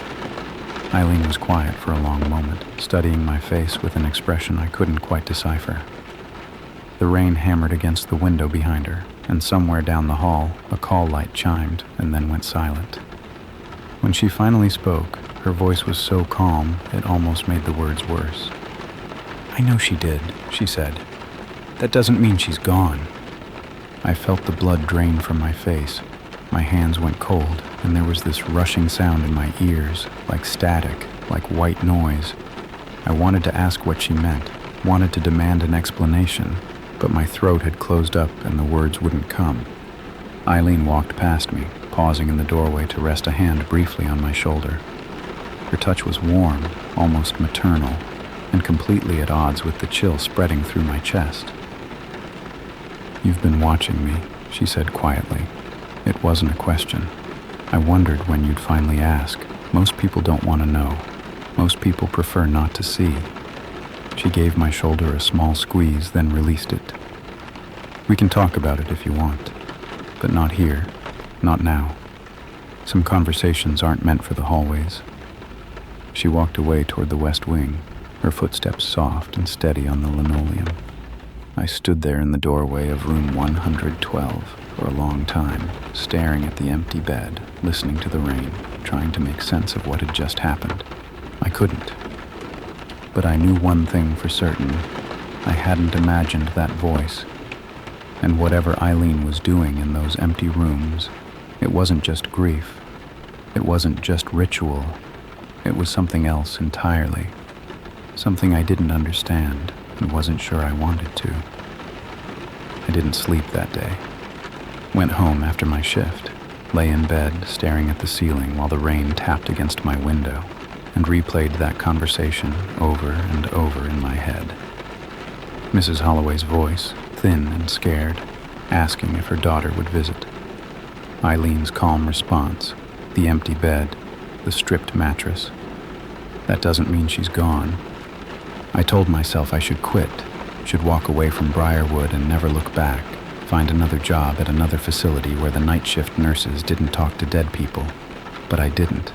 Eileen was quiet for a long moment, studying my face with an expression I couldn't quite decipher. The rain hammered against the window behind her, and somewhere down the hall, a call light chimed and then went silent. When she finally spoke, her voice was so calm it almost made the words worse. "I know she did," she said. "That doesn't mean she's gone." I felt the blood drain from my face. My hands went cold, and there was this rushing sound in my ears, like static, like white noise. I wanted to ask what she meant, wanted to demand an explanation, but my throat had closed up and the words wouldn't come. Eileen walked past me, pausing in the doorway to rest a hand briefly on my shoulder. Her touch was warm, almost maternal, and completely at odds with the chill spreading through my chest. "You've been watching me," she said quietly. It wasn't a question. I wondered when you'd finally ask. Most people don't want to know. Most people prefer not to see. She gave my shoulder a small squeeze, then released it. "We can talk about it if you want, but not here, not now. Some conversations aren't meant for the hallways." She walked away toward the west wing, her footsteps soft and steady on the linoleum. I stood there in the doorway of room 112 for a long time, staring at the empty bed, listening to the rain, trying to make sense of what had just happened. I couldn't. But I knew one thing for certain. I hadn't imagined that voice. And whatever Eileen was doing in those empty rooms, it wasn't just grief. It wasn't just ritual. It was something else entirely. Something I didn't understand and wasn't sure I wanted to. I didn't sleep that day. Went home after my shift, lay in bed staring at the ceiling while the rain tapped against my window, and replayed that conversation over and over in my head. Mrs. Holloway's voice, thin and scared, asking if her daughter would visit. Eileen's calm response, the empty bed, the stripped mattress. That doesn't mean she's gone. I told myself I should quit, should walk away from Briarwood and never look back, find another job at another facility where the night shift nurses didn't talk to dead people. But I didn't.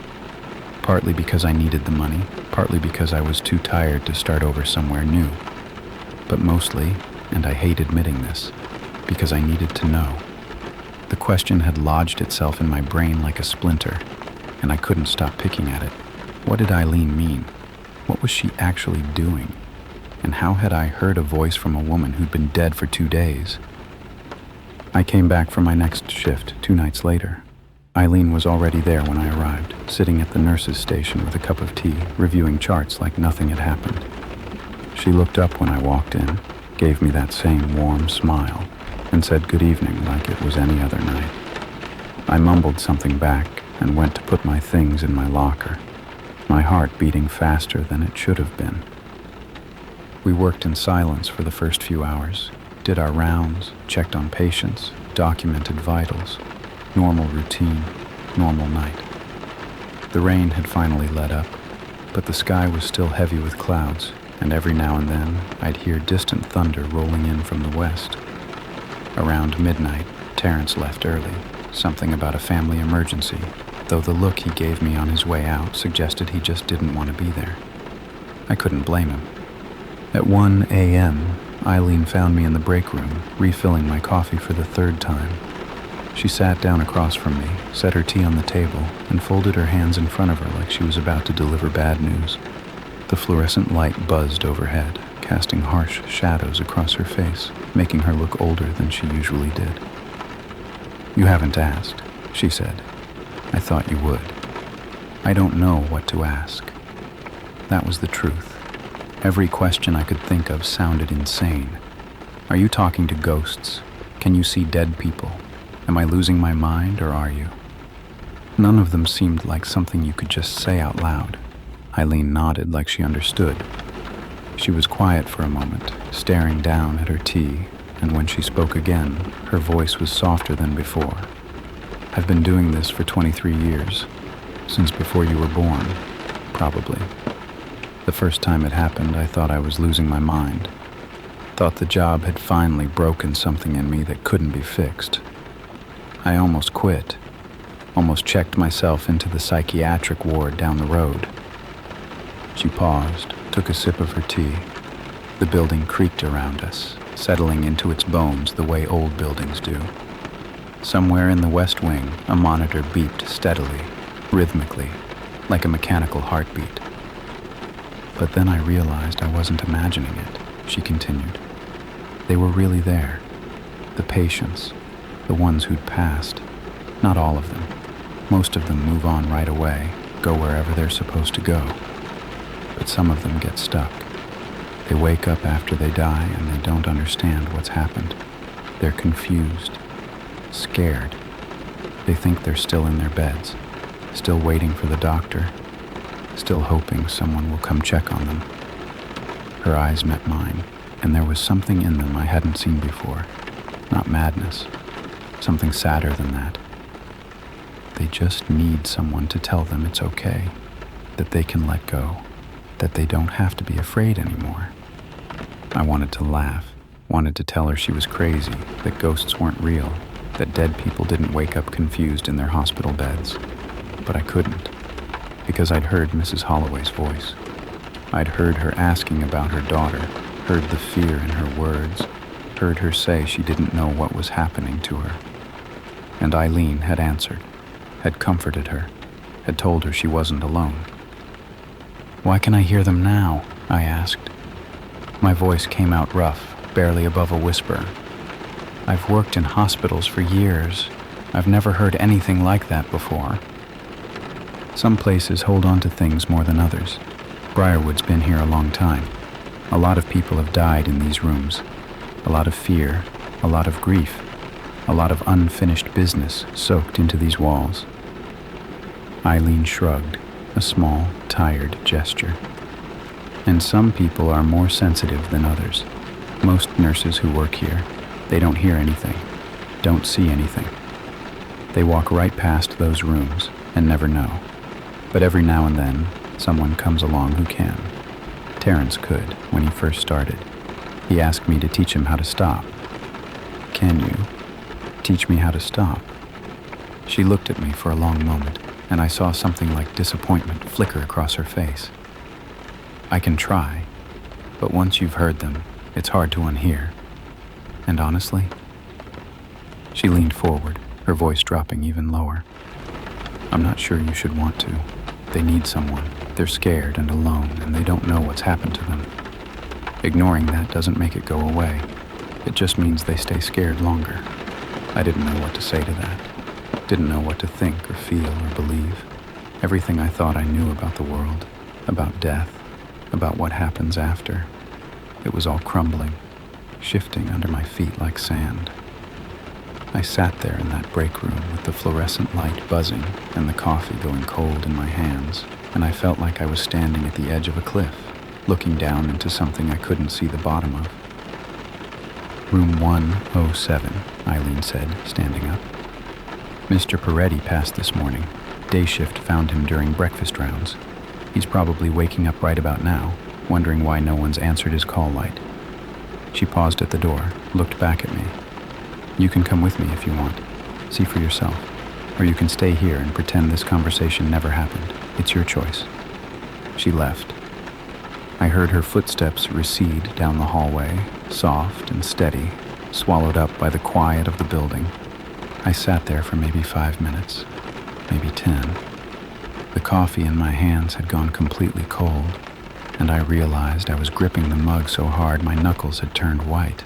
Partly because I needed the money, partly because I was too tired to start over somewhere new. But mostly, and I hate admitting this, because I needed to know. The question had lodged itself in my brain like a splinter, and I couldn't stop picking at it. What did Eileen mean? What was she actually doing? And how had I heard a voice from a woman who'd been dead for 2 days? I came back for my next shift 2 nights later. Eileen was already there when I arrived, sitting at the nurse's station with a cup of tea, reviewing charts like nothing had happened. She looked up when I walked in, gave me that same warm smile, and said good evening like it was any other night. I mumbled something back and went to put my things in my locker, my heart beating faster than it should have been. We worked in silence for the first few hours, did our rounds, checked on patients, documented vitals, normal routine, normal night. The rain had finally let up, but the sky was still heavy with clouds, and every now and then I'd hear distant thunder rolling in from the west. Around midnight, Terrence left early, something about a family emergency, though the look he gave me on his way out suggested he just didn't want to be there. I couldn't blame him. At 1 a.m., Eileen found me in the break room, refilling my coffee for the 3rd time. She sat down across from me, set her tea on the table, and folded her hands in front of her like she was about to deliver bad news. The fluorescent light buzzed overhead, casting harsh shadows across her face, making her look older than she usually did. "You haven't asked," she said. "I thought you would. I don't know what to ask." That was the truth. Every question I could think of sounded insane. Are you talking to ghosts? Can you see dead people? Am I losing my mind, or are you? None of them seemed like something you could just say out loud. Eileen nodded like she understood. She was quiet for a moment, staring down at her tea, and when she spoke again, her voice was softer than before, I've been doing this for 23 years, since before you were born, probably. The first time it happened, I thought I was losing my mind. Thought the job had finally broken something in me that couldn't be fixed. I almost quit, almost checked myself into the psychiatric ward down the road. She paused, took a sip of her tea. The building creaked around us, settling into its bones the way old buildings do. Somewhere in the West Wing, a monitor beeped steadily, rhythmically, like a mechanical heartbeat. But then I realized I wasn't imagining it, she continued. They were really there. The patients, the ones who'd passed. Not all of them. Most of them move on right away, go wherever they're supposed to go. But some of them get stuck. They wake up after they die and they don't understand what's happened. They're confused, scared. They think they're still in their beds, still waiting for the doctor, still hoping someone will come check on them. Her eyes met mine, and there was something in them I hadn't seen before. Not madness, something sadder than that. They just need someone to tell them it's okay, that they can let go, that they don't have to be afraid anymore. I wanted to laugh, wanted to tell her she was crazy, that ghosts weren't real, that dead people didn't wake up confused in their hospital beds. But I couldn't, because I'd heard Mrs. Holloway's voice. I'd heard her asking about her daughter, heard the fear in her words, heard her say she didn't know what was happening to her. And Eileen had answered, had comforted her, had told her she wasn't alone. "Why can I hear them now?" I asked. My voice came out rough, barely above a whisper. "I've worked in hospitals for years. I've never heard anything like that before." Some places hold on to things more than others. Briarwood's been here a long time. A lot of people have died in these rooms. A lot of fear, a lot of grief, a lot of unfinished business soaked into these walls. Eileen shrugged, a small, tired gesture. And some people are more sensitive than others. Most nurses who work here, they don't hear anything, don't see anything. They walk right past those rooms and never know. But every now and then, someone comes along who can. Terrence could, when he first started. He asked me to teach him how to stop. "Can you teach me how to stop?" She looked at me for a long moment, and I saw something like disappointment flicker across her face. "I can try, but once you've heard them, it's hard to unhear. And honestly," she leaned forward, her voice dropping even lower, "I'm not sure you should want to. They need someone. They're scared and alone, and they don't know what's happened to them. Ignoring that doesn't make it go away. It just means they stay scared longer." I didn't know what to say to that. Didn't know what to think or feel or believe. Everything I thought I knew about the world, about death, about what happens after. It was all crumbling, shifting under my feet like sand. I sat there in that break room with the fluorescent light buzzing and the coffee going cold in my hands, and I felt like I was standing at the edge of a cliff, looking down into something I couldn't see the bottom of. "Room 107, Eileen said, standing up. "Mr. Peretti passed this morning. Day shift found him during breakfast rounds. He's probably waking up right about now, wondering why no one's answered his call light." She paused at the door, looked back at me. "You can come with me if you want. See for yourself. Or you can stay here and pretend this conversation never happened. It's your choice." She left. I heard her footsteps recede down the hallway, soft and steady, swallowed up by the quiet of the building. I sat there for maybe 5 minutes, maybe 10. The coffee in my hands had gone completely cold, and I realized I was gripping the mug so hard my knuckles had turned white.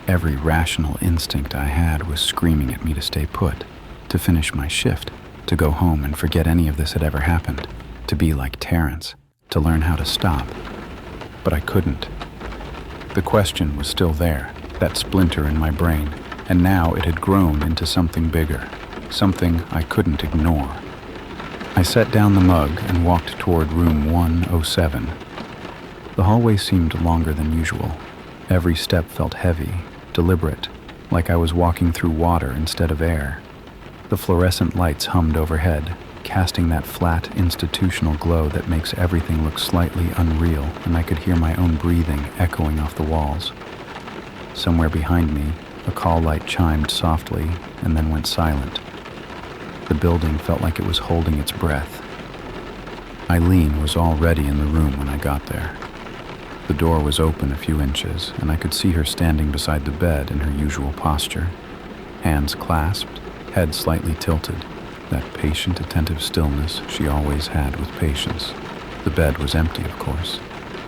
Every rational instinct I had was screaming at me to stay put, to finish my shift, to go home and forget any of this had ever happened, to be like Terrence, to learn how to stop. But I couldn't. The question was still there, that splinter in my brain, and now it had grown into something bigger, something I couldn't ignore. I set down the mug and walked toward room 107. The hallway seemed longer than usual. Every step felt heavy, deliberate, like I was walking through water instead of air. The fluorescent lights hummed overhead, casting that flat, institutional glow that makes everything look slightly unreal, and I could hear my own breathing echoing off the walls. Somewhere behind me, a call light chimed softly and then went silent. The building felt like it was holding its breath. Eileen was already in the room when I got there. The door was open a few inches, and I could see her standing beside the bed in her usual posture, hands clasped, head slightly tilted, that patient, attentive stillness she always had with patients. The bed was empty, of course.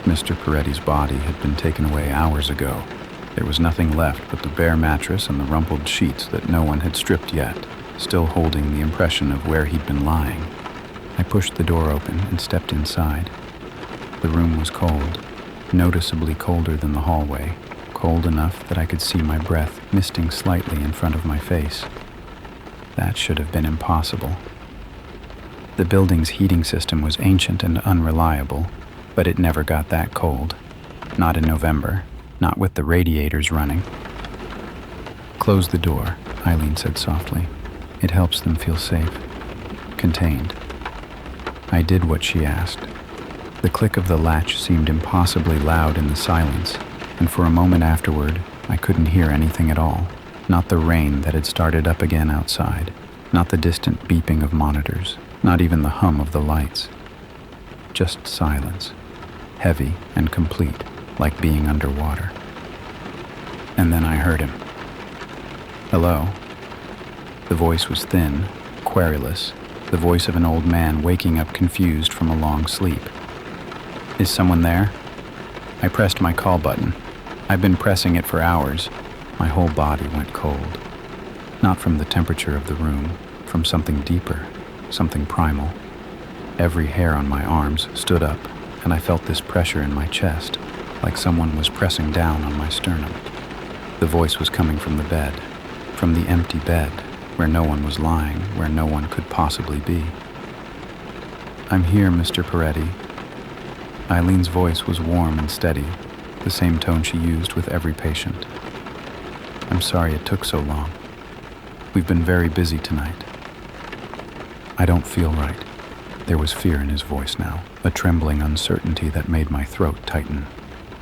Mr. Peretti's body had been taken away hours ago. There was nothing left but the bare mattress and the rumpled sheets that no one had stripped yet, still holding the impression of where he'd been lying. I pushed the door open and stepped inside. The room was cold, noticeably colder than the hallway, cold enough that I could see my breath misting slightly in front of my face. That should have been impossible. The building's heating system was ancient and unreliable, but it never got that cold. Not in November, not with the radiators running. "Close the door," Eileen said softly. "It helps them feel safe, contained." I did what she asked. The click of the latch seemed impossibly loud in the silence, and for a moment afterward, I couldn't hear anything at all. Not the rain that had started up again outside, not the distant beeping of monitors, not even the hum of the lights. Just silence, heavy and complete, like being underwater. And then I heard him. "Hello?" The voice was thin, querulous, the voice of an old man waking up confused from a long sleep. "Is someone there?" I pressed my call button. I've been pressing it for hours. My whole body went cold. Not from the temperature of the room, from something deeper, something primal. Every hair on my arms stood up, and I felt this pressure in my chest, like someone was pressing down on my sternum. The voice was coming from the bed, from the empty bed, where no one was lying, where no one could possibly be. "I'm here, Mr. Peretti." Eileen's voice was warm and steady, the same tone she used with every patient. "I'm sorry it took so long. We've been very busy tonight." "I don't feel right." There was fear in his voice now, a trembling uncertainty that made my throat tighten.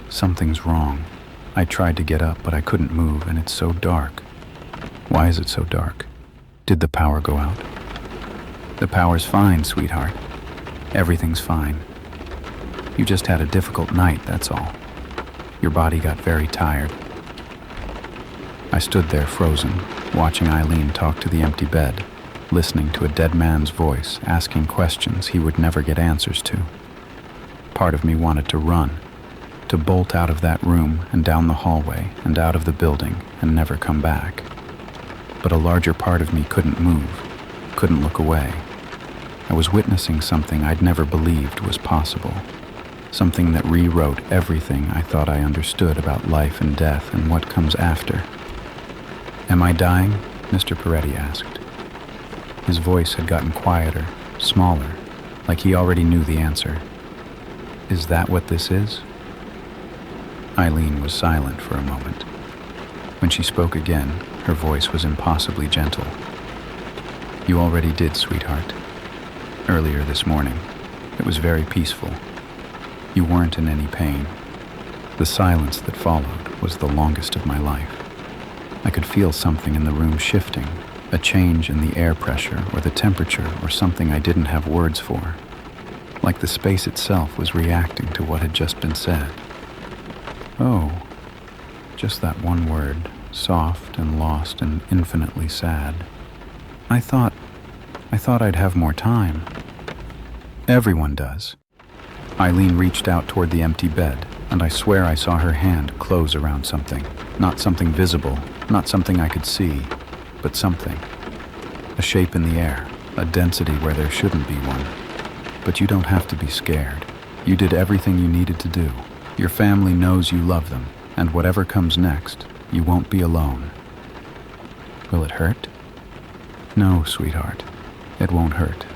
"Something's wrong. I tried to get up, but I couldn't move, and it's so dark." "Why is it so dark? Did the power go out?" "The power's fine, sweetheart. Everything's fine. You just had a difficult night, that's all. Your body got very tired." I stood there frozen, watching Eileen talk to the empty bed, listening to a dead man's voice, asking questions he would never get answers to. Part of me wanted to run, to bolt out of that room and down the hallway and out of the building and never come back. But a larger part of me couldn't move, couldn't look away. I was witnessing something I'd never believed was possible. Something that rewrote everything I thought I understood about life and death and what comes after. "Am I dying?" Mr. Peretti asked. His voice had gotten quieter, smaller, like he already knew the answer. "Is that what this is?" Eileen was silent for a moment. When she spoke again, her voice was impossibly gentle. "You already did, sweetheart. Earlier this morning. It was very peaceful. You weren't in any pain. The silence that followed was the longest of my life. I could feel something in the room shifting, a change in the air pressure or the temperature or something I didn't have words for. Like the space itself was reacting to what had just been said. Oh, just that one word, soft and lost and infinitely sad. I thought I'd have more time. Everyone does." Eileen reached out toward the empty bed, and I swear I saw her hand close around something. Not something visible, not something I could see, but something. A shape in the air, a density where there shouldn't be one. But you don't have to be scared. You did everything you needed to do. Your family knows you love them, and whatever comes next, you won't be alone. Will it hurt? No, sweetheart. It won't hurt.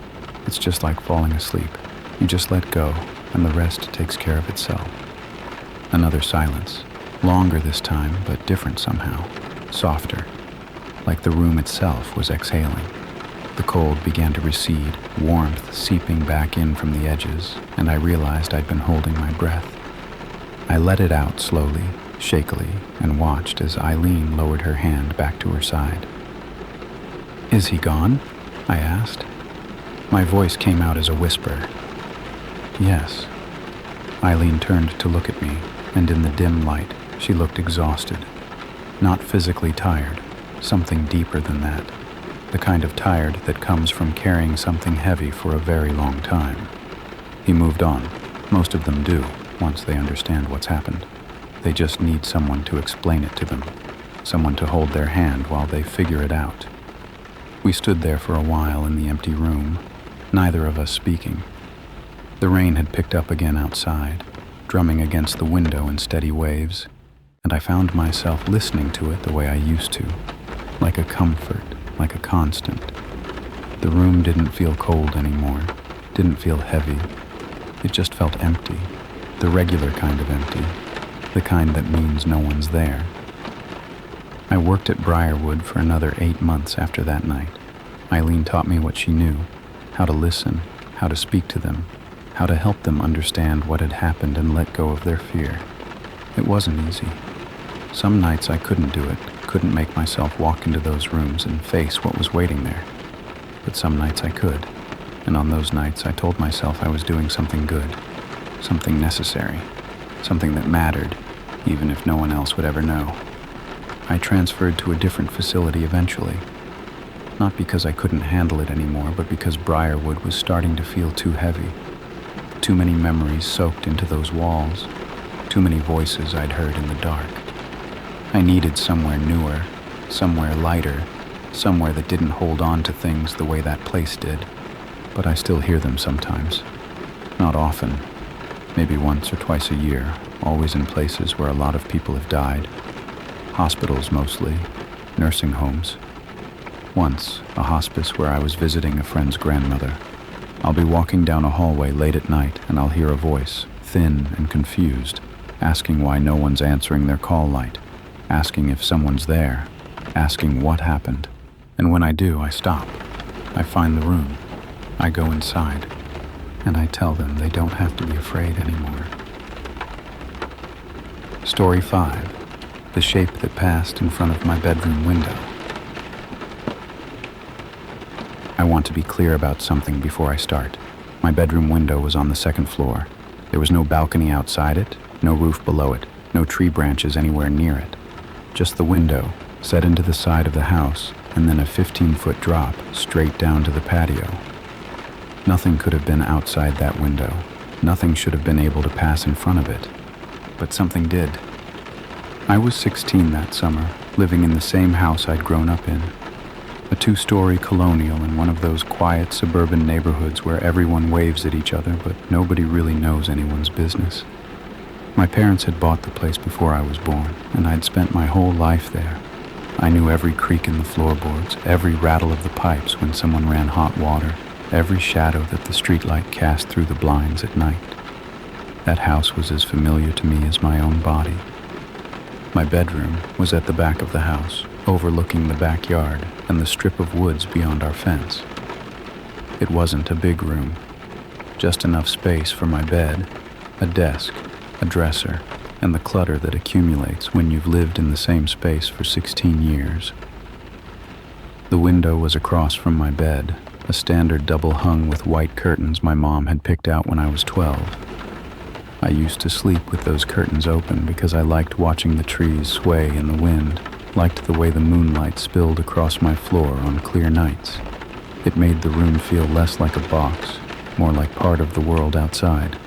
It's just like falling asleep. You just let go, and the rest takes care of itself. Another silence. Longer this time, but different somehow. Softer. Like the room itself was exhaling. The cold began to recede, warmth seeping back in from the edges, and I realized I'd been holding my breath. I let it out slowly, shakily, and watched as Eileen lowered her hand back to her side. "Is he gone?" I asked. My voice came out as a whisper. "Yes." Eileen turned to look at me, and in the dim light, she looked exhausted. Not physically tired, something deeper than that. The kind of tired that comes from carrying something heavy for a very long time. He moved on. Most of them do, once they understand what's happened. They just need someone to explain it to them, someone to hold their hand while they figure it out. We stood there for a while in the empty room, neither of us speaking. The rain had picked up again outside, drumming against the window in steady waves, and I found myself listening to it the way I used to, like a comfort, like a constant. The room didn't feel cold anymore, didn't feel heavy. It just felt empty, the regular kind of empty, the kind that means no one's there. I worked at Briarwood for another 8 months after that night. Eileen taught me what she knew, how to listen, how to speak to them, how to help them understand what had happened and let go of their fear. It wasn't easy. Some nights I couldn't do it, couldn't make myself walk into those rooms and face what was waiting there. But some nights I could, and on those nights I told myself I was doing something good, something necessary, something that mattered, even if no one else would ever know. I transferred to a different facility eventually, not because I couldn't handle it anymore, but because Briarwood was starting to feel too heavy. Too many memories soaked into those walls, too many voices I'd heard in the dark. I needed somewhere newer, somewhere lighter, somewhere that didn't hold on to things the way that place did. But I still hear them sometimes. Not often, maybe once or twice a year, always in places where a lot of people have died. Hospitals mostly, nursing homes. Once, a hospice where I was visiting a friend's grandmother. I'll be walking down a hallway late at night and I'll hear a voice, thin and confused, asking why no one's answering their call light, asking if someone's there, asking what happened. And when I do, I stop. I find the room. I go inside. And I tell them they don't have to be afraid anymore. Story 5. The shape that passed in front of my bedroom window. I want to be clear about something before I start. My bedroom window was on the second floor. There was no balcony outside it, no roof below it, no tree branches anywhere near it. Just the window, set into the side of the house, and then a 15-foot drop straight down to the patio. Nothing could have been outside that window. Nothing should have been able to pass in front of it. But something did. I was 16 that summer, living in the same house I'd grown up in. A 2-story colonial in one of those quiet suburban neighborhoods where everyone waves at each other, but nobody really knows anyone's business. My parents had bought the place before I was born, and I'd spent my whole life there. I knew every creak in the floorboards, every rattle of the pipes when someone ran hot water, every shadow that the streetlight cast through the blinds at night. That house was as familiar to me as my own body. My bedroom was at the back of the house, overlooking the backyard and the strip of woods beyond our fence. It wasn't a big room, just enough space for my bed, a desk, a dresser, and the clutter that accumulates when you've lived in the same space for 16 years. The window was across from my bed, a standard double hung with white curtains my mom had picked out when I was 12. I used to sleep with those curtains open because I liked watching the trees sway in the wind, liked the way the moonlight spilled across my floor on clear nights. It made the room feel less like a box, more like part of the world outside.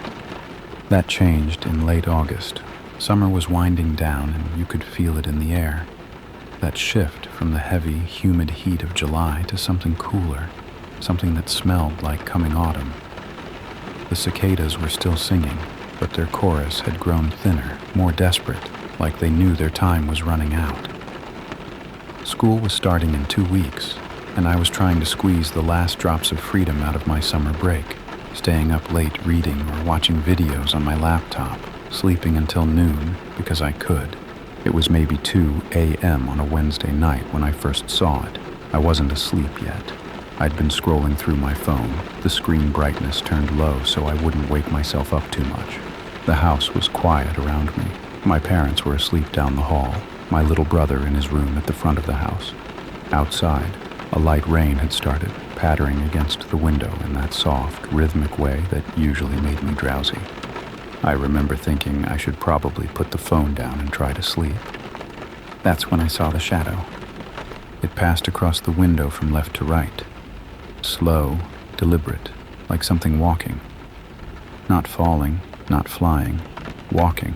That changed in late August. Summer was winding down and you could feel it in the air. That shift from the heavy, humid heat of July to something cooler, something that smelled like coming autumn. The cicadas were still singing, but their chorus had grown thinner, more desperate, like they knew their time was running out. School was starting in 2 weeks, and I was trying to squeeze the last drops of freedom out of my summer break, staying up late reading or watching videos on my laptop, sleeping until noon because I could. It was maybe 2 a.m. on a Wednesday night when I first saw it. I wasn't asleep yet. I'd been scrolling through my phone, the screen brightness turned low so I wouldn't wake myself up too much. The house was quiet around me. My parents were asleep down the hall, my little brother in his room at the front of the house. Outside, a light rain had started, pattering against the window in that soft, rhythmic way that usually made me drowsy. I remember thinking I should probably put the phone down and try to sleep. That's when I saw the shadow. It passed across the window from left to right. Slow, deliberate, like something walking. Not falling, not flying, walking.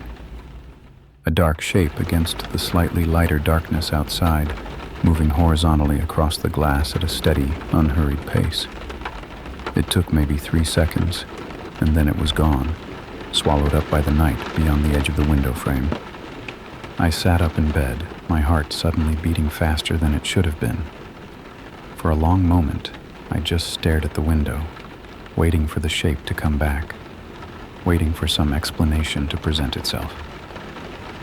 A dark shape against the slightly lighter darkness outside, moving horizontally across the glass at a steady, unhurried pace. It took maybe 3 seconds, and then it was gone, swallowed up by the night beyond the edge of the window frame. I sat up in bed, my heart suddenly beating faster than it should have been. For a long moment, I just stared at the window, waiting for the shape to come back, waiting for some explanation to present itself.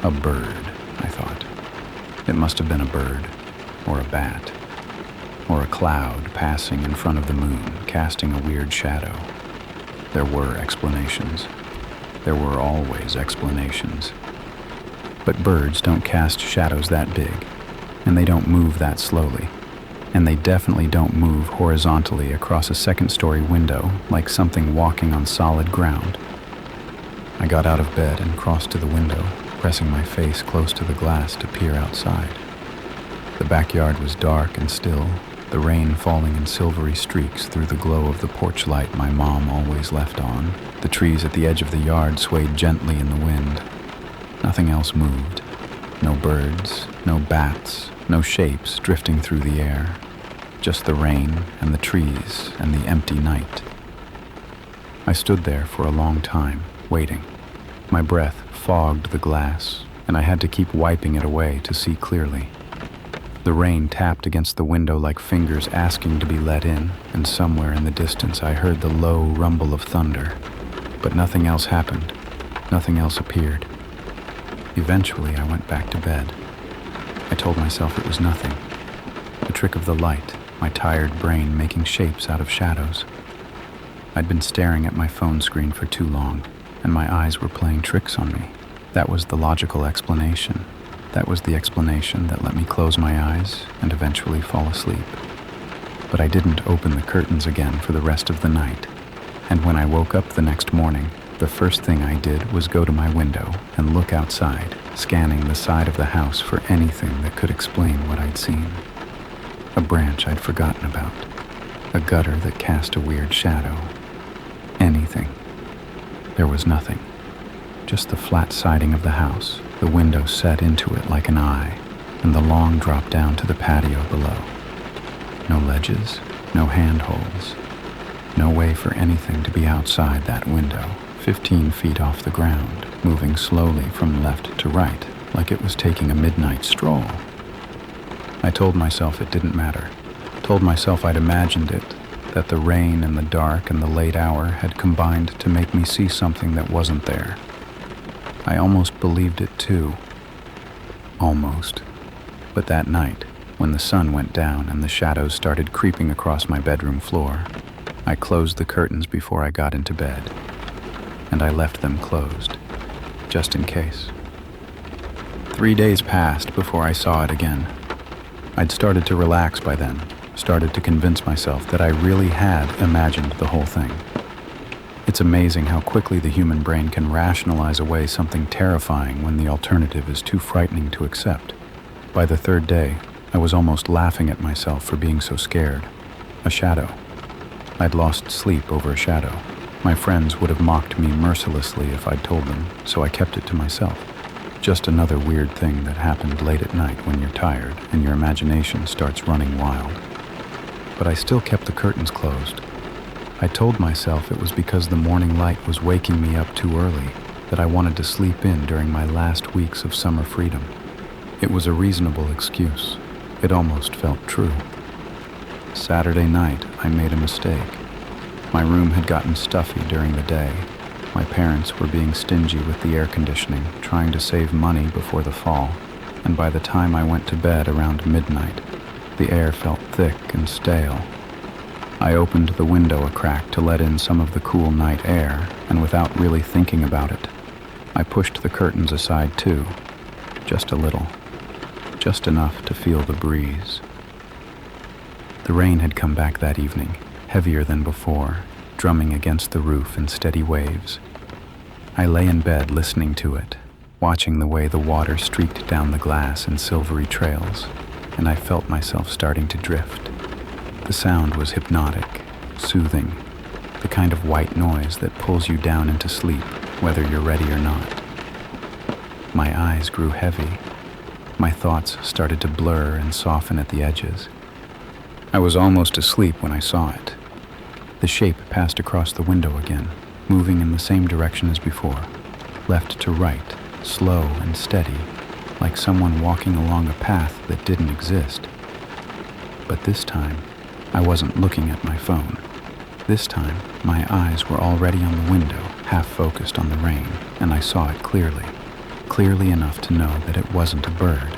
A bird, I thought. It must have been a bird, or a bat, or a cloud passing in front of the moon, casting a weird shadow. There were explanations. There were always explanations. But birds don't cast shadows that big, and they don't move that slowly, and they definitely don't move horizontally across a second-story window like something walking on solid ground. I got out of bed and crossed to the window, pressing my face close to the glass to peer outside. The backyard was dark and still, the rain falling in silvery streaks through the glow of the porch light my mom always left on. The trees at the edge of the yard swayed gently in the wind. Nothing else moved. No birds, no bats, no shapes drifting through the air. Just the rain and the trees and the empty night. I stood there for a long time, waiting. My breath fogged the glass, and I had to keep wiping it away to see clearly. The rain tapped against the window like fingers asking to be let in, and somewhere in the distance I heard the low rumble of thunder. But nothing else happened. Nothing else appeared. Eventually, I went back to bed. I told myself it was nothing. The trick of the light, my tired brain making shapes out of shadows. I'd been staring at my phone screen for too long, and my eyes were playing tricks on me. That was the logical explanation. That was the explanation that let me close my eyes and eventually fall asleep. But I didn't open the curtains again for the rest of the night. And when I woke up the next morning, the first thing I did was go to my window and look outside, scanning the side of the house for anything that could explain what I'd seen. A branch I'd forgotten about. A gutter that cast a weird shadow. Anything. There was nothing. Just the flat siding of the house, the window set into it like an eye, and the long drop down to the patio below. No ledges, no handholds. No way for anything to be outside that window, 15 feet off the ground, moving slowly from left to right, like it was taking a midnight stroll. I told myself it didn't matter. Told myself I'd imagined it, that the rain and the dark and the late hour had combined to make me see something that wasn't there. I almost believed it too. Almost. But that night, when the sun went down and the shadows started creeping across my bedroom floor, I closed the curtains before I got into bed. And I left them closed, just in case. 3 days passed before I saw it again. I'd started to relax by then, started to convince myself that I really had imagined the whole thing. It's amazing how quickly the human brain can rationalize away something terrifying when the alternative is too frightening to accept. By the 3rd day, I was almost laughing at myself for being so scared. A shadow. I'd lost sleep over a shadow. My friends would have mocked me mercilessly if I'd told them, so I kept it to myself. Just another weird thing that happened late at night when you're tired and your imagination starts running wild. But I still kept the curtains closed. I told myself it was because the morning light was waking me up too early, that I wanted to sleep in during my last weeks of summer freedom. It was a reasonable excuse. It almost felt true. Saturday night, I made a mistake. My room had gotten stuffy during the day. My parents were being stingy with the air conditioning, trying to save money before the fall, and by the time I went to bed around midnight, the air felt thick and stale. I opened the window a crack to let in some of the cool night air, and without really thinking about it, I pushed the curtains aside too, just a little, just enough to feel the breeze. The rain had come back that evening, heavier than before, drumming against the roof in steady waves. I lay in bed listening to it, watching the way the water streaked down the glass in silvery trails, and I felt myself starting to drift. The sound was hypnotic, soothing, the kind of white noise that pulls you down into sleep, whether you're ready or not. My eyes grew heavy. My thoughts started to blur and soften at the edges. I was almost asleep when I saw it. The shape passed across the window again, moving in the same direction as before, left to right, slow and steady, like someone walking along a path that didn't exist. But this time, I wasn't looking at my phone. This time, my eyes were already on the window, half focused on the rain, and I saw it clearly. Clearly enough to know that it wasn't a bird,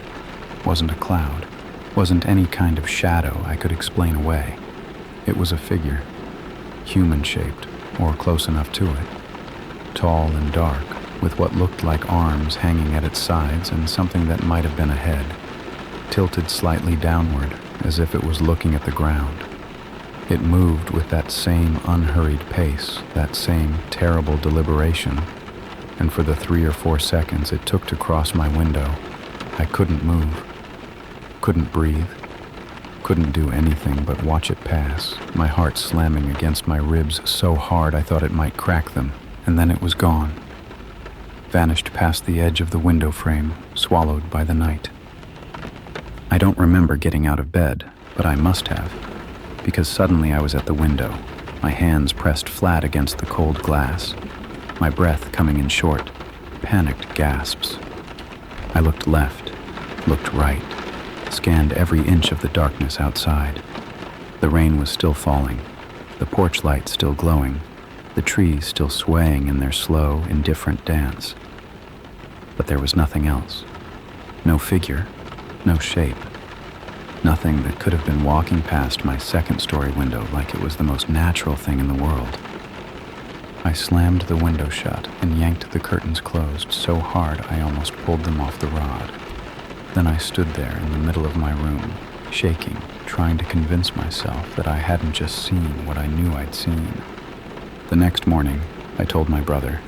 wasn't a cloud, wasn't any kind of shadow I could explain away. It was a figure, human-shaped, or close enough to it. Tall and dark, with what looked like arms hanging at its sides and something that might have been a head, tilted slightly downward, as if it was looking at the ground. It moved with that same unhurried pace, that same terrible deliberation, and for the 3 or 4 seconds it took to cross my window, I couldn't move, couldn't breathe, couldn't do anything but watch it pass, my heart slamming against my ribs so hard I thought it might crack them, and then it was gone, vanished past the edge of the window frame, swallowed by the night. I don't remember getting out of bed, but I must have, because suddenly I was at the window, my hands pressed flat against the cold glass, my breath coming in short, panicked gasps. I looked left, looked right, scanned every inch of the darkness outside. The rain was still falling, the porch light still glowing, the trees still swaying in their slow, indifferent dance. But there was nothing else. No figure, no shape. Nothing that could have been walking past my second-story window like it was the most natural thing in the world. I slammed the window shut and yanked the curtains closed so hard I almost pulled them off the rod. Then I stood there in the middle of my room, shaking, trying to convince myself that I hadn't just seen what I knew I'd seen. The next morning, I told my brother.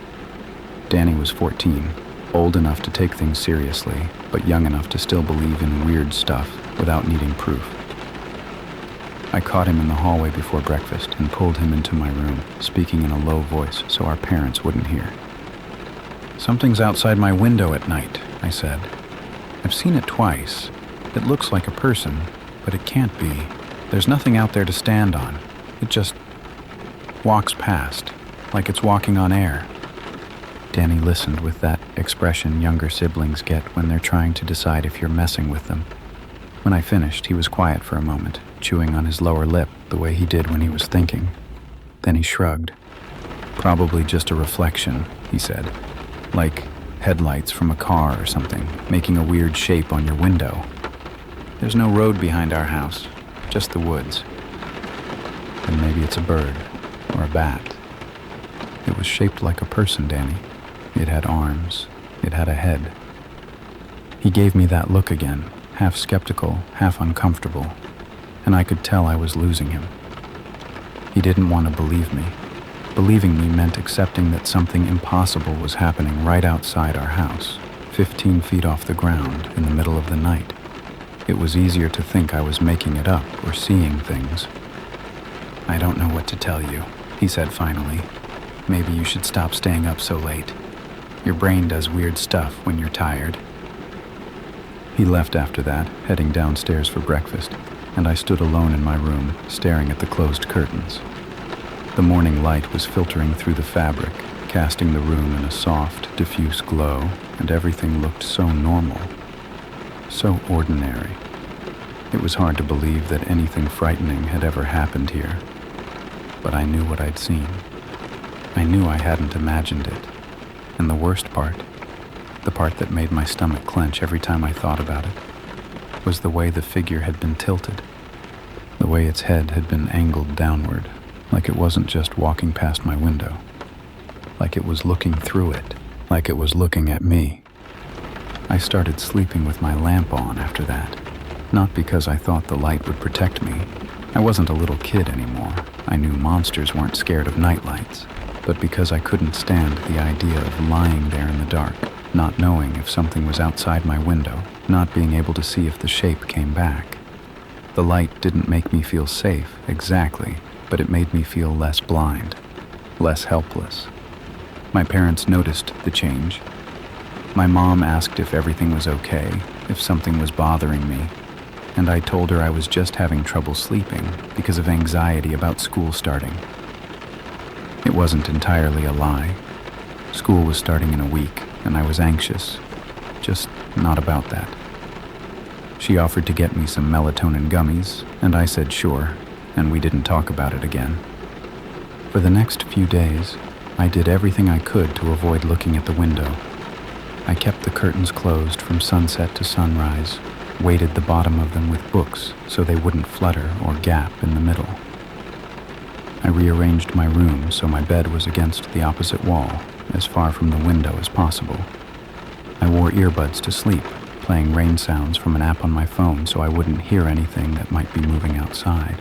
Danny was 14, old enough to take things seriously, but young enough to still believe in weird stuff without needing proof. I caught him in the hallway before breakfast and pulled him into my room, speaking in a low voice so our parents wouldn't hear. "Something's outside my window at night," I said. "I've seen it twice. It looks like a person, but it can't be. There's nothing out there to stand on. It just walks past, like it's walking on air." Danny listened with that expression younger siblings get when they're trying to decide if you're messing with them. When I finished, he was quiet for a moment, chewing on his lower lip the way he did when he was thinking. Then he shrugged. "Probably just a reflection," he said. "Like headlights from a car or something, making a weird shape on your window. There's no road behind our house, just the woods. And maybe it's a bird, or a bat. It was shaped like a person, Danny. It had arms. It had a head." He gave me that look again, half skeptical, half uncomfortable, and I could tell I was losing him. He didn't want to believe me. Believing me meant accepting that something impossible was happening right outside our house, 15 feet off the ground in the middle of the night. It was easier to think I was making it up or seeing things. "I don't know what to tell you," he said finally. "Maybe you should stop staying up so late. Your brain does weird stuff when you're tired." He left after that, heading downstairs for breakfast, and I stood alone in my room, staring at the closed curtains. The morning light was filtering through the fabric, casting the room in a soft, diffuse glow, and everything looked so normal, so ordinary. It was hard to believe that anything frightening had ever happened here, but I knew what I'd seen. I knew I hadn't imagined it, and the worst part, the part that made my stomach clench every time I thought about it, was the way the figure had been tilted. the way its head had been angled downward, like it wasn't just walking past my window, like it was looking through it, like it was looking at me. I started sleeping with my lamp on after that, not because I thought the light would protect me. I wasn't a little kid anymore. I knew monsters weren't scared of nightlights, but because I couldn't stand the idea of lying there in the dark, not knowing if something was outside my window, not being able to see if the shape came back. The light didn't make me feel safe, exactly, but it made me feel less blind, less helpless. My parents noticed the change. My mom asked if everything was okay, if something was bothering me, and I told her I was just having trouble sleeping because of anxiety about school starting. It wasn't entirely a lie. School was starting in a week, and I was anxious, just not about that. She offered to get me some melatonin gummies, and I said sure, and we didn't talk about it again. For the next few days, I did everything I could to avoid looking at the window. I kept the curtains closed from sunset to sunrise, weighted the bottom of them with books so they wouldn't flutter or gap in the middle. I rearranged my room so my bed was against the opposite wall, as far from the window as possible. I wore earbuds to sleep, playing rain sounds from an app on my phone so I wouldn't hear anything that might be moving outside.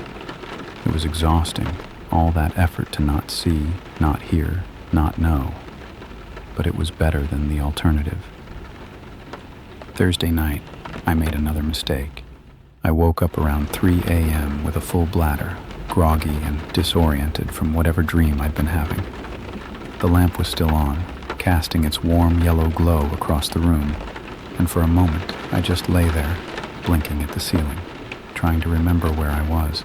It was exhausting, all that effort to not see, not hear, not know. But it was better than the alternative. Thursday night, I made another mistake. I woke up around 3 a.m. with a full bladder, groggy and disoriented from whatever dream I'd been having. The lamp was still on, casting its warm yellow glow across the room, and for a moment I just lay there, blinking at the ceiling, trying to remember where I was.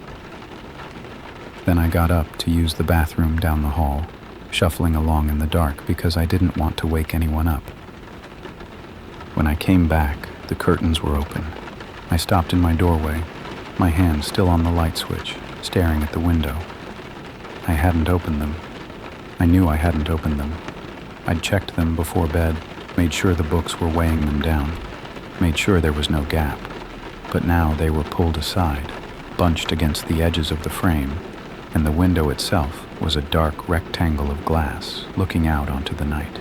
Then I got up to use the bathroom down the hall, shuffling along in the dark because I didn't want to wake anyone up. When I came back, the curtains were open. I stopped in my doorway, my hand still on the light switch, staring at the window. I hadn't opened them. I knew I hadn't opened them. I'd checked them before bed, made sure the books were weighing them down, made sure there was no gap. But now they were pulled aside, bunched against the edges of the frame, and the window itself was a dark rectangle of glass looking out onto the night.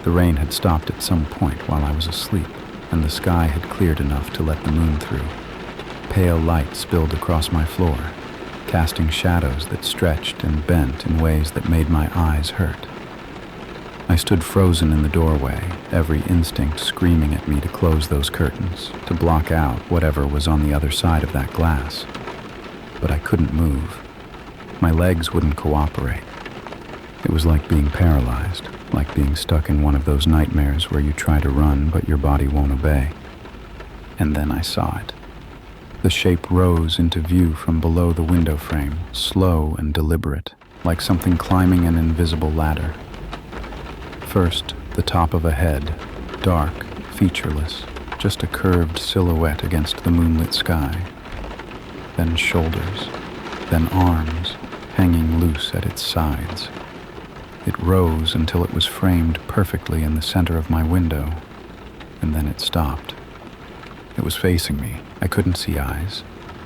The rain had stopped at some point while I was asleep, and the sky had cleared enough to let the moon through. Pale light spilled across my floor, casting shadows that stretched and bent in ways that made my eyes hurt. I stood frozen in the doorway, every instinct screaming at me to close those curtains, to block out whatever was on the other side of that glass. But I couldn't move. My legs wouldn't cooperate. It was like being paralyzed, like being stuck in one of those nightmares where you try to run but your body won't obey. And then I saw it. The shape rose into view from below the window frame, slow and deliberate, like something climbing an invisible ladder. First, the top of a head, dark, featureless, just a curved silhouette against the moonlit sky. Then shoulders, then arms, hanging loose at its sides. It rose until it was framed perfectly in the center of my window, and then it stopped. It was facing me. I couldn't see eyes,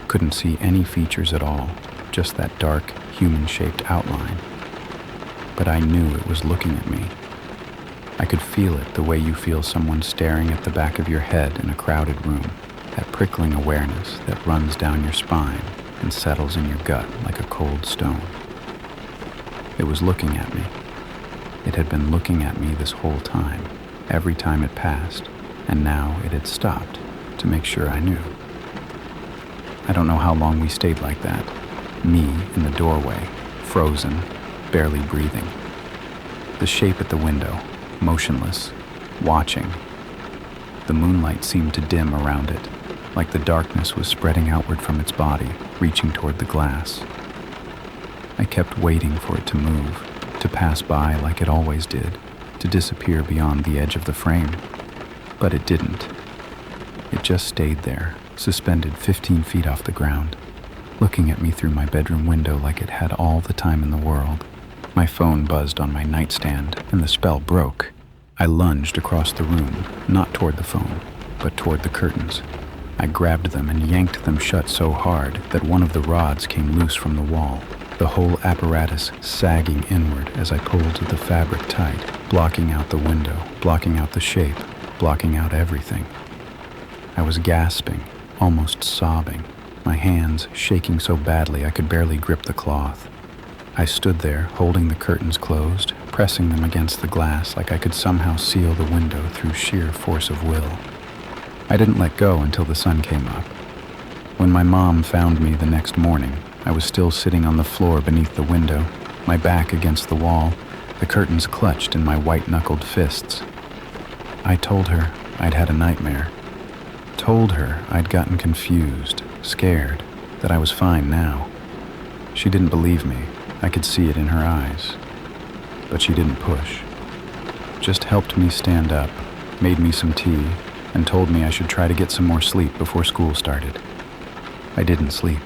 couldn't see any features at all, just that dark, human-shaped outline. But I knew it was looking at me. I could feel it the way you feel someone staring at the back of your head in a crowded room, that prickling awareness that runs down your spine and settles in your gut like a cold stone. It was looking at me. It had been looking at me this whole time, every time it passed, and now it had stopped to make sure I knew. I don't know how long we stayed like that, me in the doorway, frozen, barely breathing. The shape at the window, motionless, watching. The moonlight seemed to dim around it, like the darkness was spreading outward from its body, reaching toward the glass. I kept waiting for it to move, to pass by like it always did, to disappear beyond the edge of the frame. But it didn't. It just stayed there, suspended 15 feet off the ground, looking at me through my bedroom window like it had all the time in the world. My phone buzzed on my nightstand, and the spell broke. I lunged across the room, not toward the phone, but toward the curtains. I grabbed them and yanked them shut so hard that one of the rods came loose from the wall, the whole apparatus sagging inward as I pulled the fabric tight, blocking out the window, blocking out the shape, blocking out everything. I was gasping, almost sobbing, my hands shaking so badly I could barely grip the cloth. I stood there, holding the curtains closed, pressing them against the glass like I could somehow seal the window through sheer force of will. I didn't let go until the sun came up. When my mom found me the next morning, I was still sitting on the floor beneath the window, my back against the wall, the curtains clutched in my white-knuckled fists. I told her I'd had a nightmare. Told her I'd gotten confused, scared, that I was fine now. She didn't believe me. I could see it in her eyes. But she didn't push. Just helped me stand up, made me some tea, and told me I should try to get some more sleep before school started. I didn't sleep.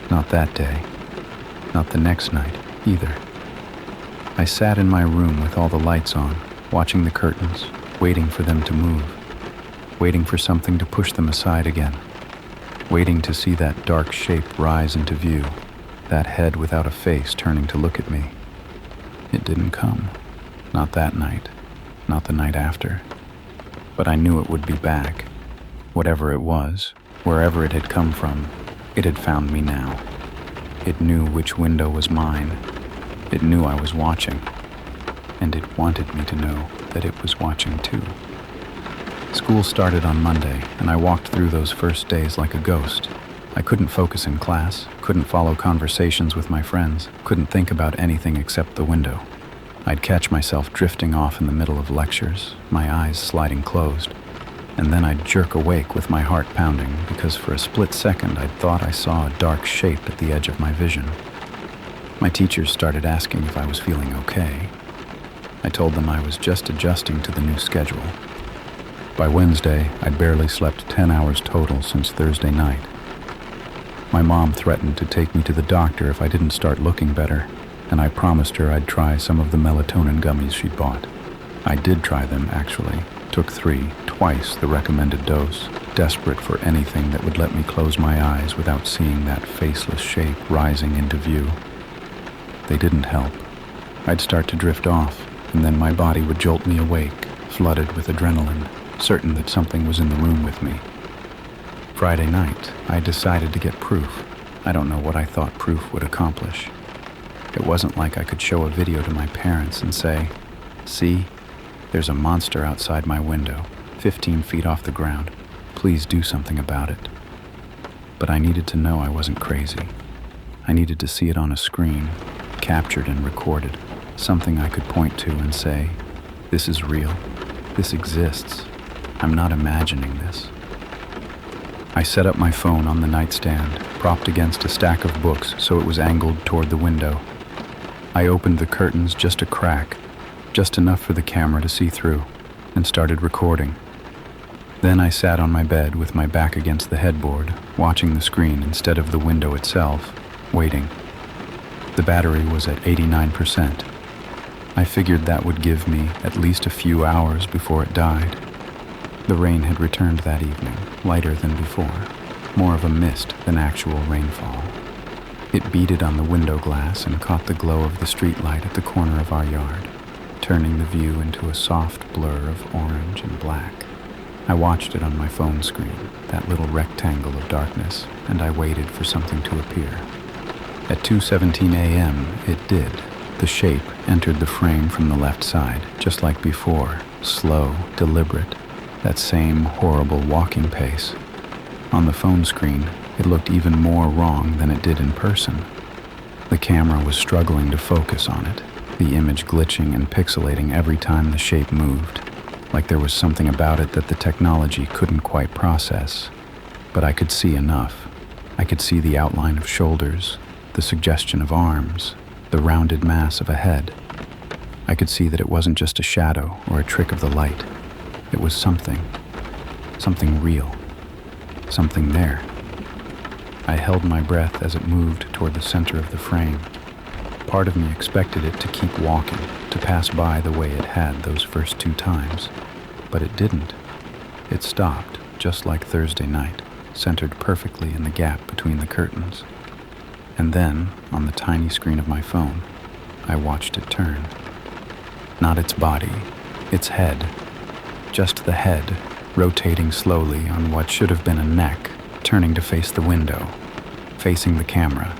Not that day. Not the next night, either. I sat in my room with all the lights on, watching the curtains, waiting for them to move, waiting for something to push them aside again, waiting to see that dark shape rise into view, that head without a face turning to look at me. It didn't come. Not that night. Not the night after. But I knew it would be back. Whatever it was, wherever it had come from, it had found me now. It knew which window was mine. It knew I was watching. And it wanted me to know that it was watching too. School started on Monday, and I walked through those first days like a ghost. I couldn't focus in class, couldn't follow conversations with my friends, couldn't think about anything except the window. I'd catch myself drifting off in the middle of lectures, my eyes sliding closed, and then I'd jerk awake with my heart pounding because for a split second I'd thought I saw a dark shape at the edge of my vision. My teachers started asking if I was feeling okay. I told them I was just adjusting to the new schedule. By Wednesday, I'd barely slept 10 hours total since Thursday night. My mom threatened to take me to the doctor if I didn't start looking better, and I promised her I'd try some of the melatonin gummies she'd bought. I did try them, actually. Took 3, twice the recommended dose, desperate for anything that would let me close my eyes without seeing that faceless shape rising into view. They didn't help. I'd start to drift off, and then my body would jolt me awake, flooded with adrenaline, certain that something was in the room with me. Friday night, I decided to get proof. I don't know what I thought proof would accomplish. It wasn't like I could show a video to my parents and say, "See, there's a monster outside my window, 15 feet off the ground. Please do something about it." But I needed to know I wasn't crazy. I needed to see it on a screen, captured and recorded, something I could point to and say, "This is real. This exists. I'm not imagining this." I set up my phone on the nightstand, propped against a stack of books so it was angled toward the window. I opened the curtains just a crack, just enough for the camera to see through, and started recording. Then I sat on my bed with my back against the headboard, watching the screen instead of the window itself, waiting. The battery was at 89%. I figured that would give me at least a few hours before it died. The rain had returned that evening, lighter than before, more of a mist than actual rainfall. It beaded on the window glass and caught the glow of the streetlight at the corner of our yard, turning the view into a soft blur of orange and black. I watched it on my phone screen, that little rectangle of darkness, and I waited for something to appear. At 2:17 a.m., it did. The shape entered the frame from the left side, just like before, slow, deliberate, that same horrible walking pace. On the phone screen, it looked even more wrong than it did in person. The camera was struggling to focus on it, the image glitching and pixelating every time the shape moved, like there was something about it that the technology couldn't quite process. But I could see enough. I could see the outline of shoulders, the suggestion of arms, the rounded mass of a head. I could see that it wasn't just a shadow or a trick of the light. It was something real, something there. I held my breath as it moved toward the center of the frame. Part of me expected it to keep walking, to pass by the way it had those first 2 times. But it didn't. It stopped, just like Thursday night, centered perfectly in the gap between the curtains. And then, on the tiny screen of my phone, I watched it turn. Not its body, its head. Just the head, rotating slowly on what should have been a neck, turning to face the window, facing the camera,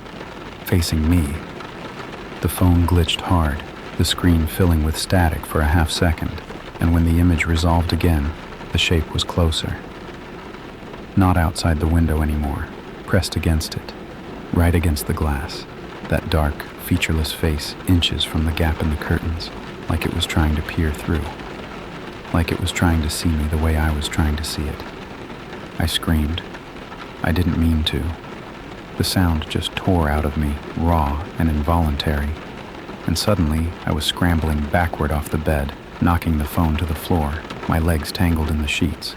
facing me. The phone glitched hard, the screen filling with static for a half second, and when the image resolved again, the shape was closer. Not outside the window anymore, pressed against it, right against the glass, that dark, featureless face inches from the gap in the curtains, like it was trying to peer through, like it was trying to see me the way I was trying to see it. I screamed. I didn't mean to. The sound just tore out of me, raw and involuntary, and suddenly I was scrambling backward off the bed, knocking the phone to the floor, my legs tangled in the sheets.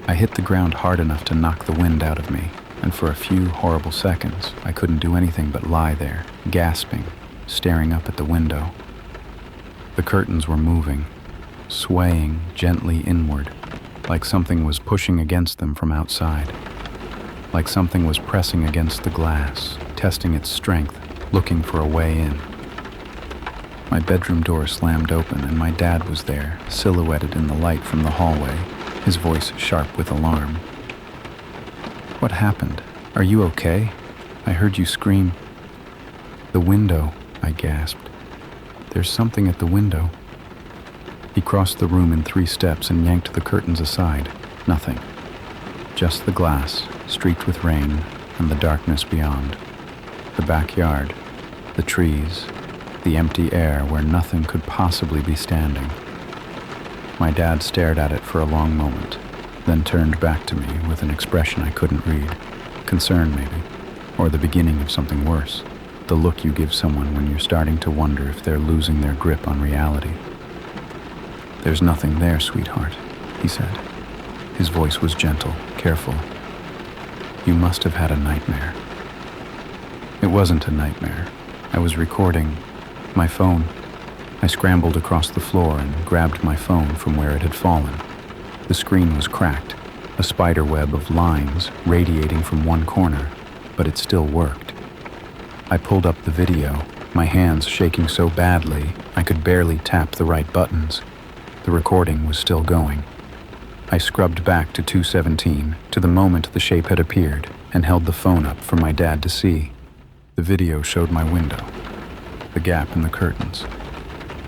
I hit the ground hard enough to knock the wind out of me, and for a few horrible seconds, I couldn't do anything but lie there, gasping, staring up at the window. The curtains were moving, swaying gently inward, like something was pushing against them from outside, like something was pressing against the glass, testing its strength, looking for a way in. My bedroom door slammed open, and my dad was there, silhouetted in the light from the hallway, his voice sharp with alarm. "What happened? Are you okay? I heard you scream." "The window," I gasped. "There's something at the window." He crossed the room in 3 steps and yanked the curtains aside. Nothing. Just the glass, streaked with rain, and the darkness beyond. The backyard, the trees, the empty air where nothing could possibly be standing. My dad stared at it for a long moment, then turned back to me with an expression I couldn't read. Concern, maybe, or the beginning of something worse. The look you give someone when you're starting to wonder if they're losing their grip on reality. "There's nothing there, sweetheart," he said. His voice was gentle, careful. "You must have had a nightmare." It wasn't a nightmare. I was recording. My phone. I scrambled across the floor and grabbed my phone from where it had fallen. The screen was cracked, a spider web of lines radiating from one corner, but it still worked. I pulled up the video, my hands shaking so badly I could barely tap the right buttons. The recording was still going. I scrubbed back to 2:17, to the moment the shape had appeared, and held the phone up for my dad to see. The video showed my window, the gap in the curtains,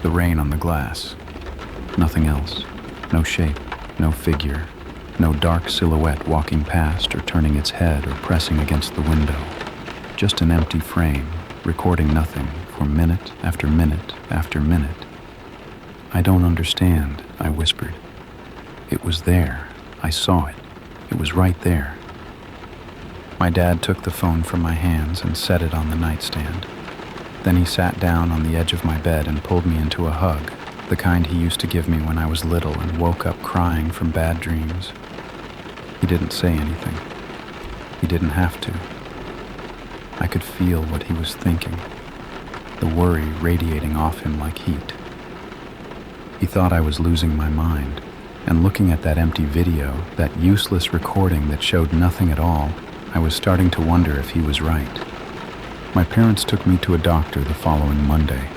the rain on the glass. Nothing else. No shape, no figure, no dark silhouette walking past or turning its head or pressing against the window. Just an empty frame, recording nothing for minute after minute after minute. "I don't understand," I whispered. "It was there. I saw it. It was right there." My dad took the phone from my hands and set it on the nightstand. Then he sat down on the edge of my bed and pulled me into a hug, the kind he used to give me when I was little and woke up crying from bad dreams. He didn't say anything. He didn't have to. I could feel what he was thinking, the worry radiating off him like heat. He thought I was losing my mind, and looking at that empty video, that useless recording that showed nothing at all, I was starting to wonder if he was right. My parents took me to a doctor the following Monday.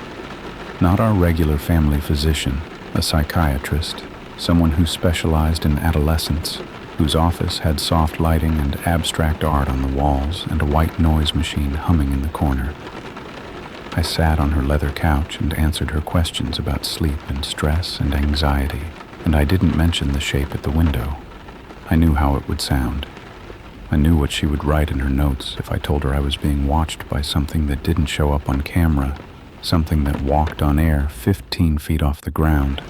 Not our regular family physician, a psychiatrist, someone who specialized in adolescence, whose office had soft lighting and abstract art on the walls and a white noise machine humming in the corner. I sat on her leather couch and answered her questions about sleep and stress and anxiety, and I didn't mention the shape at the window. I knew how it would sound. I knew what she would write in her notes if I told her I was being watched by something that didn't show up on camera, something that walked on air 15 feet off the ground.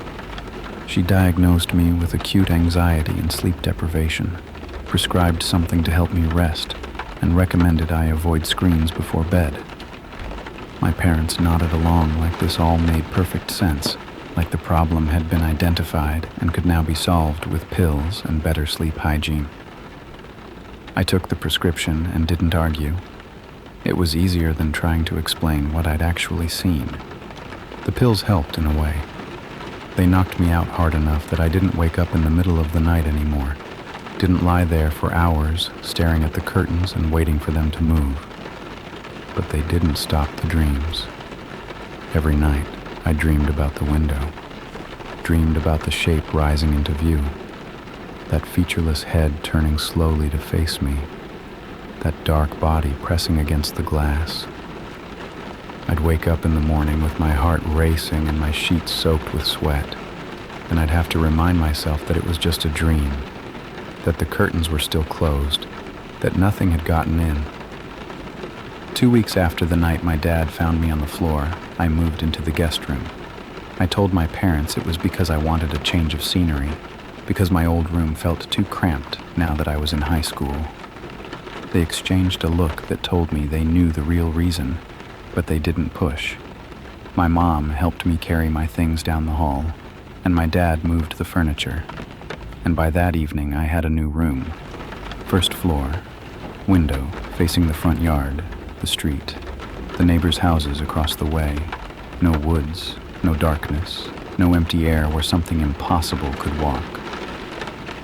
She diagnosed me with acute anxiety and sleep deprivation, prescribed something to help me rest, and recommended I avoid screens before bed. My parents nodded along like this all made perfect sense, like the problem had been identified and could now be solved with pills and better sleep hygiene. I took the prescription and didn't argue. It was easier than trying to explain what I'd actually seen. The pills helped in a way. They knocked me out hard enough that I didn't wake up in the middle of the night anymore. Didn't lie there for hours, staring at the curtains and waiting for them to move. But they didn't stop the dreams. Every night, I dreamed about the window. Dreamed about the shape rising into view. That featureless head turning slowly to face me. That dark body pressing against the glass. I'd wake up in the morning with my heart racing and my sheets soaked with sweat. And I'd have to remind myself that it was just a dream. That the curtains were still closed. That nothing had gotten in. 2 weeks after the night my dad found me on the floor, I moved into the guest room. I told my parents it was because I wanted a change of scenery, because my old room felt too cramped now that I was in high school. They exchanged a look that told me they knew the real reason, but they didn't push. My mom helped me carry my things down the hall, and my dad moved the furniture. And by that evening I had a new room. First floor, window facing the front yard, the street, the neighbors' houses across the way, no woods, no darkness, no empty air where something impossible could walk.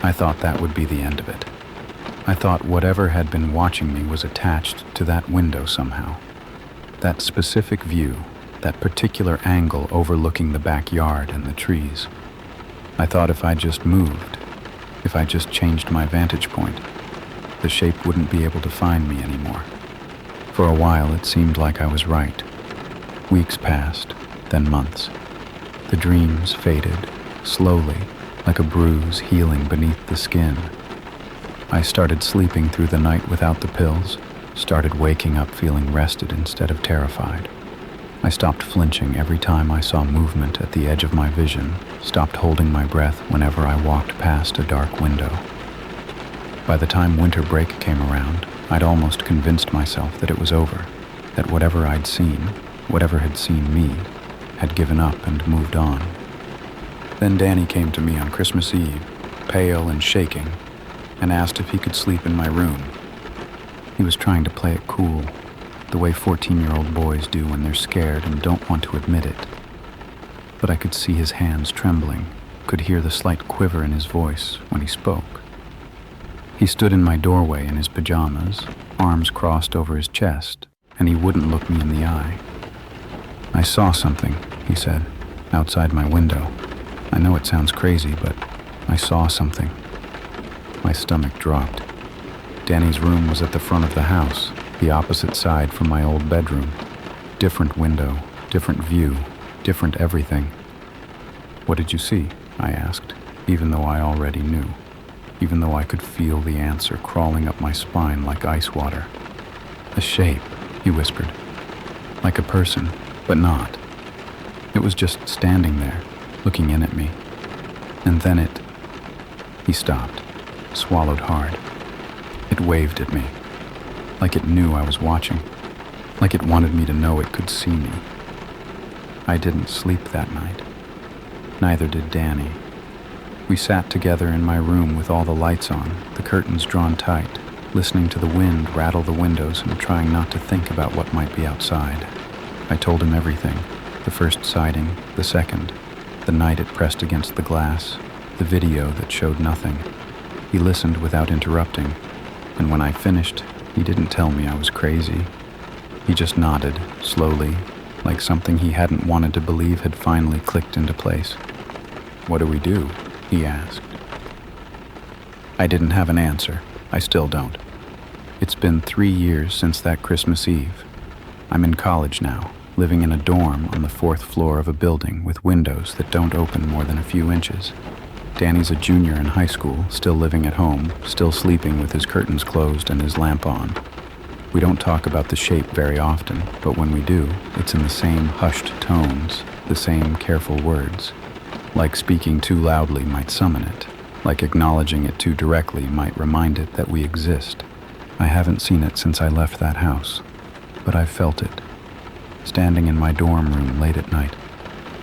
I thought that would be the end of it. I thought whatever had been watching me was attached to that window somehow. That specific view, that particular angle overlooking the backyard and the trees. I thought if I just moved, if I just changed my vantage point, the shape wouldn't be able to find me anymore. For a while it seemed like I was right. Weeks passed, then months. The dreams faded, slowly, like a bruise healing beneath the skin. I started sleeping through the night without the pills, started waking up feeling rested instead of terrified. I stopped flinching every time I saw movement at the edge of my vision, stopped holding my breath whenever I walked past a dark window. By the time winter break came around, I'd almost convinced myself that it was over, that whatever I'd seen, whatever had seen me, had given up and moved on. Then Danny came to me on Christmas Eve, pale and shaking, and asked if he could sleep in my room. He was trying to play it cool, the way 14-year-old boys do when they're scared and don't want to admit it. But I could see his hands trembling, could hear the slight quiver in his voice when he spoke. He stood in my doorway in his pajamas, arms crossed over his chest, and he wouldn't look me in the eye. "I saw something," he said, "outside my window. I know it sounds crazy, but I saw something." My stomach dropped. Danny's room was at the front of the house, the opposite side from my old bedroom. Different window, different view, different everything. "What did you see?" I asked, even though I already knew, even though I could feel the answer crawling up my spine like ice water. "A shape," he whispered. "Like a person, but not. It was just standing there, looking in at me. And then it..." He stopped, swallowed hard. It waved at me, like it knew I was watching, like it wanted me to know it could see me. I didn't sleep that night. Neither did Danny. We sat together in my room with all the lights on, the curtains drawn tight, listening to the wind rattle the windows and trying not to think about what might be outside. I told him everything, the first sighting, the second, the night it pressed against the glass, the video that showed nothing. He listened without interrupting, and when I finished, he didn't tell me I was crazy. He just nodded, slowly, like something he hadn't wanted to believe had finally clicked into place. "What do we do?" he asked. I didn't have an answer. I still don't. It's been 3 years since that Christmas Eve. I'm in college now, living in a dorm on the 4th floor of a building with windows that don't open more than a few inches. Danny's a junior in high school, still living at home, still sleeping with his curtains closed and his lamp on. We don't talk about the shape very often, but when we do, it's in the same hushed tones, the same careful words. Like speaking too loudly might summon it, like acknowledging it too directly might remind it that we exist. I haven't seen it since I left that house, but I've felt it. Standing in my dorm room late at night,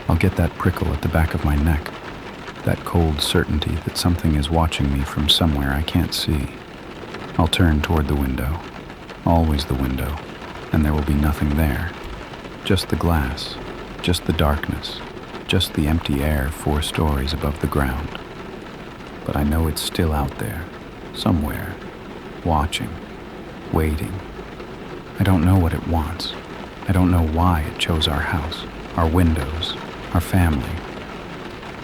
I'll get that prickle at the back of my neck, that cold certainty that something is watching me from somewhere I can't see. I'll turn toward the window, always the window, and there will be nothing there. Just the glass, just the darkness, just the empty air 4 stories above the ground. But I know it's still out there, somewhere, watching, waiting. I don't know what it wants. I don't know why it chose our house, our windows, our family.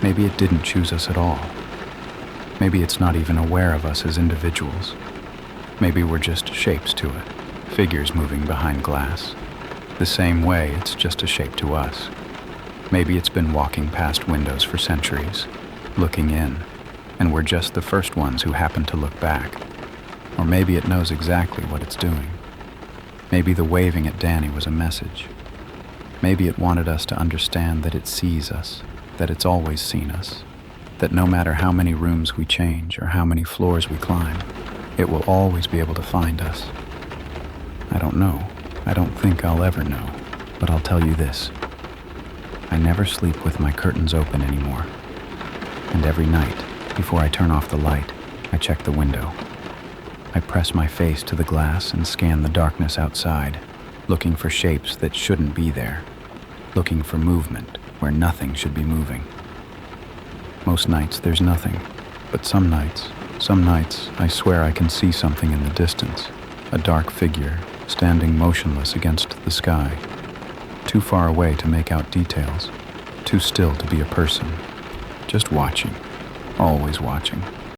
Maybe it didn't choose us at all. Maybe it's not even aware of us as individuals. Maybe we're just shapes to it, figures moving behind glass. The same way it's just a shape to us. Maybe it's been walking past windows for centuries, looking in, and we're just the first ones who happen to look back. Or maybe it knows exactly what it's doing. Maybe the waving at Danny was a message. Maybe it wanted us to understand that it sees us, that it's always seen us, that no matter how many rooms we change or how many floors we climb, it will always be able to find us. I don't know. I don't think I'll ever know, but I'll tell you this. I never sleep with my curtains open anymore. And every night, before I turn off the light, I check the window. I press my face to the glass and scan the darkness outside, looking for shapes that shouldn't be there, looking for movement where nothing should be moving. Most nights there's nothing, but some nights, I swear I can see something in the distance, a dark figure standing motionless against the sky, too far away to make out details, too still to be a person, just watching, always watching.